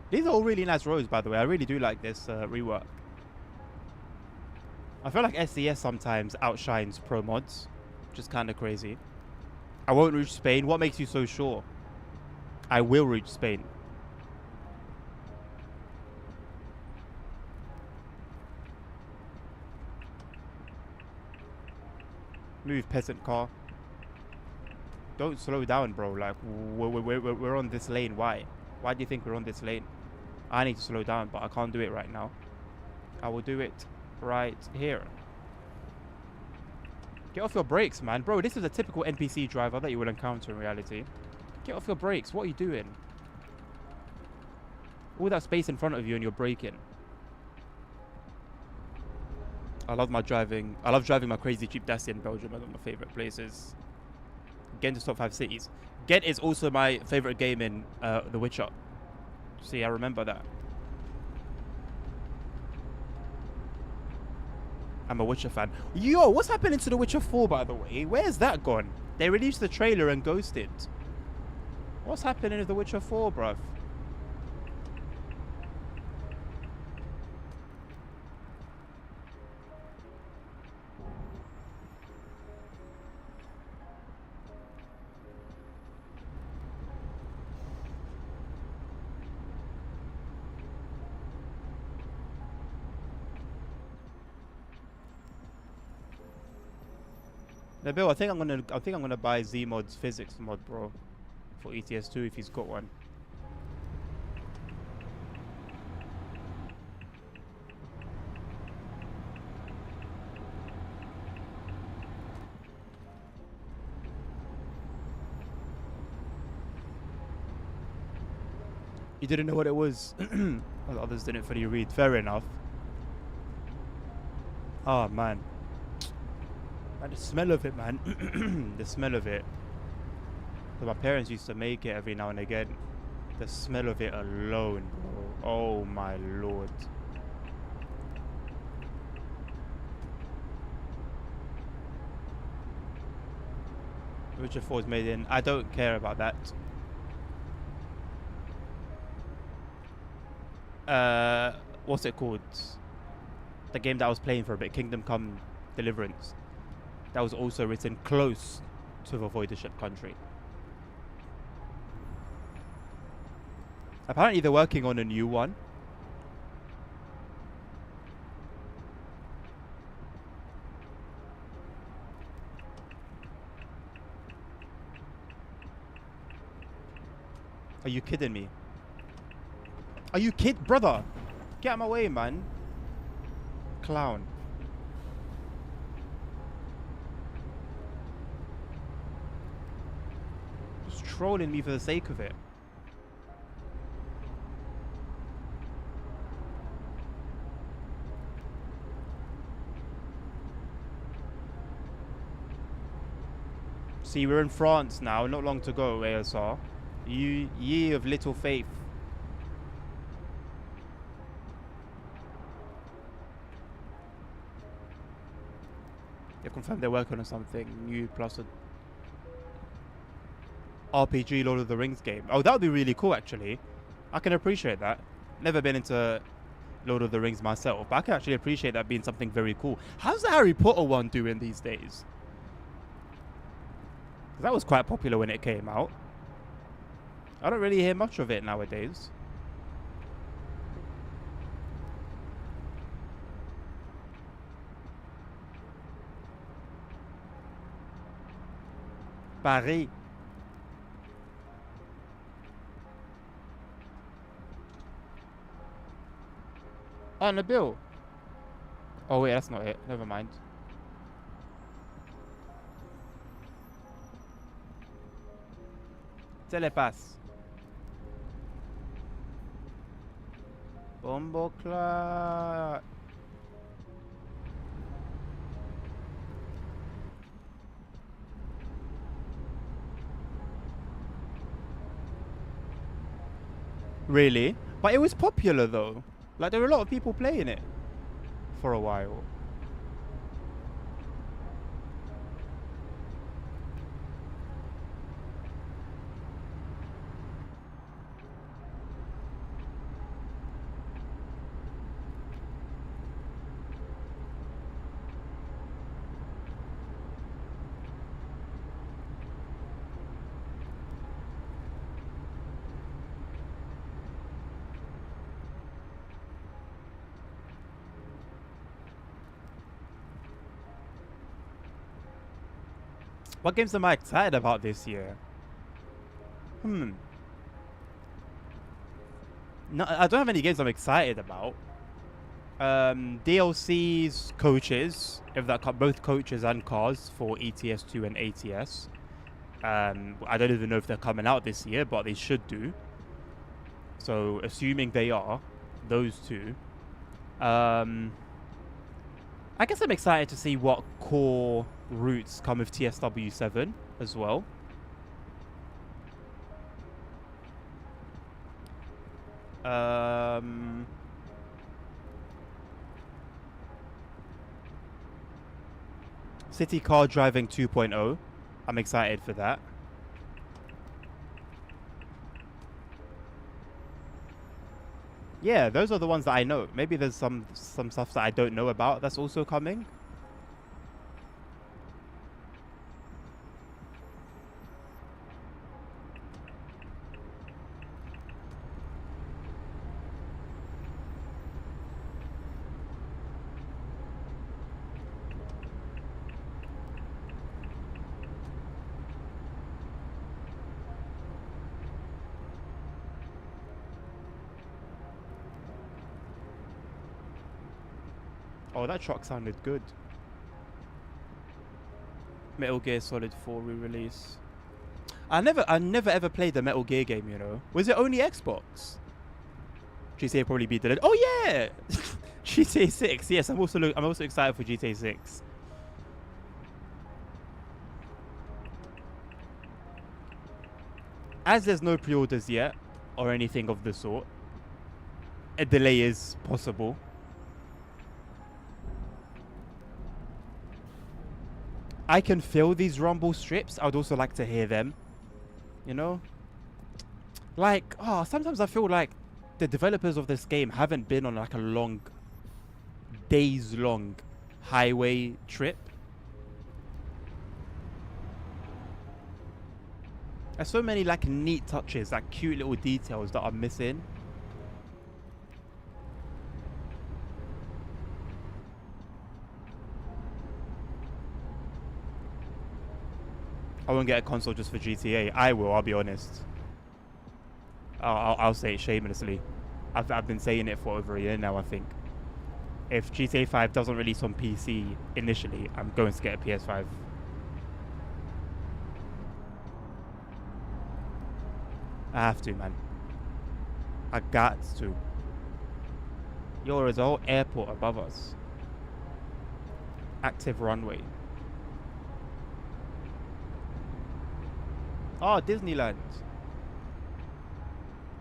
These are all really nice roads, by the way. I really do like this rework. I feel like SES sometimes outshines Pro Mods. Which is kind of crazy. I won't reach Spain. What makes you so sure? I will reach Spain. Move, peasant car. Don't slow down, bro. Like, we're on this lane. Why? Why do you think we're on this lane? I need to slow down, but I can't do it right now. I will do it right here. Get off your brakes, man. Bro, this is a typical NPC driver that you will encounter in reality. Get off your brakes. What are you doing? All that space in front of you and you're braking. I love my driving. I love driving my crazy cheap Dacia in Belgium. One of my favorite places. Ghent is top 5 cities. Ghent is also my favorite game in The Witcher. See, I remember that. I'm a Witcher fan. Yo, what's happening to The Witcher 4, by the way? Where's that gone? They released the trailer and ghosted. What's happening with The Witcher 4, bruv? Now, Bill, I think I'm gonna buy Zmod's physics mod, bro, for ETS 2 if he's got one. You didn't know what it was. Well, others didn't fully read. Fair enough. Oh man. And the smell of it, man. The smell of it. So my parents used to make it every now and again. The smell of it alone, bro. Oh my lord. Witcher 4 is made in. I don't care about that. What's it called? The game that I was playing for a bit, Kingdom Come Deliverance. That was also written close to the Voidership country. Apparently they're working on a new one. Are you kidding me? Are you brother? Get out of my way, man. Clown. Just trolling me for the sake of it. See, we're in France now, not long to go, ASR. You ye of little faith. They confirmed they're working on something new plus a RPG Lord of the Rings game. Oh, that would be really cool, actually. I can appreciate that. Never been into Lord of the Rings myself, but I can actually appreciate that being something very cool. How's the Harry Potter one doing these days? That was quite popular when it came out. I don't really hear much of it nowadays. Paris. Oh, Nabil. Oh wait, that's not it. Never mind. Telepass. Bomboclat. Really? But it was popular though. Like there were a lot of people playing it for a while. What games am I excited about this year? No, I don't have any games I'm excited about. DLCs, coaches, if that both coaches and cars for ETS 2 and ATS. I don't even know if they're coming out this year, but they should do. So, assuming they are, those two. I guess I'm excited to see what core routes come with TSW 7 as well. City Car Driving 2.0. I'm excited for that. Yeah, those are the ones that I know. Maybe there's some stuff that I don't know about that's also coming. Oh, that truck sounded good. Metal Gear Solid 4 re-release. I never ever played the Metal Gear game, you know. Was it only Xbox? GTA probably beat it. Oh yeah! GTA 6. Yes, I'm also excited for GTA 6. As there's no pre-orders yet or anything of the sort, a delay is possible. I can feel these rumble strips. I would also like to hear them. You know? Like, sometimes I feel like the developers of this game haven't been on like a long, days-long highway trip. There's so many like neat touches, like cute little details that are missing. I won't get a console just for GTA. I will, I'll be honest. I'll say it shamelessly. I've been saying it for over a year now, I think. If GTA 5 doesn't release on PC initially, I'm going to get a PS5. I have to, man. I got to. Yo, there's a whole airport above us. Active runway. Oh, Disneyland.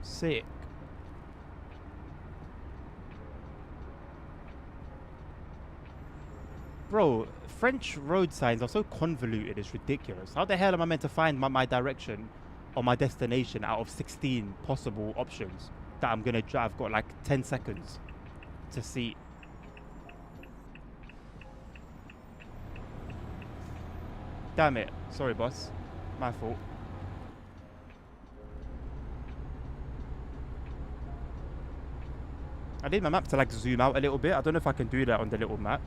Sick. Bro, French road signs are so convoluted, it's ridiculous. How the hell am I meant to find my direction or my destination out of 16 possible options that I'm gonna drive? I've got like 10 seconds to see. Damn it. Sorry, boss. My fault. I need my map to like zoom out a little bit. I don't know if I can do that on the little map.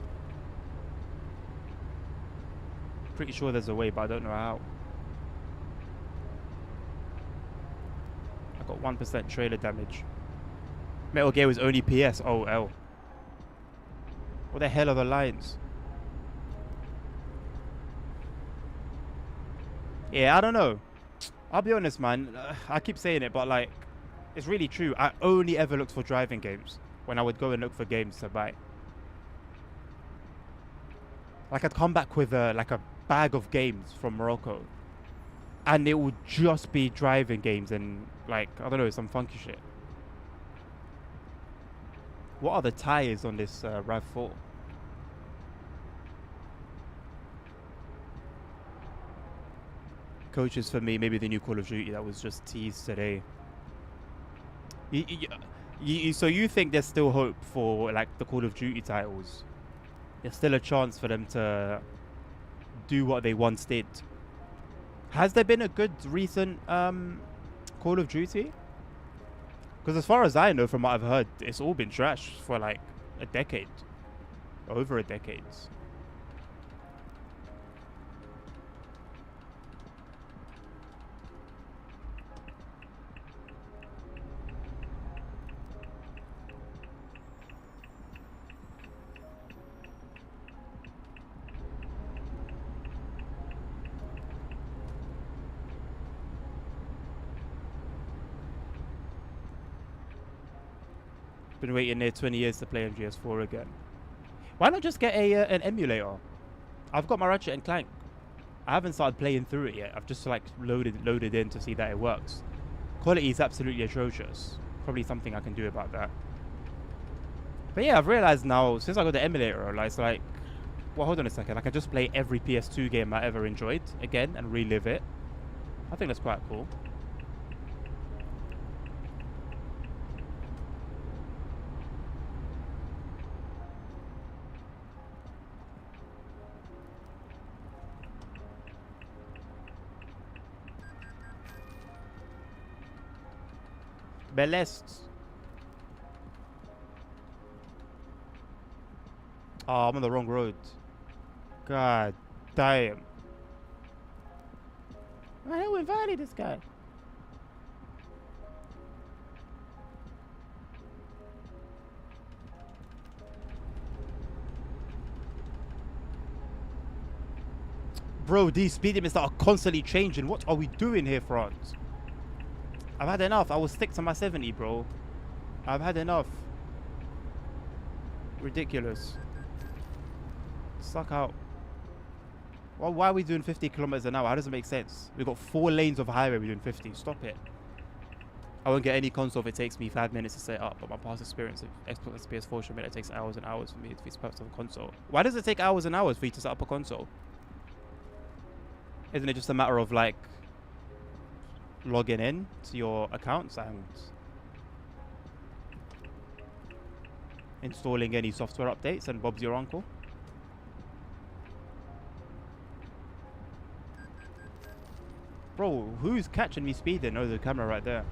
Pretty sure there's a way, but I don't know how. I got 1% trailer damage. Metal Gear was only PS. Oh, L. What the hell are the lines? Yeah, I don't know. I'll be honest, man. I keep saying it, but like, it's really true. I only ever looked for driving games when I would go and look for games to buy. Like, I'd come back with like a bag of games from Morocco, and it would just be driving games and like, I don't know, some funky shit. What are the tires on this RAV4? Coaches for me, maybe the new Call of Duty that was just teased today. So you think there's still hope for like the Call of Duty titles? There's still a chance for them to do what they once did. Has there been a good recent Call of Duty? Because as far as I know, from what I've heard, it's all been trash for like a decade. Over a decade. Been waiting near 20 years to play MGS4 again. Why not just get an emulator? I've got my Ratchet and Clank. I haven't started playing through it yet. I've just like loaded in to see that it works. Quality is absolutely atrocious. Probably something I can do about that. But yeah, I've realized now since I got the emulator, like, it's like, well, hold on a second. I can just play every PS2 game I ever enjoyed again and relive it. I think that's quite cool. Belest. Oh, I'm on the wrong road. God damn. Man, who invited this guy? Bro, these speed limits are constantly changing. What are we doing here, France? I've had enough. I will stick to my 70, bro. I've had enough. Ridiculous. Suck out. Well, why are we doing 50 kilometers an hour? How does it make sense? We've got 4 lanes of highway. We're doing 50. Stop it. I won't get any console if it takes me 5 minutes to set up. But my past experience of Xbox PS4 showed me that it takes hours and hours for me to be supposed to have a console. Why does it take hours and hours for you to set up a console? Isn't it just a matter of like logging in to your accounts and installing any software updates and Bob's your uncle? Bro, who's catching me speeding? Oh, the camera right there.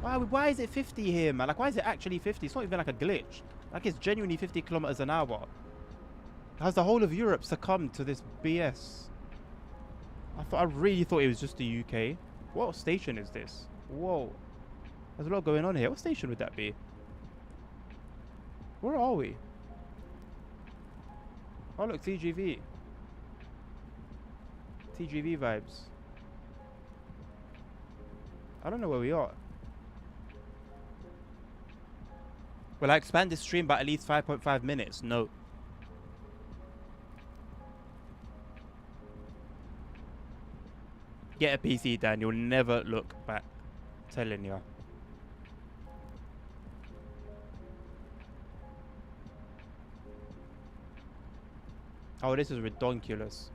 Why is it 50 here, man? Like, why is it actually 50? It's not even like a glitch. Like, it's genuinely 50 kilometers an hour. Has the whole of Europe succumbed to this BS? I really thought it was just the UK. What station is this? Whoa. There's a lot going on here. What station would that be? Where are we? Oh, look, TGV. TGV vibes. I don't know where we are. Will I expand this stream by at least 5.5 minutes? No. Get a PC, Dan. You'll never look back. I'm telling you. Oh, this is redonkulous.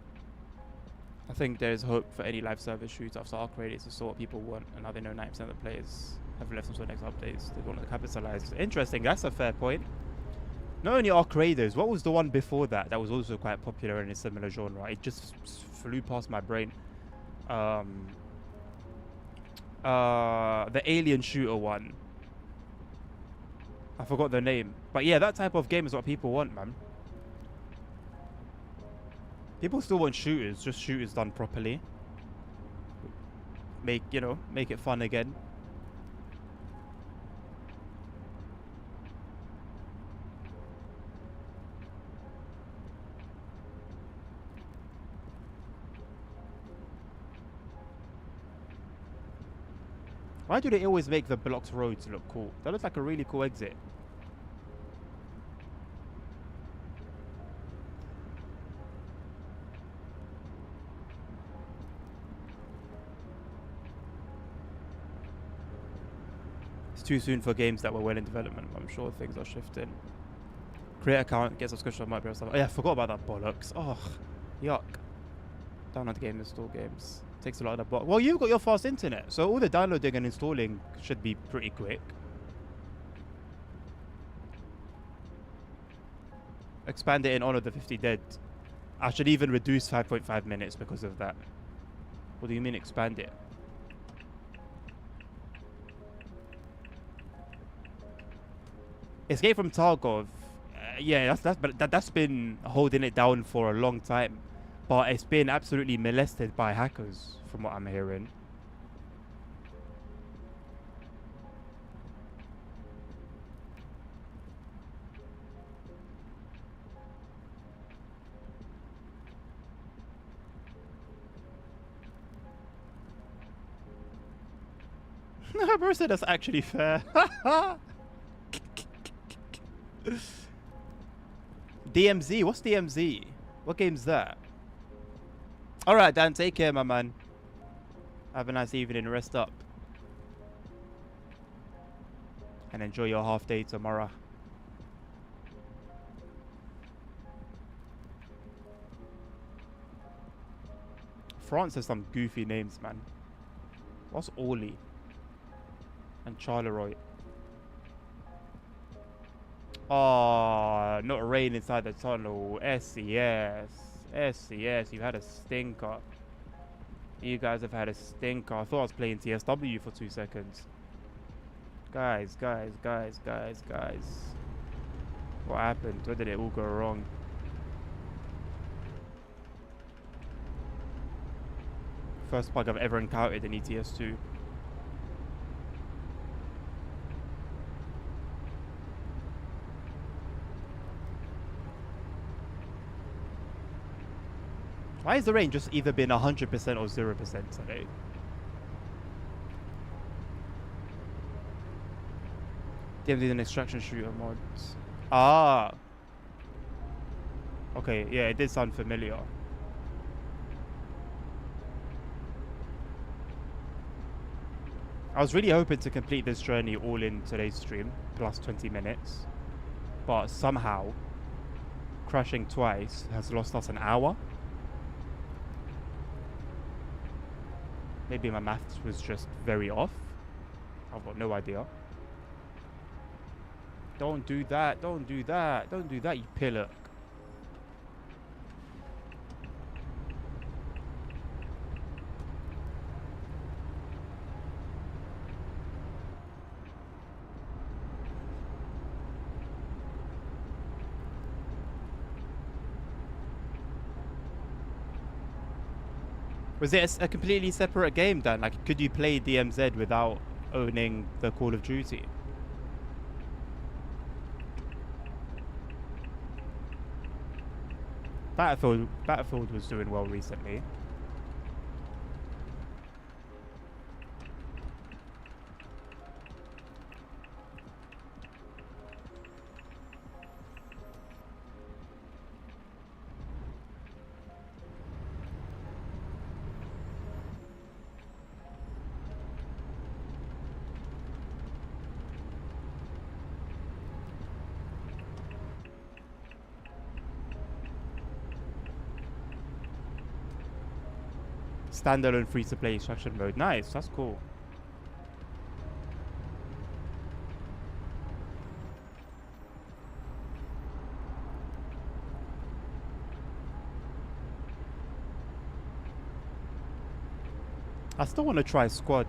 I think there's hope for any live service shooter after Arc Raiders to sort what people want, and now they know 90% of the players have left them for the next updates. They want to capitalize. Interesting. That's a fair point. Not only Arc Raiders, what was the one before that that was also quite popular in a similar genre? It just flew past my brain. The alien shooter one. I forgot the name. But yeah, that type of game is what people want, man. People still want shooters, just shooters done properly. Make it fun again. Why do they always make the blocked roads look cool? That looks like a really cool exit. It's too soon for games that were well in development. I'm sure things are shifting. Create account, get subscription, might be or something. Oh yeah, I forgot about that bollocks. Oh, yuck. Download the game, install games. Takes a lot of the box. Well, you've got your fast internet, so all the downloading and installing should be pretty quick. Expand it in Honor of the 50 Dead. I should even reduce 5.5 minutes because of that. What do you mean expand it? Escape from Tarkov. Yeah, that's been holding it down for a long time. But it's been absolutely molested by hackers, from what I'm hearing. Bro said that's actually fair. DMZ? What's DMZ? What game's that? Alright, Dan, take care, my man. Have a nice evening. Rest up. And enjoy your half day tomorrow. France has some goofy names, man. What's Orly? And Charleroi. Oh, not rain inside the tunnel. SES. SES, you had a stinker. You guys have had a stinker. I thought I was playing TSW for 2 seconds. Guys. What happened? Where did it all go wrong? First bug I've ever encountered in ETS2. Why has the rain just either been 100% or 0% today? DMZ an extraction shooter mods. Ah. Okay, yeah, it did sound familiar. I was really hoping to complete this journey all in today's stream, plus 20 minutes. But somehow, crashing twice has lost us an hour. Maybe my maths was just very off. I've got no idea. Don't do that, don't do that, don't do that, you pillock. Was it a completely separate game, Dan? Like, could you play DMZ without owning the Call of Duty? Battlefield was doing well recently. Standalone free-to-play extraction mode. Nice, that's cool. I still want to try squad.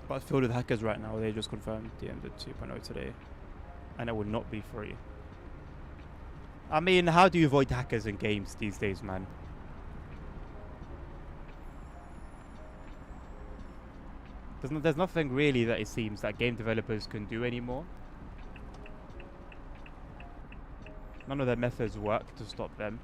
But it's filled with hackers right now. They just confirmed the end of 2.0 today. And it will not be free. I mean, how do you avoid hackers in games these days, man? There's nothing really that it seems that game developers can do anymore. None of their methods work to stop them.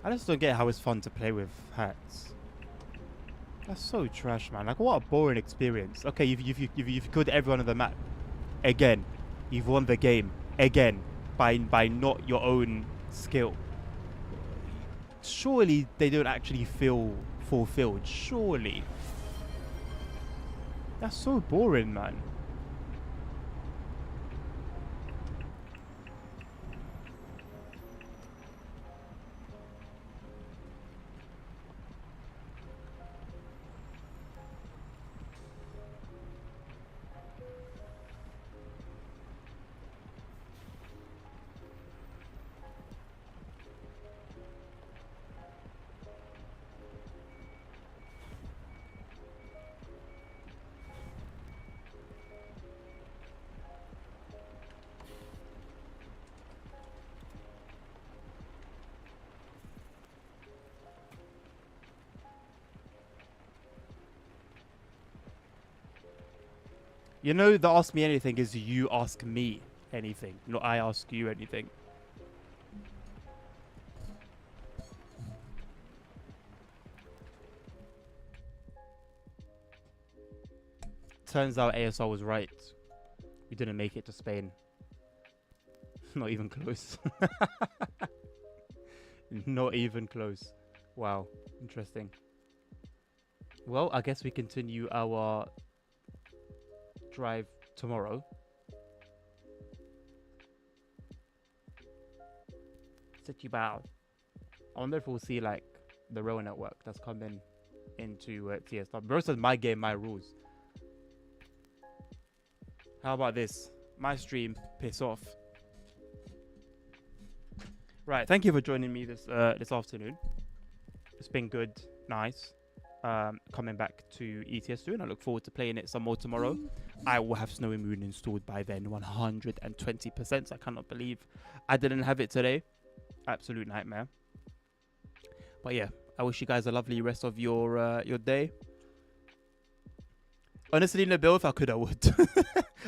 I just don't get how it's fun to play with hats. That's so trash, man. Like, what a boring experience. Okay, you've killed everyone on the map. Again. You've won the game. Again. By not your own skill. Surely they don't actually feel fulfilled. Surely. That's so boring, man. You know, the ask me anything is you ask me anything, not I ask you anything. Turns out ASR was right. We didn't make it to Spain. Not even close. Not even close. Wow, interesting. Well, I guess we continue our drive tomorrow. City Bow. I wonder if we'll see like the rail network that's coming into TS. Bro says my game, my rules. How about this? My stream, piss off. Right, thank you for joining me this afternoon. It's been good, nice. Coming back to ETS soon. I look forward to playing it some more tomorrow. I will have Snowy Moon installed by then, 120%. I cannot believe I didn't have it today. Absolute nightmare. But yeah, I wish you guys a lovely rest of your day. Honestly, Nabil, if I could, I would.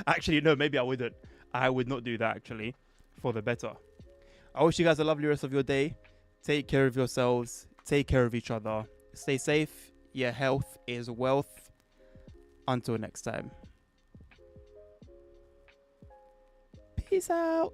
Actually, no, maybe I wouldn't. I would not do that, actually, for the better. I wish you guys a lovely rest of your day. Take care of yourselves. Take care of each other. Stay safe. Your health is wealth. Until next time. Peace out.